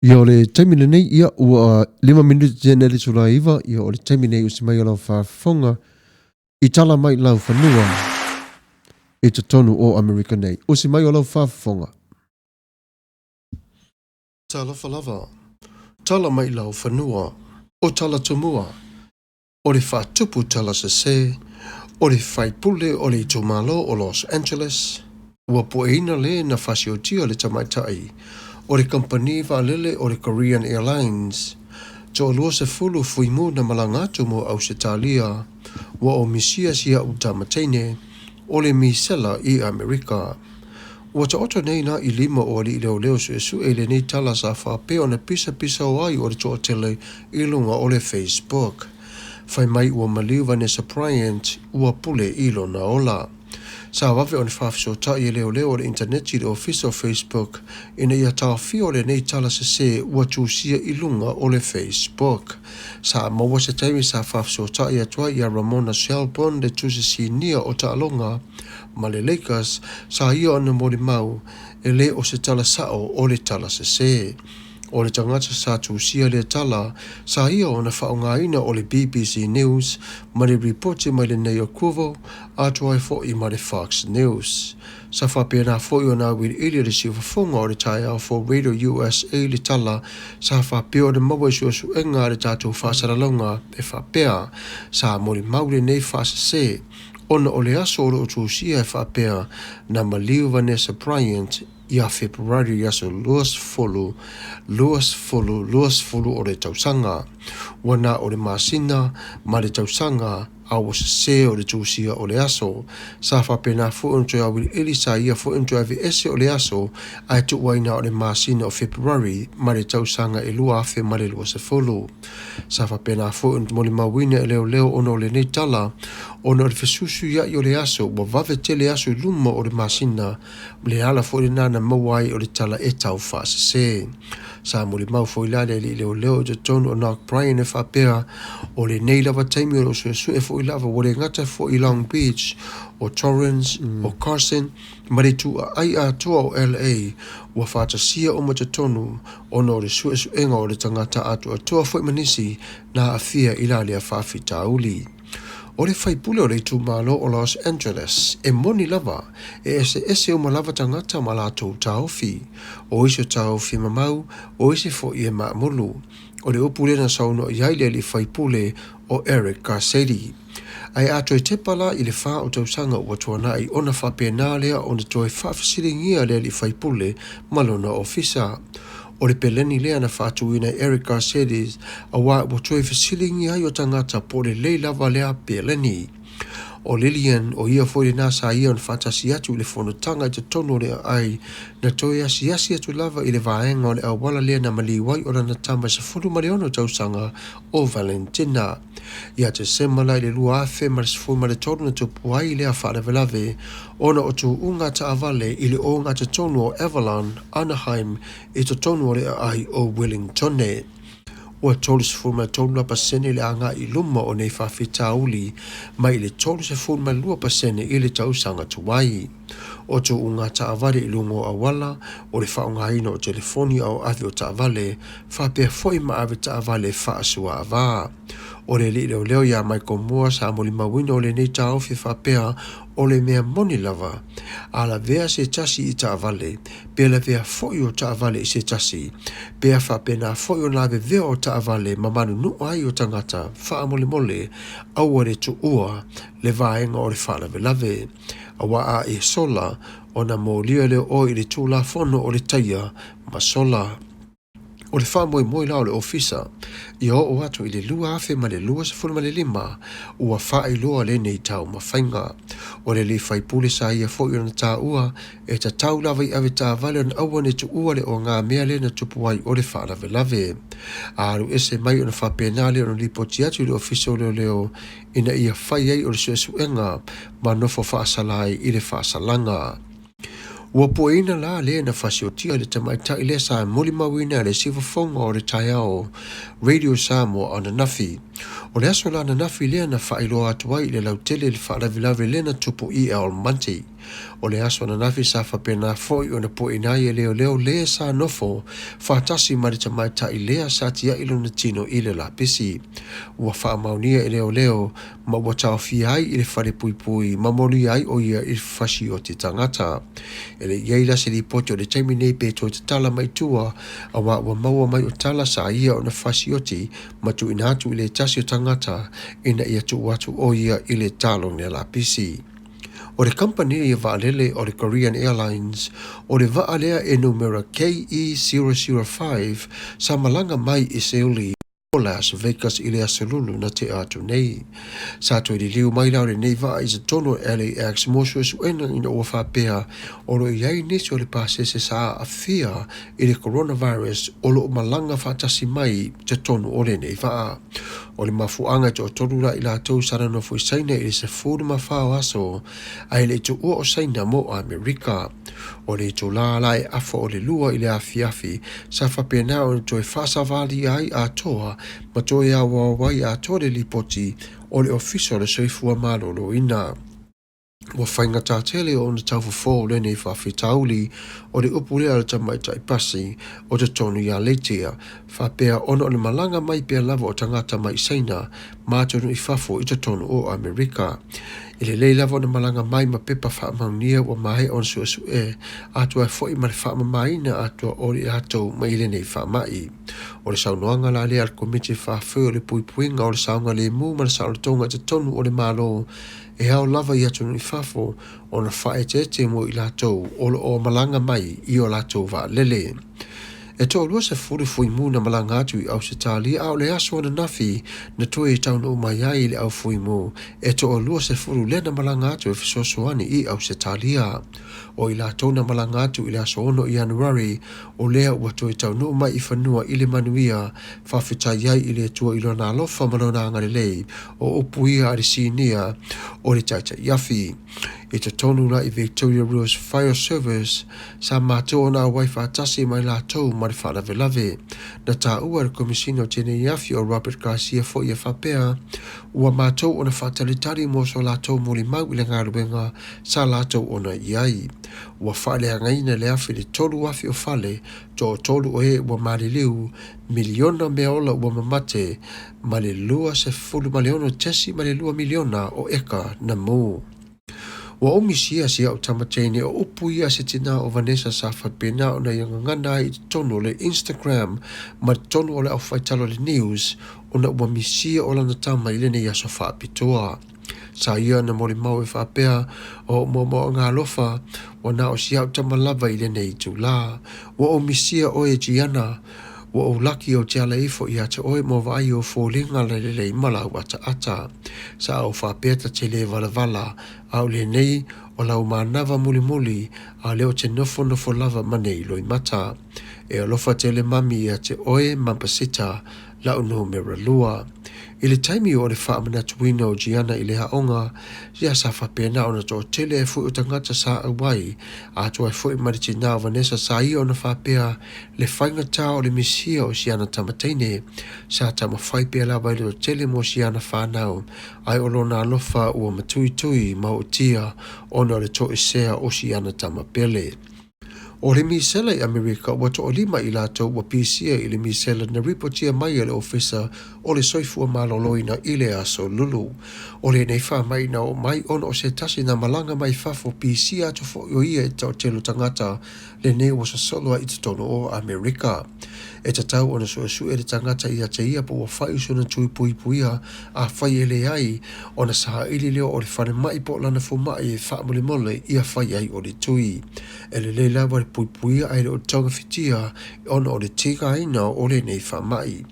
S1: Ia o le taimine nei ia ua 5 minuti tēnei le tula iwa, ia o le taimine usi mai o lau whaafonga I tala mai lau whanua I te tonu o Amerika nei. Usi mai o lau whaafonga. Tala whalawa. Tala mai lau whanua o tala tumua. O le whaatupu tala se o le whaipule o le tumalo o Los Angeles. Ua poeina le na whasiotia le tamaitai. O le company whaalele o le Korean Airlines. To lua se fulu fuimu na malangatu mo Ausitalia. Wa o misia sia utamatene. O le misela I Amerika. Ua ta oto nei na I lima o li leo leo su e le nei tala sa whape o na pisa o ai o le to otele I lunga o le Facebook. Whai mai ua maliuwa ne Bryant ua pule ilo na ola. Sa wawe o ni whaafiso ta I leo o le internet I le official Facebook ina ia ta fio le nei tala se ua tusia I lunga o le Facebook. Sa maua se taimi sa whaafiso ta I atua ia Ramona Shelburne le tusi nia o ta alonga ma le Lakers sa ia ona mo le mau e le o se tala sao o le tala se. O le tangata sa tūsia le tala, sa ia o na whaongaina o le BBC News, ma le reporte mai le nei o kuvo, atua e fo i ma le Fox News. Sa whapena fo i o na wili ili le si wafonga o le tai au fo Radio USA le tala, sa whapea o le mawa su enga le tātou whasaralonga e whapea, sa mori maure nei whasa se, ona o le aso o le o tūsia e whapea, na Maliu Vanessa Bryant, ia Februari aso luas folu o le tausanga. Wana o le masina, ma le tausanga, awa se o le tūsia o le aso. Sa whapena fu unto a wil ili sa ia fu unto a vi ese o le aso, ai tu waina o le masina o Februari, ma le tausanga e lua afe ma le lua se folu. Sa whapena fu unto moli mawina e leo ono le nei tala, ono le fesusu ia i o le aso, wa vave te le aso luma o le masina, le ala fu le nana mawai o le tala e tau whaase se. Sa moli mau fo ilale li leo te tonu o Knock Bryan e whapea o le nei lava taimi o su e fo ilava o le ngata fo i Long Beach o Torrance o Carson ma le tu ai a toa o LA ua whatasia o ma te tonu ono o le su enga o le tangata atu a toa fo i manisi na a fia ilale a whawhi tauli. O le whaipule o le tu malo o Los Angeles, e moni lava, e ese o malava tangata ma lātou taofi, o iso taofi mamau, o ise fo i e maamulu, o le upule na sauno i aile li whaipule o Eric Garcetti. Ai ato e te pala i le wha o tausanga ua tuana i ona whapena lea o na toi whawhasiringia lea li whaipule malona ofisa. O le peleni lea na whātuina Eric Garcetti a wā ua toi whasiringi ai o tangata po le lei lava lea peleni. O Lillian o ia foi na sa ia on fantasi atu le fono tanga te tono le ai na toi asi atu lava i le vaenga o le awala lea na maliwai o na tamba sa fulu mariono tausanga o Valentina. Ia te semala i le lua afe ma le sifu ma le tono na tupu ai lea whaare velave ona o tu unga ta avale i le o ngā te tono o Avalon, Anaheim i te tono o le ai o Wellington. Ua tolu se fulma tolu pasene le anga i luma o nei whawhita uli, mai le tolu se fulma lua pasene i le tausanga tuwai. O tu unga taavale i lungo awala, o le whaonga ina o telefoni au avi o taavale, whapea foi ma avi taavale whaasua ava. O le li leo ia Michael Moore sa moli mawina o le nei taofi whapea o le mea moni lava. Ala vea se tasi i taavale, pea la vea foi o taavale i se tasi, pea whapena foi o lawe vea o taavale mamanu nu ai o tangata, wha mole mole, au le tu ua, le vaenga o le whalawe lave. Awa a e sola, o na mōlia leo o i le tūla fono o le taia, ma sola. O le wha la o le ofisa, i o atu i le lua afe ma le lua se ma le lima, ua wha i loa le nei tau ma whainga. O le li whaipule sa ia fo i ona tā ua, e ta tau lava i ave tā vale on aua ne tu ua le o ngā mea le na tupu ai o le wha lave lave. Aru ese mai ona wha penale ona li poti atu i le ofisa o leo, ina ia whai ei o le suenga, ma nofo wha salai i le wha salanga. Ua poina la le na fasiotia le tamaita ile sa moli mawina le sifa fonga o le taiao Radio Samoa o na nafi. O le aso la na nafi le na whailo atuai le lautele le whaalavilave le na tupu i al manti. O le aso na nafi sa whapena foi o na poina i leo le sa nofo whaatasi ma le tamaita ilea sa tia ilo na tino i le lapisi. Ua whaamaunia i leo ma watao fi ai i le whare pui ma moli ai o ia i whasi o te tangata. Ele iaila se li poti o le taimi nei pe to te tala mai tua a wa maua mai o tala sa ia o na whasioti ma tu ina atu i le tasi o tangata ina ia tu watu o ia i le talong ne la pisi. O le company i vaalele o le Korean Airlines o le vaalea e numera KE005 sa malanga mai i Seuli o Las Vegas i le asalulu na te atu nei. Sa toi li liu mai lau le nei vaa i se tono LAX mosu esu ena ina ua whapea o lo iai nisi o le pasese sa a fia i le coronavirus o lo malanga whatasi mai te tono o le nei vaa. O le mafuanga te o torura i la tau sarano fui saina i le se furu mawhao aso ai le tu ua o saina mo Amerika. O le tu la lai afa o le lua i le afiafi sa whapena o le toi whasavali ai a toa ma toi a wawai a tore li poti o le official le soifua malolo ina. Wa whainga tā tele o na tauwhawhō le nei whawhitauli o le upule ala tamai tai pasi o te tonu ia leitia. Whapea ono o le malanga mai pia lava o tangata mai seina mātonu I whafo I te tonu o Amerika. I le lava o na malanga mai ma pepa whaamaunia wa mahe on suasu atua fwoi ma le whaamamaina atua o le atou mai le nei whaamai. O le saunoanga la le al komiti whawhau o le puipuinga o le saunga le mu ma le saunatonga te tonu o le malo e hao lava I atu ni whafo o na whae te mo I latou o malanga mai I o latou wa lele. E tō lua se furu fui mu na malanga atu I au se tali au le aso na nafi na toe I taun o mai ai le au fui mu. E tō lua se furu le na malanga atu e fisosoani I au se talia. O I latou na malanga atu I le aso ono I Januari o lea ua toe taun o mai I whanua I le manuia whawhitai ai I le tua I lona alofa malona angare lei o upuia a le sinia o le taita iafi. I te tonu la I Victoria Rules Fire Service sa mātou na waifa atasi mai latou ma le whalawelave. Na tā ua le komisino tēne iafi o Robert Garcia fo I a whapea ua mātou o na whatalitari mo so latou moli mau I le ngaruenga sa latou o na iai. Ua whale hangaina le afi le tolu afi o whale to tolu o ua maliliu miliona mea ola ua mamate ma le lua se fulu ma le ono tesi ma le lua miliona o eka na mu. Wa omisia sia o tamatene o upuia se tina o Vanessa sa whapena o na iangangana I tono le Instagram ma tono o le au whaitalo le news o na ua misia o lana tama I lene iaso whaapitoa. Sa ia na mori mau e whapea o mo ngā lofa o na o sia o tamalava I lene I tula. Wa omisia o e Giana wa o laki o te ala ifo I ate oe mo vai o fōlinga le lei mala wata ata. Sa au whapeta te le vala au le nei o lau manava muli a leo te nofo lava manei loi mata. E alofa te le mami I ate oe mampasita lau no mera lua. I le taimi o le whaamana tuina o Giana I le haonga, ia sa whapena o na tō tele e fui o tangata sa awai, a toa e fui mariti nā Vanessa sa I o na whapea le whainga tā o le misia o Siana Tamateine, sa tama whaipea la waile o tele mo Siana whanau, ai o lona alofa ua matui ma o tia o na le tō isea o Siana Tamapele. O le misela I Amerika ua to o lima I latou ua pisia I le misela na ripotia mai le ofisa o le soifua maloloina I le aso lulu. O le nei whamai na o mai ono o se tasi na malanga mai fafo pisia to fo o ia tau telo tangata le nei ua sa soloa I te tono o Amerika. E ta tau ona su e le tangata I te ia po ua whai usuna tui puipuia a whai ele ai ona saha ili leo o le whane mai po lana fu mai e whaamule mole I a whai ai o le tui. E le leila wa le puipuia ai le o tonga fitia ona o le tika aina o le nei whamai.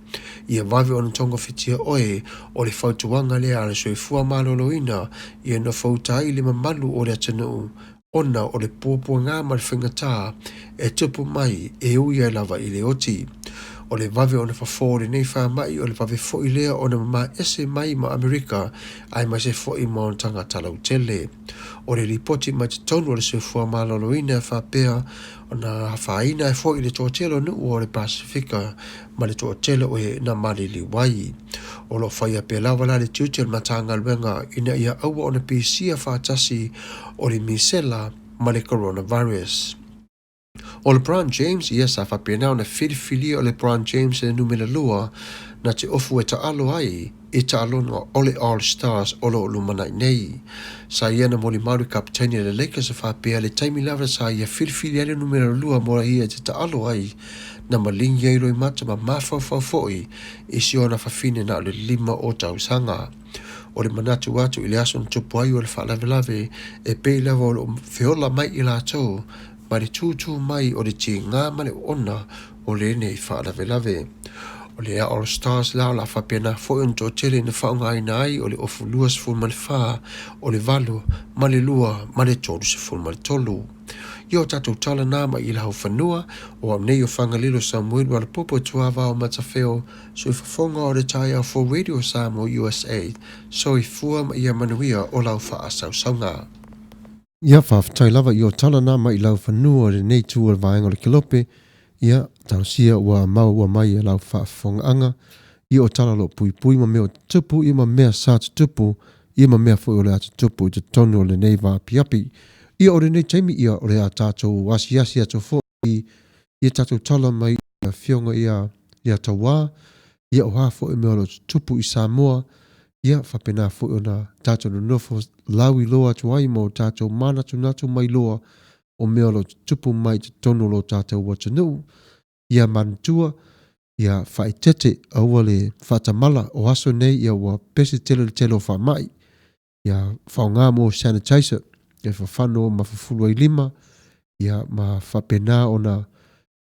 S1: Ia wawe ona tonga fitia oe o le whautuanga lea le soifua maloloina ia na whautai le mamalu o le atanu ona o le pōpua ngā marwhingatā e tupu mai e uia lava I le oti. O le vave o le whafore nei whamai o le vave fo I lea o na mama ese mai ma Amerika ai mai se fo I mo tanga talau tele. O le ripoti mai te tonu o le soifua maloloina whapea o na hawhaina e fo I le tōtelo nu o le Pasifika ma le tōtelo o e na malili wai. O lo whaia pe lawala le tiutil matanga luenga ina ia aua o na pisia whaatasi o le misela ma le coronavirus. O le Brown James ia sa whapena o na whiriwhiri o le Brown James e numera lua na te ofu e taalo ai I taalono o le All Stars o lo lumanai nei. Sa ia na moli maru kapitani le Lakers a whapea le taimi lava sa ia whiriwhiri ale numera lua mora ia te taalo ai na malingi ai roi mata ma mawhawhawhoi I si ona whawhine na le 5 o tausanga. O le manatu atu I le aso na tupu ai o le whalavelave e pei lava o le whiola mai I lātou ma le tūtū mai o le ti ngā male ona o le nei whalavelave. O le All Stars lao la whapena fo on tō tele na whaunga aina ai o le ofu luas fu male wha o le valo ma le lua ma le tōru se fu male tolu. Io tatou tala nama I la hau whanua o am nei o whangalilo Samuelu ala popo tuava o Matafeo so I whafonga o le tai au for Radio Samoa USA so I fua ma ia manuia o lau wha asau saunga. Ia whawhatai lava I o tala nama I lau whanua o le nei tū o vaenga o le kilope ia tausia ua mau ua mai e lau whaafonga anga I o tala lo pui ma meo tupu I ma mea sa tupu ia ma mea fo o le atu tupu te tonu o le nei vā piapi. Ia o le nei taimi ia o le a tātou asi atu fo ia tātou tala mai ia fionga ia tawā, ia o hafo e mea lo tupu I Samoa, ia whapena fo o na tātou no nofo lawi loa tuai mo tātou mana tunatu mai loa o mea lo tupu mai te tonu lo tātou watanu, ia mantua, ia whaitete aua le whatamala o aso nei ia wa pese telo whamai, ia whaonga mo sanitizer, ia whawhano ma whafulu ai lima, ia ma whapena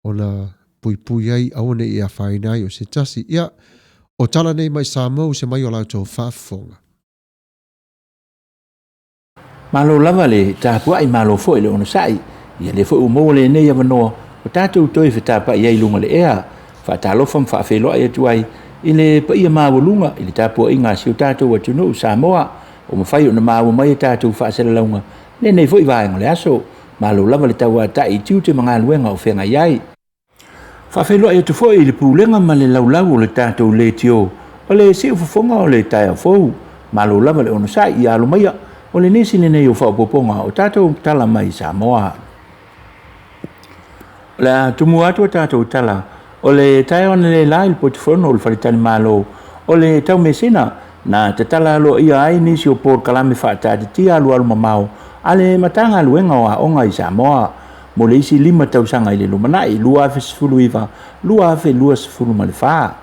S1: ona pui ai aone ia whainai o se tasi, ia o tala nei mai Samoa se mai o lautou whaafonga.
S6: Malo lava le tāpua I malo fo le ono sai, ia le fo umo le nei avanoa, o tātou toi whetapa I ai lunga le ea, whaatalofa mwhaafeloa I atuai, I le pa ia māwalunga, I le tāpua I ngā si o tātou atunu Samoa, o mawhai o na māwa mai tātou whaasera launga, le nei fo I vāenga le aso, malo lava le taua tai tiu te mga luenga o whenga iai. Whaafeloa I atu fo I le pūlenga ma le laulau o le tātou le tio, o le si o whafonga o le tai a fou, malo lava le ono sai I alo maia, o le nisi nei o whaopoponga o tātou tala mai Samoa. La tumu atu tātou tala, o le tai ona le lai le potifono o le wharitani malo, o le tau mesina, na te tala alo ia ai nisi o por kalame whaatati tia alu alu mamao, ale matanga luenga o a onga I Samoa, mo le isi 5 tausanga I le lumanai, lua afe sifulu iwa, lua afe lua sifulu ma le whaa,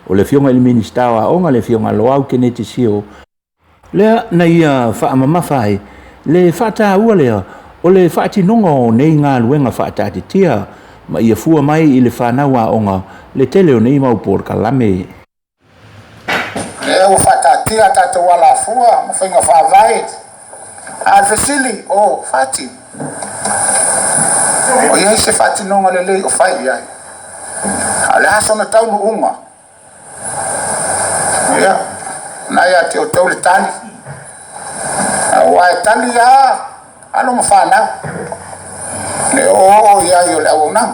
S6: o le fionga ili ministawa onga le fionga loau keneti sio, lea na ia whaamamawhai, le whaata ua lea, o le whaatinonga o nei ngā luenga whaatati tia, ma ia fua mai I le whanaua onga, le tele o nei mau por kalame.
S7: Le o whatatia tātou wala fua, ma whainga whaavai, alfesili o whati. O iei se whatinonga le lei o whai iai. A le hasona taunu unga. Ia, nai a te o tau le tali. A wae tali a, alo ma whanau. Le o iai o le au nang.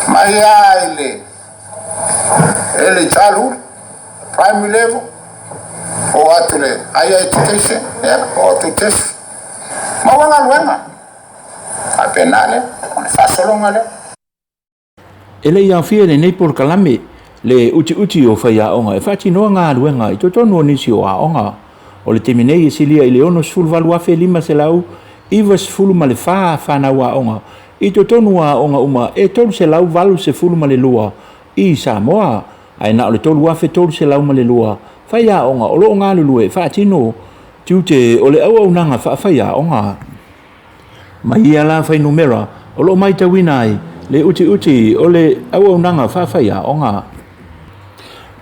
S7: Mai ai le childhood, primary level, o atu le higher education, o atu tesu. Mawanga luenga. A penale, o le whasolonga le.
S6: Ele ia fia le nei por kalame, le uti o whaia onga, e whaatinoa ngā luenga, I totonu o nisi o a onga. O le teminei e silia I le ono sfulu valu afe 5 se lau, iwa sfulu ma le whanau a onga. I totonu a onga uma, e tolu se lau valu se fulu ma le lua, I Samoa, ai na o le tolu afe tolu se lau ma le lua, whaia onga, o lo ngā lulue, whaatino, tiu te o le au nanga whaia onga. Mai ia la whai numera, o lo mai tawina ai, le uti o le au nanga whaia onga.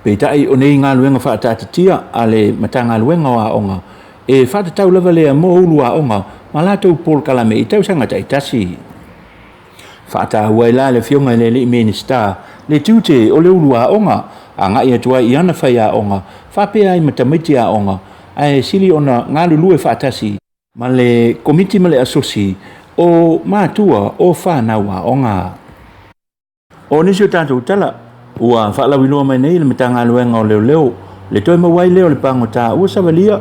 S6: Peitai o nei ngā luenga whaatatitia a le matanga luenga o a onga, e whaatatau lava lea mo ulu a onga, ma lātou Paul Kalame I tausanga taitasi. Whaatahua I la le fionga le minister, le tute o le ulu a onga, a ngai atua I ana whai a onga, whapea I matamiti a onga, ai sili ona ngā lulue whaatasi, ma le komiti ma le asosi, o mātua o whanau a onga. O nisi o tātou tala, ua whaalawinoa mai nei le matanga luenga o leo, le toi mawai leo le pangota, ua savalia,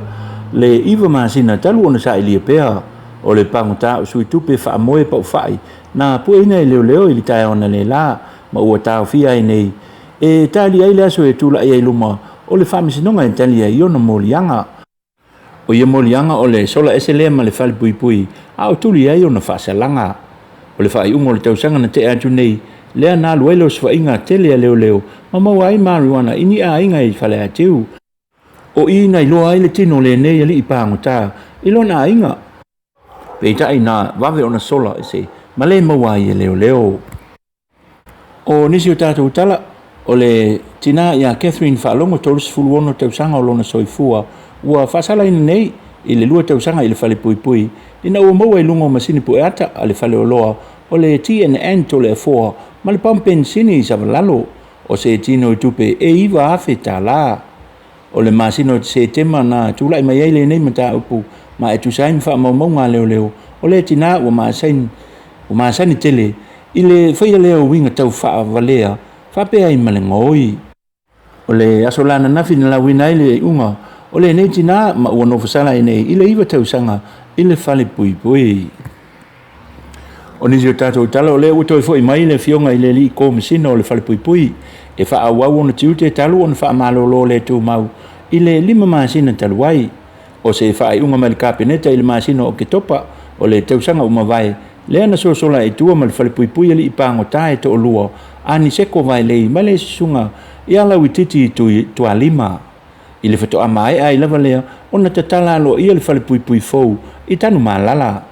S6: le iwa maasina talu ona sa ilia pea, o le pangota o sui tupe whaamoe pa ufai, na pueina I leo I li tae ona le la, ma ua tau fia I nei, e tali ai le aso e tula ai luma, o le whamisinonga e tali ai ona molianga. O ia molianga o le sola SLM ma le whali pui, a o tuli ai ona whaasalanga. O le whai ungo le tausanga na te atu nei, lea nā luelo swainga tele a leo, ma maua ai marijuana ini a inga I whale a teu. O ina I loa ai le tino le nei ali I pāngota, I lona a inga. Peitai nā wave ona sola I se, ma le maua ai leo. O nisi o tātou tala, o le tina ia Catherine Whaalongo tolus fuluono tausanga o lona soifua, ua whasala ina nei, I le lua tausanga I le whale pui, ina ua maua I lungo masini pu eata a le whale o loa, o le TNN to le afoa, ma le pampen sini I savalalo, o se tino I tupe e iwa afe tā la. O le masino se tema na tula I mai eile nei mata upu, ma e tusain wha maunga leo, o le tina ua maasani tele, I le whaia leo winga tau wha valea, whapea I malengoi. O le asolana nafi na la wina ile unga, O le nei tina ma ua no fasala nei ile iwa tausanga ile fale pui pui. O nisi o tātou tala o le uto i fo i mai le fionga i le li ko masina o le fale pui pui. E wha awau ona tiu te talu ona wha amalolo le tū mau i le 5 masina talu ai. O se wha i unga mai le kapeneta i le masina o ke topa o le tausanga umawai. Le ana sola e tua ma le fale pui pui ali i pango tae to o lua. Ani seko vai lei ma le sisunga i ala wititi tu alima. I le whato amae ai lava lea ona tatala alo i le fale pui pui fou i tanu malala.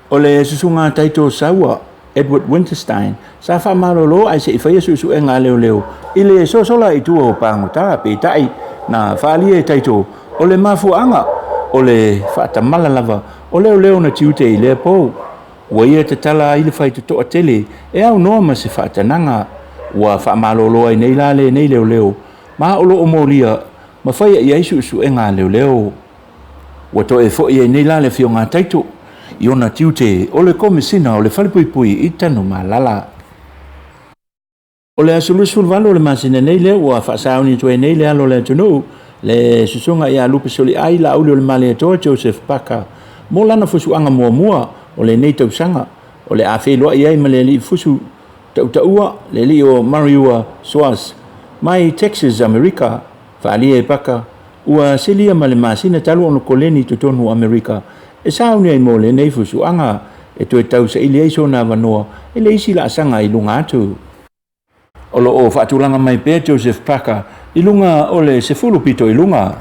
S6: O le sisunga taito saua Edward Winterstein sa wha marolo ai se i whaia susu e ngā leo leo i le sola i tua o pango tae pe tai na whaali e taito o le mafuanga o le whaatamala lava o leo leo na tiute i lea pou. Ua ia te tala i le whaitu toa tele e au noa ma se whaatananga. Ua whaamalolo ai nei lale nei leo leo. Ma olo o molia ma whaia i aisu su e ngā leo leo. Ua to e fo i nei lale fio ngā taito. I ona tiute o le komisina o le whalipui i tanu malala. O le asulusul valo o le masina nei leo ua whaasauni tue nei le alo le tunu. Le susunga i a lupe soli ai la uli o le male atoa Joseph Parker. Mo lana fusuanga mua o le nei tausanga. O le awhelua i ai ma le li fusu tautaua le li o Mariua Soas. Mai Texas, Amerika. Whaalia e paka. Ua selia ma le masina talu ono koleni tutonu Amerika. E sauni ai mo le nei fusuanga. E tue tausa ili eiso na vanoa. E le isi la asanga i lunga atu. O lo o whaatulanga mai pēr Joseph Parker. I lunga o le sefulu pito i lunga.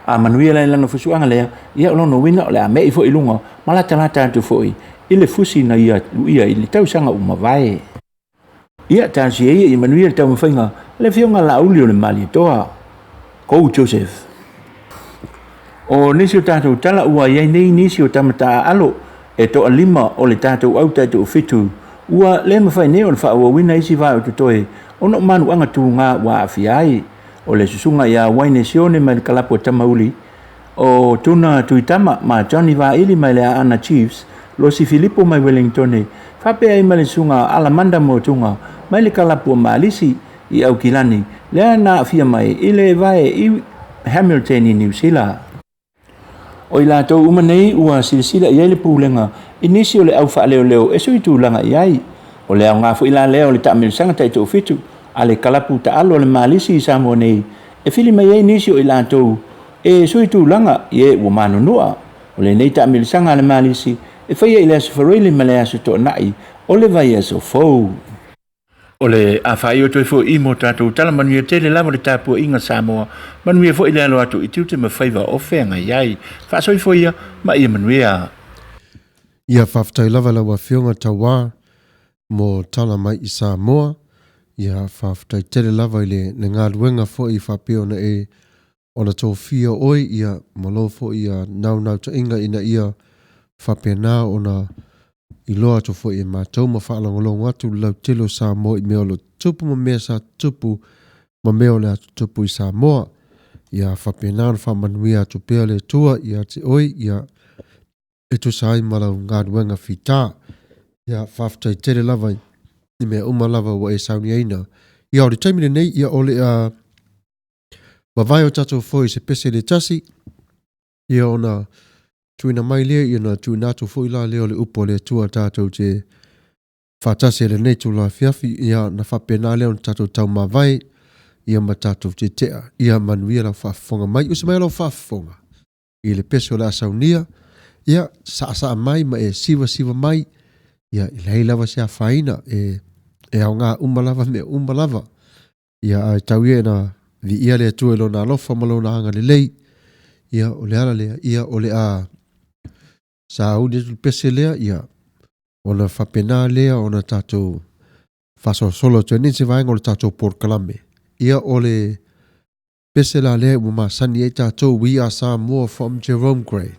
S6: A manuia lai lana fusuanga lea, ia olono wina o le a mei fo i lunga, malata atu fo i le fusi na ia i le tausanga umawai. Ia tāsi e i manuia le tau mawhainga, le fionga la uli o le mali toa. Kou Joseph. O nisi o tātou tala ua iai nei nisi o tamata alo, e toa 5 o le tātou au tātou fitu. Ua le mawhai ne o le wha wina isi vai o tutoe, ono manu anga tu ngā wa afiai. O le susunga ia waine sione mai le kalapo tamauli. O tuna tuitama ma Johnny Vaili mai le Ana Chiefs, lo si Filippo mai Wellington. Whapea i mai le sunga Alamanda mo tunga, mai le kalapo Malisi i au kilani. Le ana afia mai i le vai i Hamilton i New Zealand. O i lato umanei ua silasila i le pulenga, inisi o le au wha leo leo e sui tūlanga i ai. O le au ngāfu i la leo le tamil sanga taito fitu. Ale kalapu ta alo le malisi i Samoa nei. E fili mai ei nisi o i lātou. E sui tūlanga i e ua manu nua. O le nei ta amilisanga le malisi. E whaia i le aso wharoili ma le aso tō nai. O le vai aso fau. O le a whai o toi fo i mo tātou tala manuia tele lava le tāpua inga Samoa. Manuia fo i le alo atu i tiute ma whaiva o whenga iai. Whaasoi fo ia ma ia manuia.
S1: Ia whaftai lava lawa whionga tawa mo tala mai i Samoa. Ia whaftai tele lava i le ngā ruenga fo i whapeo na e ona tō whia oi ia malo fo i a nau ta inga ina ia whapena ona i loa to fo i mātou ma whaalongolongo atu lau telo Samoa i mea lo tupu ma mea sa tupu ma mea le atu tupu i Samoa. Ia whapena na whamanuia atu pea le tua ia te oi ia e tu sai malau ngā ruenga whita. Ia whaftai tele lava i mea umalava wa e sauni aina. Ia ori taimine nei ia ole a mawai o tatou foi se pese le tasi. Ia ona tuina mai lea ia na tuina atu foi la leo le upo le tua tatou te whatase le nei tu la fiafi. Ia na whapena leo na tatou tau mawai. Ia ma tatou te tea. Ia manuia la whafonga mai. Usa mai la whafonga. I le pese o la saunia. Ia sa mai ma e siva mai. Ia ilai lava se a whaina e au ngā umalava me umalava. Ia ai tauia na vi ia lea tue lo na alofa malo na hanga le lei. Ia o le ala lea, ia o le a sa auni tu pese lea, ia ona whapena lea, ona tatou whaso solo tue nese vaenga o le tatou Port Kalame. Ia o le pese la lea uma sani e tatou We Are Samoa from Jerome Gray.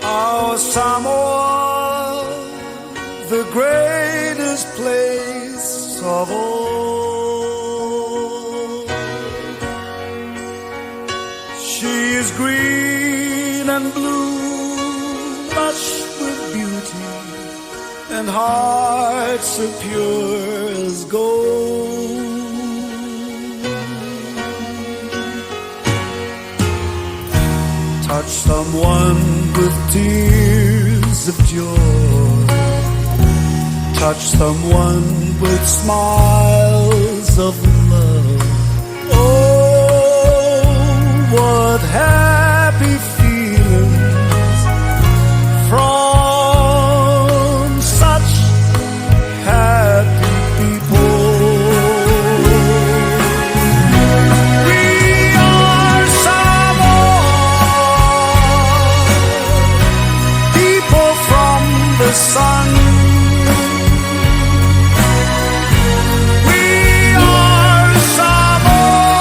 S4: Our Samoa, the greatest place of all. She is green and blue, lush with beauty, and hearts so pure as gold. someone with tears of joy, touch someone with smiles of love. Oh, what happy feelings from such happy people. We are Samoa, people from the sun. We are Samoa,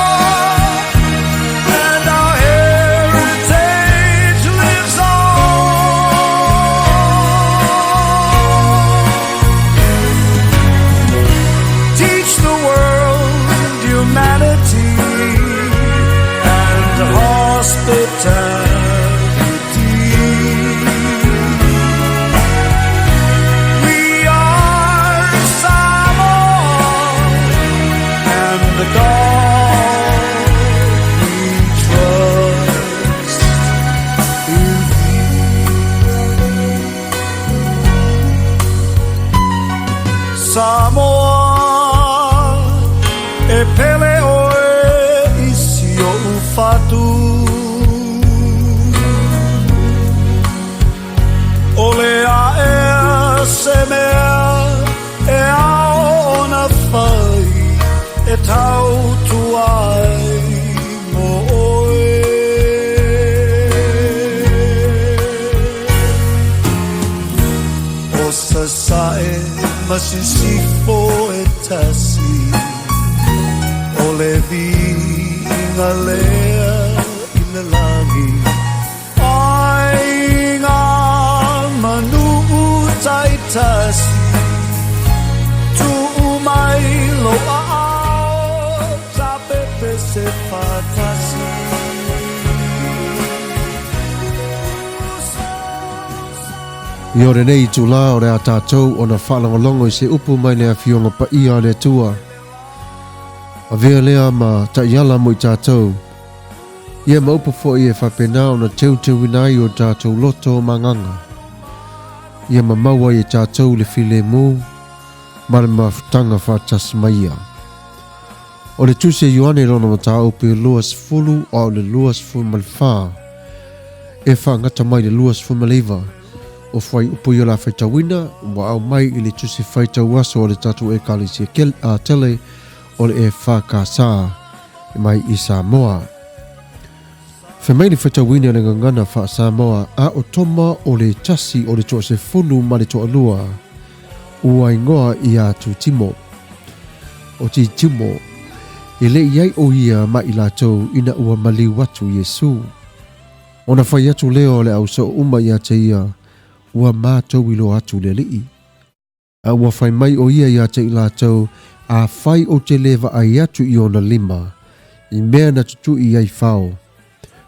S4: and our heritage lives on. Teach the world humanity and hospitality. We are Samoa, and the God we trust is Samoa, e pele oe isi o ufatu. Ole a e se mea e ao ona whai e tau tuai mo oe. O sa sae masisifo e tasi, o le vinga lea i le langi, ai ngā manu tai tasi, tu mai lo a ao, ta pepe se fatasi.
S1: I ore nei tu la ore a tātou o na whalangolongo i se upu mai lea fionga pa ia le tua. A vea lea ma ta iala mo i tātou. Ia ma upu fo i e whapena o na teu winai o tātou loto o manganga. Ia ma maua i tātou le file mū, ma le mawhutanga whatas maia. O le tuse Ioane rona ma tā upe luas fulu o le luas fulu malwha. E whangata mai le luas fulu maliva. O fai upu i la whaitawina, wa au mai i le tusi whaitau aso o le tatu e kalisi a tele o le e whakasā i mai i Samoa. Whamai le whaitawina le ngangana wha Samoa a o toma o le tasi o le toa se funu ma le toa lua ua ingoa i atu timo. O ti timo, i le iai o ia ma i lātou ina ua mali watu Yesu. O na whai atu leo le au so uma i ate ia, ua mātou ilo atu le lii. A ua whai mai o ia i ate i lātou, a whai o te lewa ai atu i ona lima, i mea na tutu i ai whao.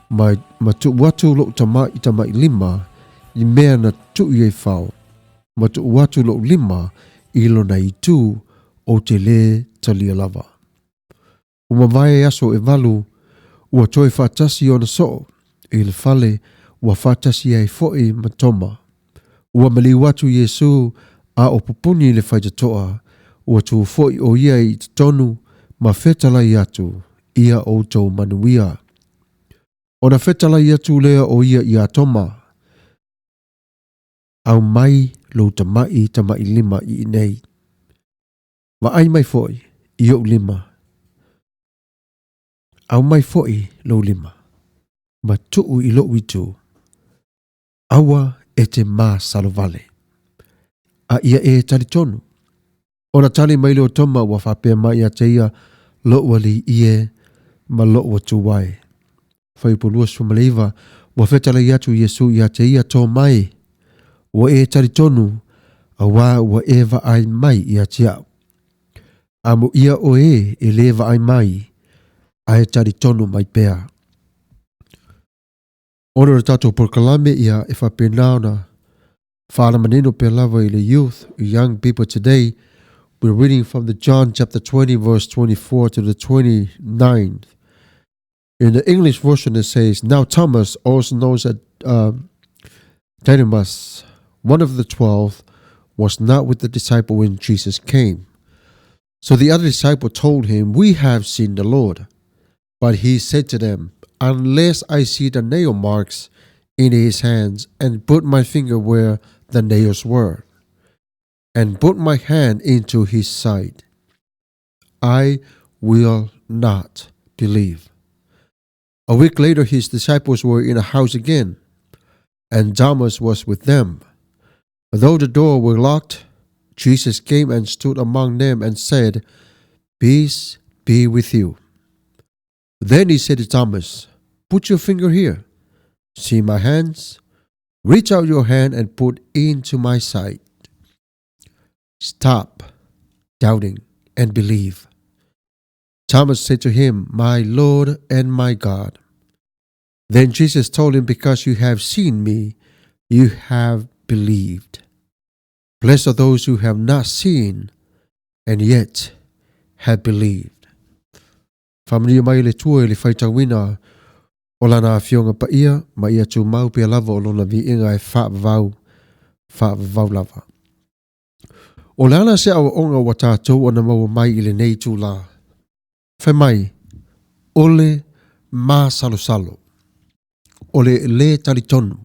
S1: Ma tu watu lo tama i lima, i mea na tu i ai whao. Ma tu watu lo lima, i lo na i tu o te le talia lava. Uma vai aso e valu, ua toi whatasi ona so, i le fale, ua whatasi ai foi matoma. Ua mali watu Yesu a o pupuni le whaitatoa, ua tu foi o ia i tonu, ma fetala i atu, ia o tau manuia. Ona fetala i atu lea o ia i atoma, au mai lo tamai lima i nei. Ma ai mai foi, i o lima. Au mai foi lo lima, ma tuu i lo witu. Awa e te mā salovale. A ia e tali tonu. Ona tali mai leo toma wa whapea mai a te ia lo wali ie ma lo wa tuwai. Whaipolua sumaleiva wa whetala i atu Yesu i a te ia tō mai. Wa e tali tonu a wa eva ai mai i a te au. A mo ia o e leva ai mai a e tali tonu mai pea. Ona tato por kalame ia e whapena ona whāna maneno pe lava i le youth, young people today. We're reading from the John chapter 20 verse 24 to the 29th. In the English version it says, now Thomas, also known as Didymus, one of the 12, was not with the disciple when Jesus came. So the other disciple told him, we have seen the Lord. But he said to them, unless I see the nail marks in his hands, and put my finger where the nails were, and put my hand into his side, I will not believe. A week later, his disciples were in a house again, and Thomas was with them. Though the door were locked, Jesus came and stood among them and said, peace be with you. Then he said to Thomas, put your finger here. See my hands? Reach out your hand and put into my side. Stop doubting and believe. Thomas said to him, my Lord and my God. Then Jesus told him, because you have seen me, you have believed. Blessed are those who have not seen and yet have believed. Family mai le tua le faitawina o lana fionga pa ia, ma ia tu mau pia lava o lona vi inga e whaavavau lava. O lana se awa onga wa tātou o na maua mai ile nei tū la. Whai mai, ole mā salo salo, ole le taritonu,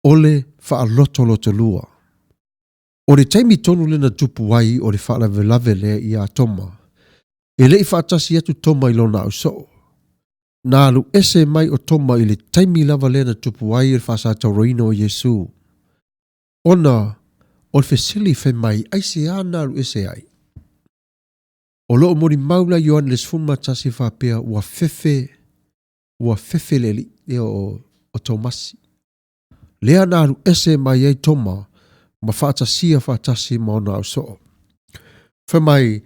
S1: ole whaaloto loto lua. O le taimi tonu le na tupu wai o le whaalave lave le i a toma. E le i whaatasi atu toma i lona au so. Nā lu ese mai o toma i le taimi lava le na tupu wai i le whaasa tauroino o Yesu. Ona, o le whesili whai mai, aise a nā lu ese ai. O loo mori maula Ioan les fuma tasi whapea ua fefe le li o Tomasi. Lea nā lu ese mai ai toma, ma whaatasia whaatasi ma ona au so. Whai mai,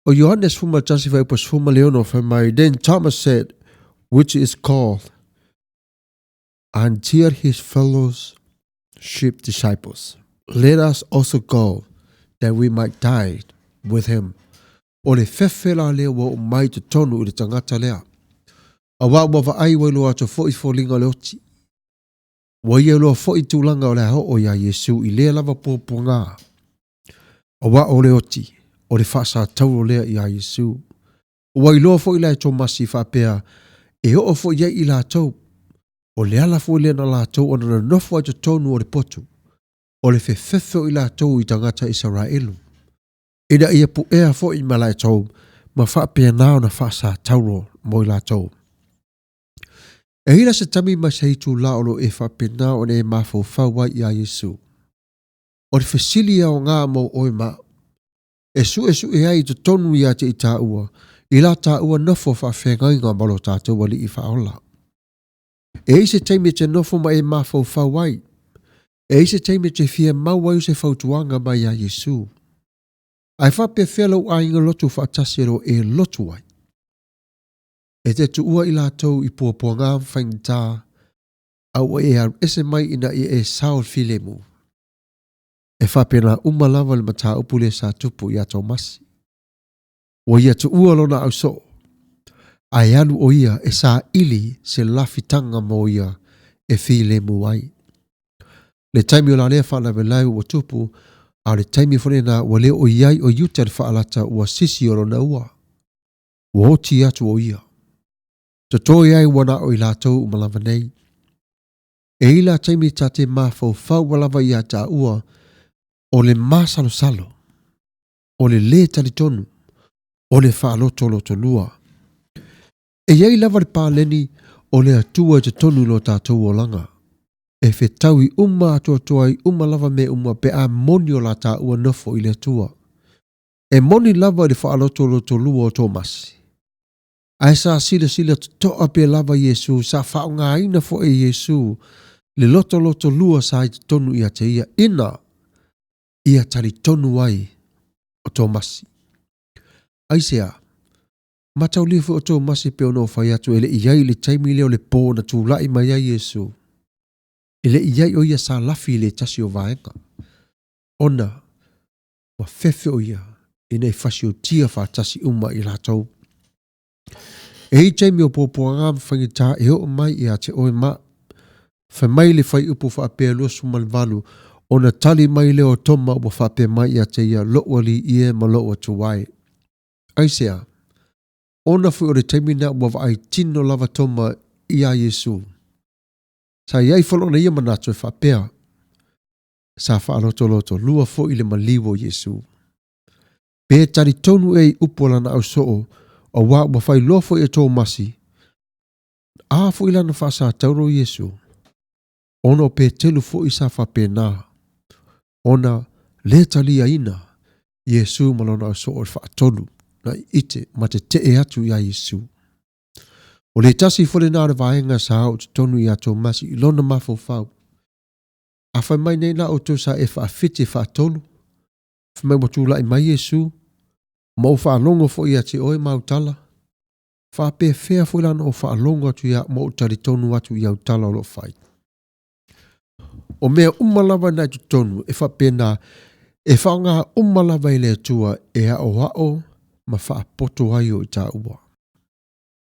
S1: o Iohannes fuma tasi whai pas fuma leono whai mai, then Thomas said, which is called, and dear his fellowship disciples, let us also go, that we might die with him. O le whewhela lea wa o mai te tonu i le tangata lea. A wa ai wa loa to fo linga le oti. Wa ia loa fo tūlanga o le ho o ia Yesu i lea lava pōpō ngā. A wa o le oti, o le whaasa tauro lea i a Yesu. Wa i loa fo i lai tō masi whapea, e o fo ia i la tau. O le ala fo i lea na la tau, o na nofo ai te tonu o le potu. O le whewhewheo i la tau i tangata Israelu. Ina ia pu ea fo i malai tau, ma whapea nao na whaasa tauro mo i la tau. E hila se tami ma se hitu laolo e whapea nao ne e mafo whawai i a Yesu. O le whesilia o ngā mo oi ma. E su e ai te tonu i a te i tā ua. I la tā ua nofo whawhea ngai ngā malo tātou wali i whaola. E ise teime te nofo ma e mafo whawai. E ise teime te fia mawai se whautuanga mai a Yesu. Ai whapea whelo a inga lotu whaatasero e lotu ai. E te tu ua i la tau i pua ngā whaingta au e ar ese mai ina i e saol filemu. E whapea na umalawa le mata upule sa tupu i ato masi. O ia tu ua lona au so. Ai alu o ia e sa ili se lafitanga mo ia e filemu ai. Le taimi o la lea whaana velau o tupu, a le taimi whanena wa leo o iai o yuta le whaalata ua sisi o lona ua. Ua oti atu o ia. Tato iai wana o ilatou umalawa nei. E ila taimi tate mafau fau walawa ia ta ua o le masalo salo, o le talitonu, o le whaaloto loto lua. E iai lava le pāleni o le atua te tonu lo tātou o langa. E whetaui atoa lava me pe a moni o la tā ua nofo i le atua. E moni lava le whaaloto loto lua o Tomasi. Ai sa sila toa pe lava Yesu, sa whao ngā ina fo e Yesu, le loto lua sa i tonu ia te ina, ia tali tonu ai o Tomasi. Ai sea, matau lifu o Tomasi pe ono whai atu ele iai le taimi leo le pō na tūlai mai ai Yesu. Ele iai o ia sa lafi le tasi o vaenga. Ona, wa fefe o ia, ina i fasio tia wha tasi uma i la tau. E chai mi o popoanga whangita e o mai i a te oe ma. Whamai le whai upu whaapea lua sumalvalu o na tali mai leo toma o whaapea mai i a te ia loa li ie ma loa tuwai. Aisea, ona fu o le taimina ua vai tino lava toma i a Yesu. Sa iai whalo na ia manatu e whaapea. Sa whaaloto lua fo i le maliwo Yesu. Pe tari tonu e upola na au soo o wa whai lofo e tō masi. A fo ilana whasa tauro Yesu. Ona pe telu fo i sa whapena. Ona le talia ina. Yesu malona au soo e whaatolu. Na ite ma te e atu ia Yesu. O le tasi fole nāre vaenga sa hao te tonu i ato masi i lona mafo whau. A whai mai nei la o tō sa e whaafiti whaatolu. Whamai watu lai mai Yesu. Ma o whaalongo fo i ate oe mautala. Whaape whea fo ilana o whaalongo atu ia ma o tari tonu atu i au tala o lo whai. O mea umalawa na tu tonu e whapena e whaanga umalawa i le tua e a o hao ma whaapoto ai o i tā ua.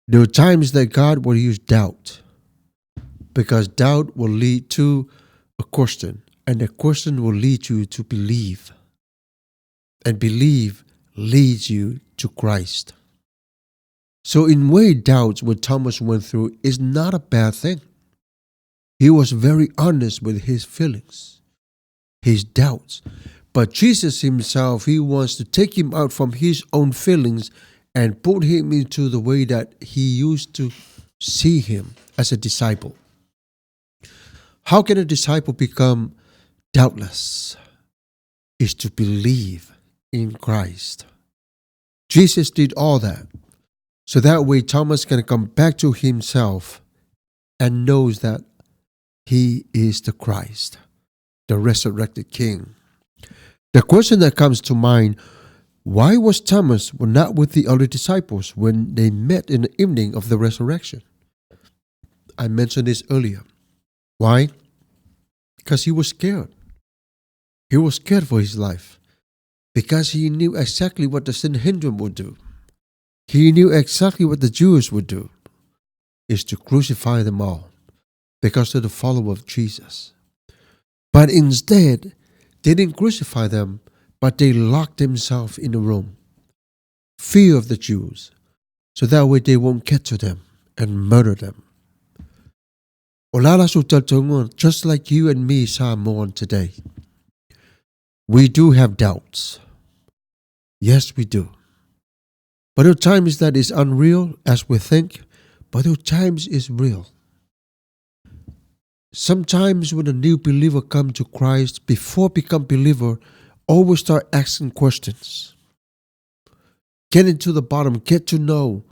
S1: There are times that God will use doubt because doubt will lead to a question and the question will lead you to believe and believe leads you to Christ. So in way doubts what Thomas went through is not a bad thing. He was very honest with his feelings, his doubts. But Jesus himself, he wants to take him out from his own feelings and put him into the way that he used to see him as a disciple. How can a disciple become doubtless? Is to believe in Christ. Jesus did all that. So that way Thomas can come back to himself and knows that he is the Christ, the resurrected King. The question that comes to mind, why was Thomas not with the other disciples when they met in the evening of the resurrection? I mentioned this earlier. Why? Because he was scared. He was scared for his life. Because he knew exactly what the Sanhedrin would do. He knew exactly what the Jews would do. Is to crucify them all. Because they're the follower of Jesus. But instead, they didn't crucify them, but they locked themselves in a room. Fear of the Jews. So that way they won't get to them and murder them. Just like you and me, Samoan, today. We do have doubts. Yes, we do. But there are times that is unreal as we think, but there are times it's real. Sometimes when a new believer comes to Christ, before become believer, always start asking questions. Get into the bottom, get to know,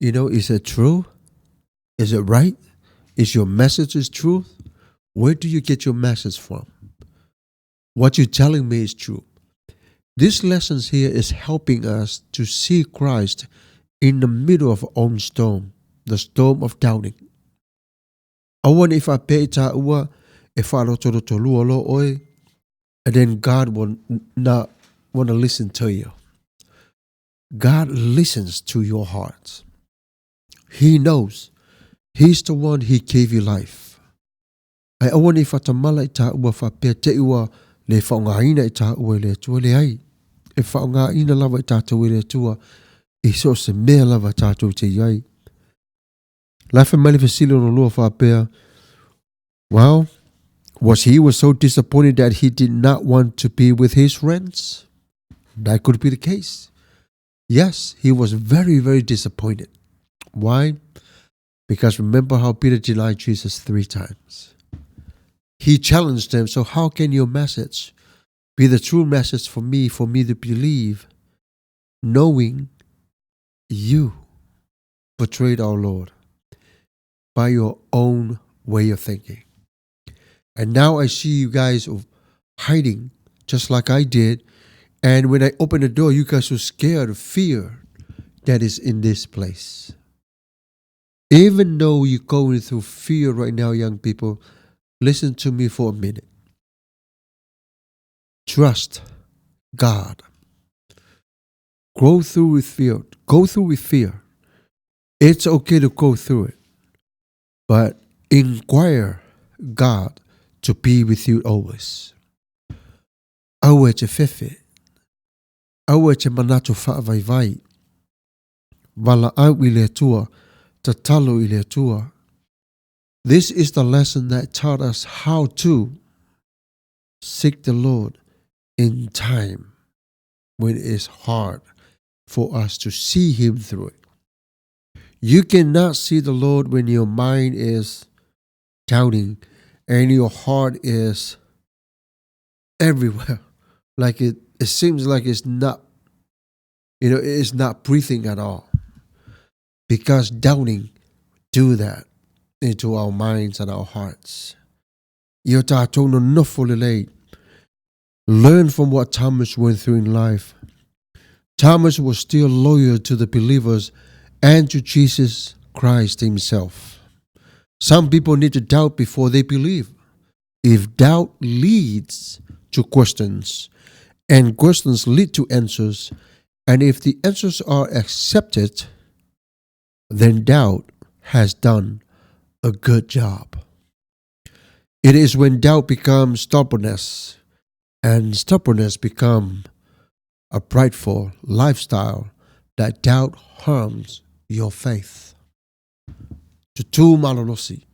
S1: is it true? Is it right? Is your message is truth? Where do you get your message from? What you're telling me is true. This lessons here is helping us to see Christ in the middle of our own storm, the storm of doubting. I wonder if I pay ta'ua, if I and then God will not want to listen to you. God listens to your heart. He knows. He's the one He gave you life. I wonder if I tamala ta'ua fa pe te'ua le whaongaina ta'ua le tua le ai. E whaongaina lava ta'ua le tua, I so se mea lava ta'ua te iai. Life and manifestation on the Lord for Pea. Well, he was so disappointed that he did not want to be with his friends? That could be the case. Yes, he was very, very disappointed. Why? Because remember how Peter denied Jesus 3 times. He challenged them, so how can your message be the true message for me to believe, knowing you betrayed our Lord by your own way of thinking. And now I see you guys hiding just like I did. And when I opened the door, you guys were scared of fear that is in this place. Even though you're going through fear right now, young people, listen to me for a minute. Trust God. Go through with fear. It's okay to go through it, but inquire God to be with you always. Aue te fefe, aue te manatu whaavai. Wala au I le atua, ta talo I le atua. This is the lesson that taught us how to seek the Lord in time when it is hard for us to see Him through it. You cannot see the Lord when your mind is doubting and your heart is everywhere. Like it seems like it's not, it is not breathing at all. Because doubting do that into our minds and our hearts. Learn from what Thomas went through in life. Thomas was still loyal to the believers and to Jesus Christ Himself. Some people need to doubt before they believe. If doubt leads to questions, and questions lead to answers, and if the answers are accepted, then doubt has done a good job. It is when doubt becomes stubbornness, and stubbornness becomes a prideful lifestyle, that doubt harms your faith. Tutu malolosi,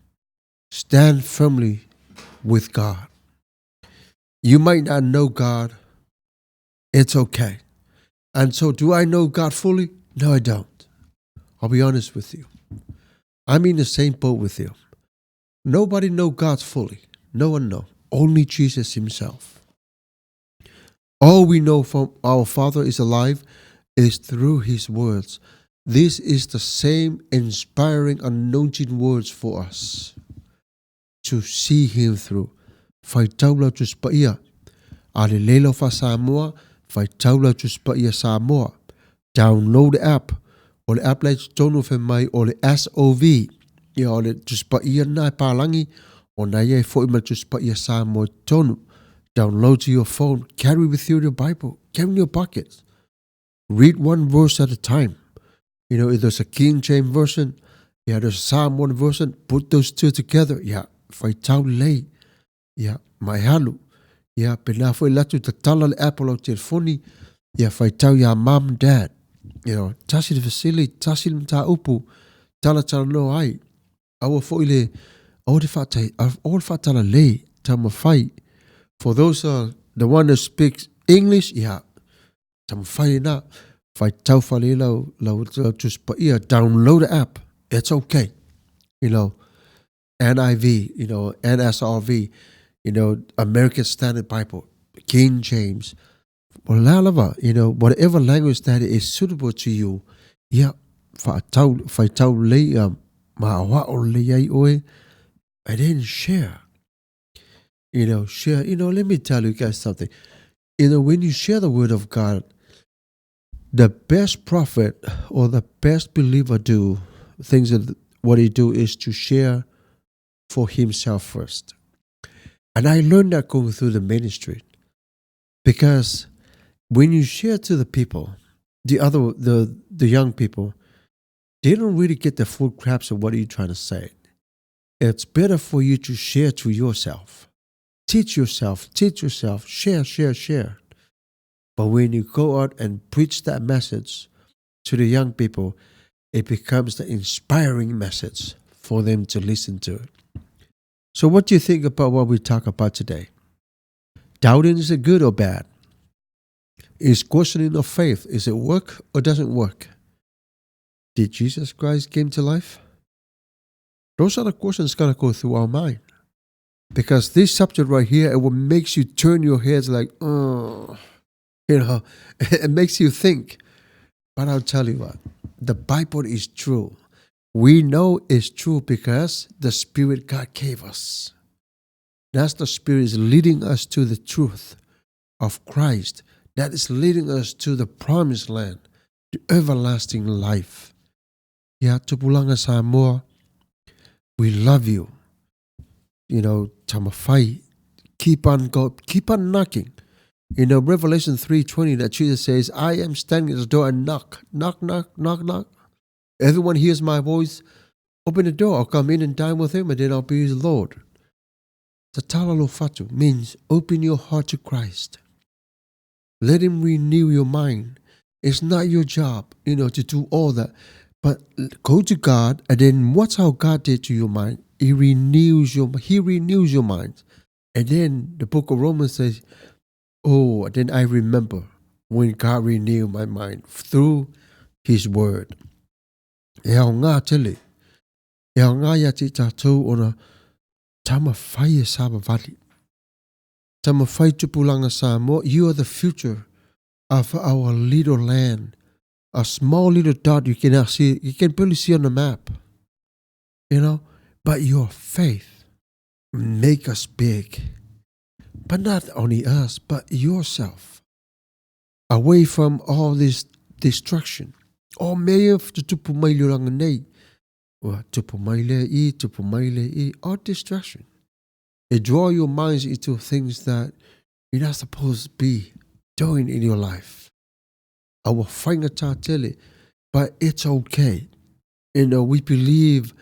S1: stand firmly with God. You might not know God. It's okay. And so, do I know God fully? No, I don't. I'll be honest with you. I'm in the same boat with you. Nobody knows God fully. No one knows. Only Jesus Himself. All we know from our Father is alive is through His words. This is the same inspiring, anointing words for us to see Him through. Fai taula tu spaia. Ale lelo fa Samoa. Fai taula tu spaia Samoa. Download the app. O le app lai tonu fe mai o le SOV. Ia o le tu spaia nai palangi. O na ye fo ima tu spaia Samoa tonu. Download to your phone. Carry with you your Bible. Carry in your pockets. Read one verse at a time. If there's a King James version, there's a Psalm 1 version, put those two together. Fai tau lei. Mai halu. Pena foi latu ta tala le Apple o telefoni. Fai tau mom, dad. Tasi le fasili, tasi le mta upu. Tala no ai. Awa foi le, all fatala lei, tama fai. For those the one that speaks English, tama fai na. Fai tau fali lau tu spaia, download the app. It's okay. NIV, NSRV, American Standard Bible, King James, whatever language that is suitable to you. Fai tau lei ma'awa o lei oe, and then share. Share. Let me tell you guys something. When you share the word of God, the best prophet or the best believer what he do is to share for himself first. And I learned that going through the ministry. Because when you share to the people, the young people, they don't really get the full grasp of what you're trying to say. It's better for you to share to yourself. Teach yourself, share. But when you go out and preach that message to the young people, it becomes the inspiring message for them to listen to it. So what do you think about what we talk about today? Doubting, is it good or bad? Is questioning of faith, is it work or doesn't work? Did Jesus Christ came to life? Those are the questions going to go through our mind. Because this subject right here, it will makes you turn your heads like, it makes you think. But I'll tell you what, the Bible is true. We know it's true because the Spirit God gave us. That's the Spirit is leading us to the truth of Christ. That is leading us to the promised land, the everlasting life. Tupulanga Samoa, we love you. Tamafai, keep on knocking. Revelation 3:20 that Jesus says, I am standing at the door and knock. Everyone hears my voice, open the door. I'll come in and dine with him, and then I'll be his Lord. Tatala lo fatu means open your heart to Christ. Let him renew your mind. It's not your job, to do all that. But go to God, and then watch how God did to your mind. He renews your mind. And then the book of Romans says, and then I remember when God renewed my mind through his word. E au ngā tele. E au ngā ia te tātou ona tama whai e sāba vali. Tama whai tupulanga Samoa. You are the future of our little land. A small little dot you can barely see on the map. But your faith make us big. But not only us, but yourself. Away from all this destruction. O mea te tupu mai loranga nei. Tupu mai le i. All distraction. It draw your minds into things that you're not supposed to be doing in your life. Our whaingata tele. But it's okay. We believe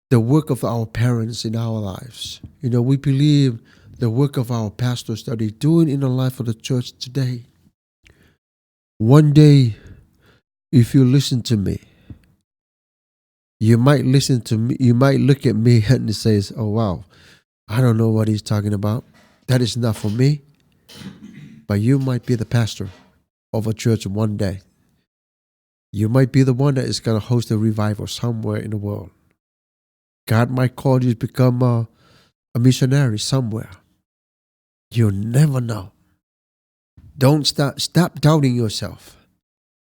S1: the work of our parents in our lives. We believe the work of our pastors that they're doing in the life of the church today. One day, if you listen to me, you might listen to me, you might look at me and say, oh wow, I don't know what he's talking about. That is not for me. But you might be the pastor of a church one day. You might be the one that is going to host a revival somewhere in the world. God might call you to become a missionary somewhere. You never know. Don't stop doubting yourself.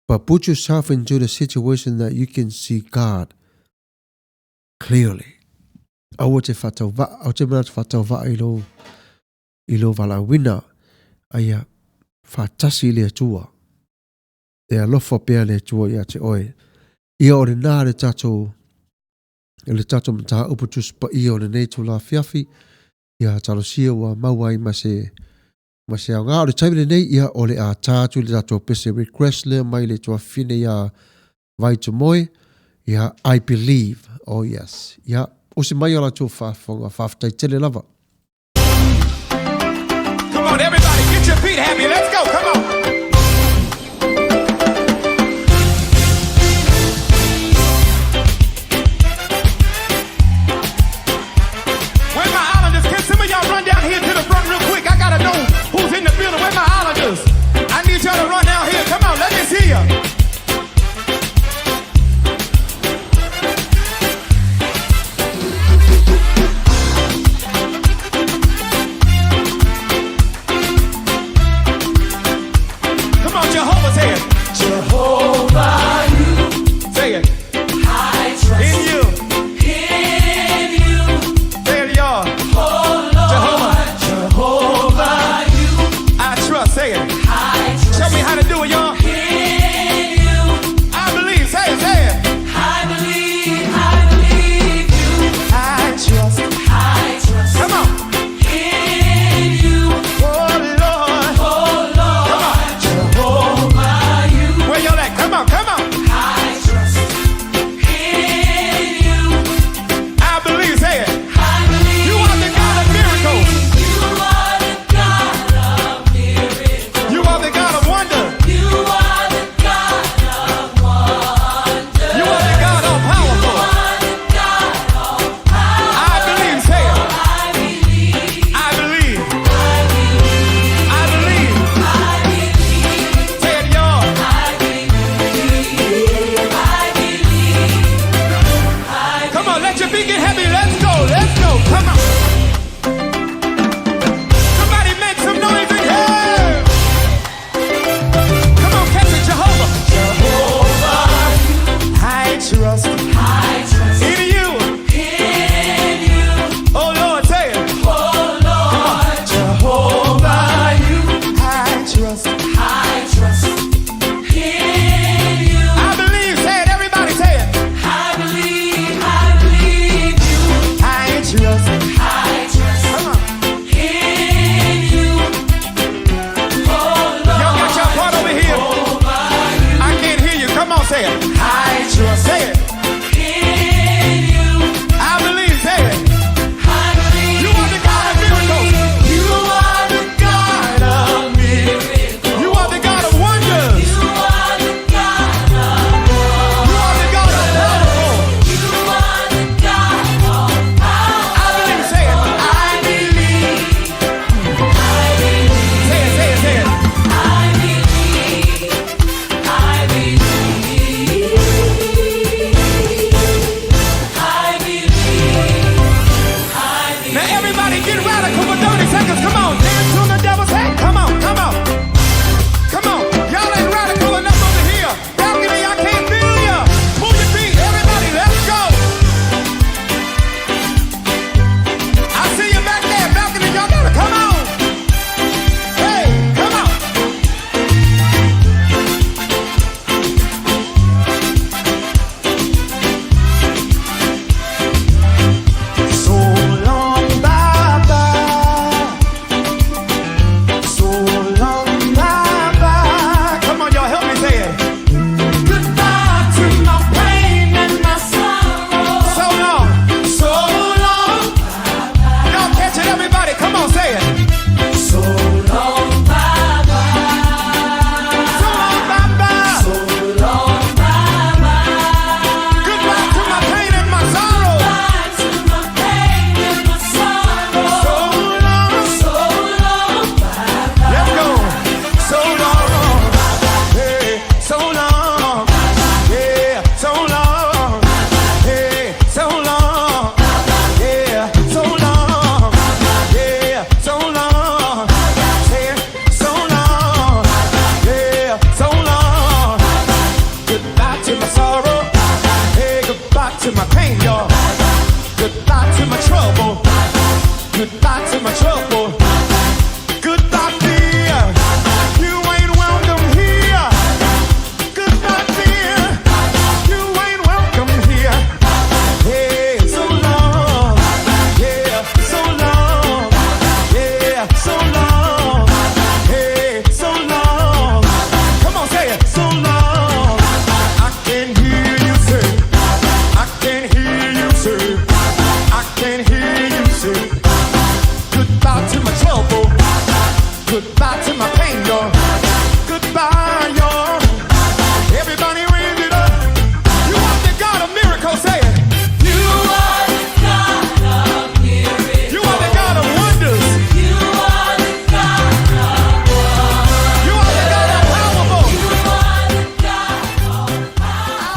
S1: But put yourself into the situation that you can see God clearly. Awa te whatauwa ilo walawina aya whatasi le tua. E alofa pea le tua ia te oe. Ia ore nā le tatou mta uputus pa ia ore nei tu la fiafi. Ia talosia wa mawai mase au ngā ore taimile nei ia ole a tātu le tatou pese request le mai le tua fine ia vai tu moe. Ia I believe. Oh yes. Ia o se mai ala tō whawhtai tele lava.
S8: Come on everybody, get your feet happy. Let's go, come on. Where my islanders? Can some of y'all run down here to the front real quick? I gotta know who's in the building. Where my islanders? I need y'all to run down here. Come on, let me see ya. Say it. I trust. Say it.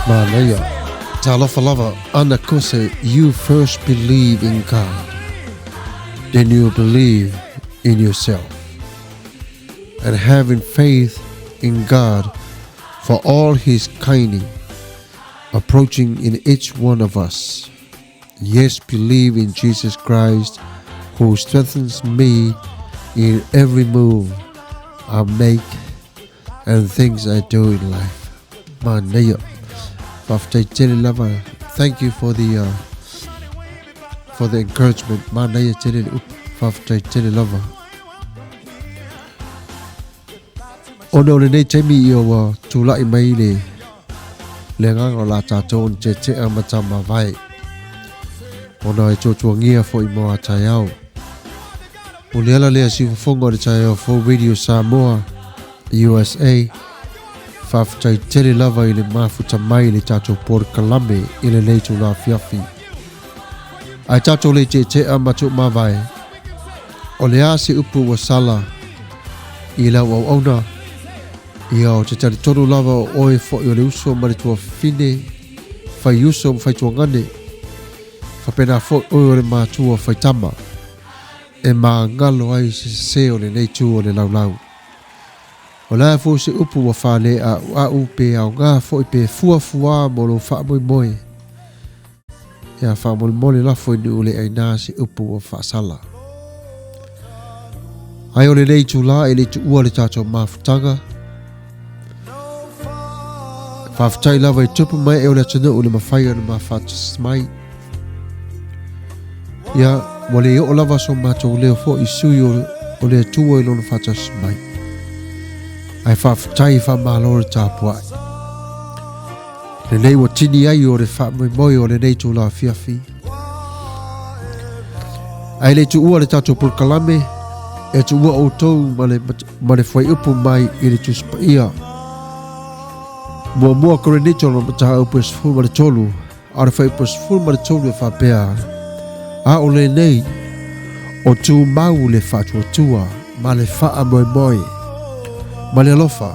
S1: Manaya. Talofa lava ana kose, you first believe in God, then you believe in yourself. And having faith in God for all his kindness approaching in each one of us. Yes, believe in Jesus Christ, who strengthens me in every move I make and things I do in life. Manaya. Thank you for the encouragement. Manaya tele faftai tele lava. Ono le nei temi yo tula mai le nganga la tatou te amatama vai. Ono e chochuangia fo imo atayao. Uliala le si fongo le tayo for Radio Samoa USA. Faftai tele lava ile mafuta mai le tatou por kalame ile le tula fiafi. Ai tatou le te amatu mavai. Ole asi upu wasala ila wa ona. Ia te tari tonu lava oe fo i o le uso ma le tua fine fai uso fai tua ngane fa pena fo oe o le mātua fai tama e mā ngalo ai se o le nei tu o le laulau o la fo se upu wa whale a upe au ngā fo i pe fua mo lo wha moi ia wha mole la fo i nu le ai nā se upu wa wha sala ai o le nei tu la e le tu ua le tātou mafutanga Faftai lava i tupu mai e o le atana o le mawhai ana mawhata mai. Ia, wale i o lava so mātou leo fo i sui o le atua i lona whata mai. Ai faftai wha mālore tāpuai. Le nei wa tini ai o le wha moi o le nei tū la fiafi. Ai le tu ua le tātou pulkalame e tu ua o tau ma le whai upu mai i le tu spaia. Mua kore ni tolo mataha upes full ma le tolu. Ara whai upes full ma le tolu e whapea. A o le nei, o tū mau le whatua tua, ma le wha moi. Ma le alofa,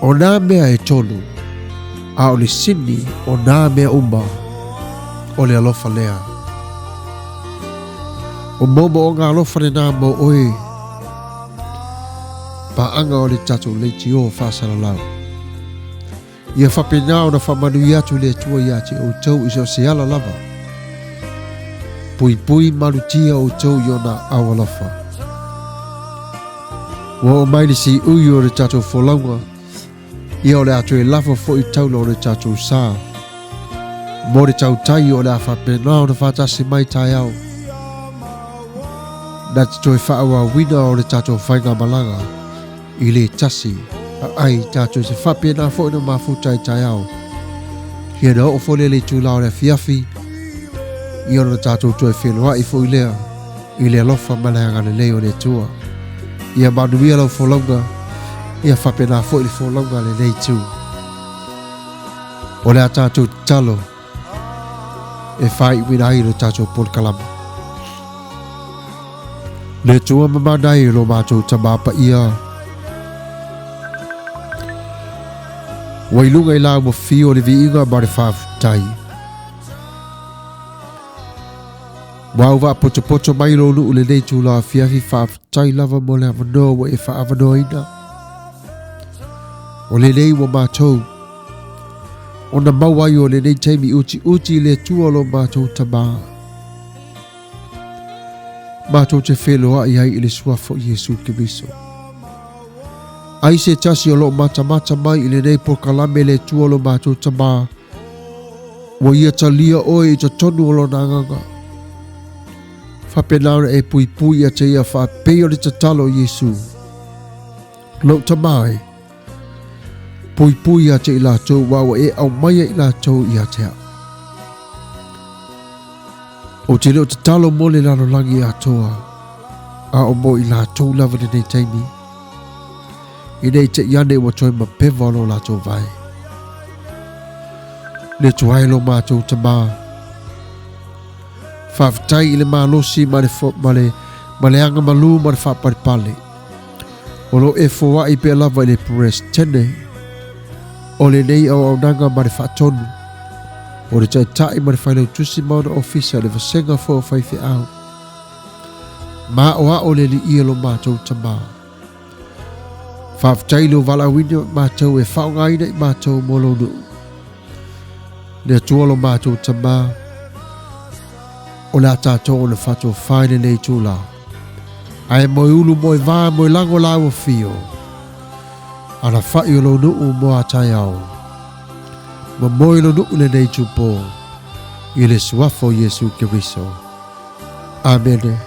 S1: o nā mea e tolu. A o le sini, o nā mea umba. O le alofa lea. O momo o ngā alofa le nā mo oe. Pa anga o le tatu leiti o whasara lau. Ia whapenao na whamanu i atu le tua i ati o tau iso se ala lava. Pui marutia o tau i ona awalofa. Wa o maili si ui o le tatou wholaunga. Ia o le atu e lafa fo i taula o le tatou sā. Mo le tau tai o le a whapenao na whatasi mai tai au. Na te toi whaawa wina o le tatou whainga malanga. I le tasi. Ai tātou se whapena fo ina mafutai tai au. Hia na o fole le tūlao le fiafi. I ona tātou toi whenua i fo i lea. I le alofa malanga le leo le tua. Ia manuia lau wholonga. Ia whapena fo i le wholonga le nei tū. O lea tātou talo. E whai wina ai le tātou polkalama. Le tua mamanai lo mātou tamapa ia. Wailunga i lau mo fio le viinga ma le whaafutai. Wau wa poto mai lo lu le nei tū la fiafi whaafutai lava mo le avanoa wa e whaavanoa ina. O le nei wa mātou. O na mawai o le nei teimi uti le tua lo mātou tamaa. Mātou te wheloa i ai i le suafo Jesu Kiriso. Ai se tasi o lo mata mai i le nei por kalame le tua lo mātou tamaa. Wa ia talia oe i ta tonu o lo nanganga. Whapenaura e pui a te ia whapeo le tatalo Jesu. Lo tamai. Pui a te i lātou wawa e au maia i lātou i a te au. O te leo tatalo mo le lano langi a toa. A o mo i lātou lava nei teimi. I nei te iane wa toi ma pewa lo lātou vai. Le tuai lo mātou tamaa. Whaafutai i le mālosi ma le anga malu ma le whaaparipale. O lo e fōa i pe lava i le pures tene. O le nei au nanga ma le whaatonu. O le tai ma le whailau tusi mauna ofisa le vasenga fo whaifi au. Ma o le li ia lo mātou tamaa. Whaafitai lo wala winyo mātou e whaongaina i mātou molo nuu. Le atua lo mātou tamaa. O le atatou o le whato whaine nei tūla. Ai moe ulu moe vā moe lango lawa fio. Ana whai o lo nuu mo atai au. Ma moe lo nuu le nei tūpō. I le suafo Yesu Keriso. Amen.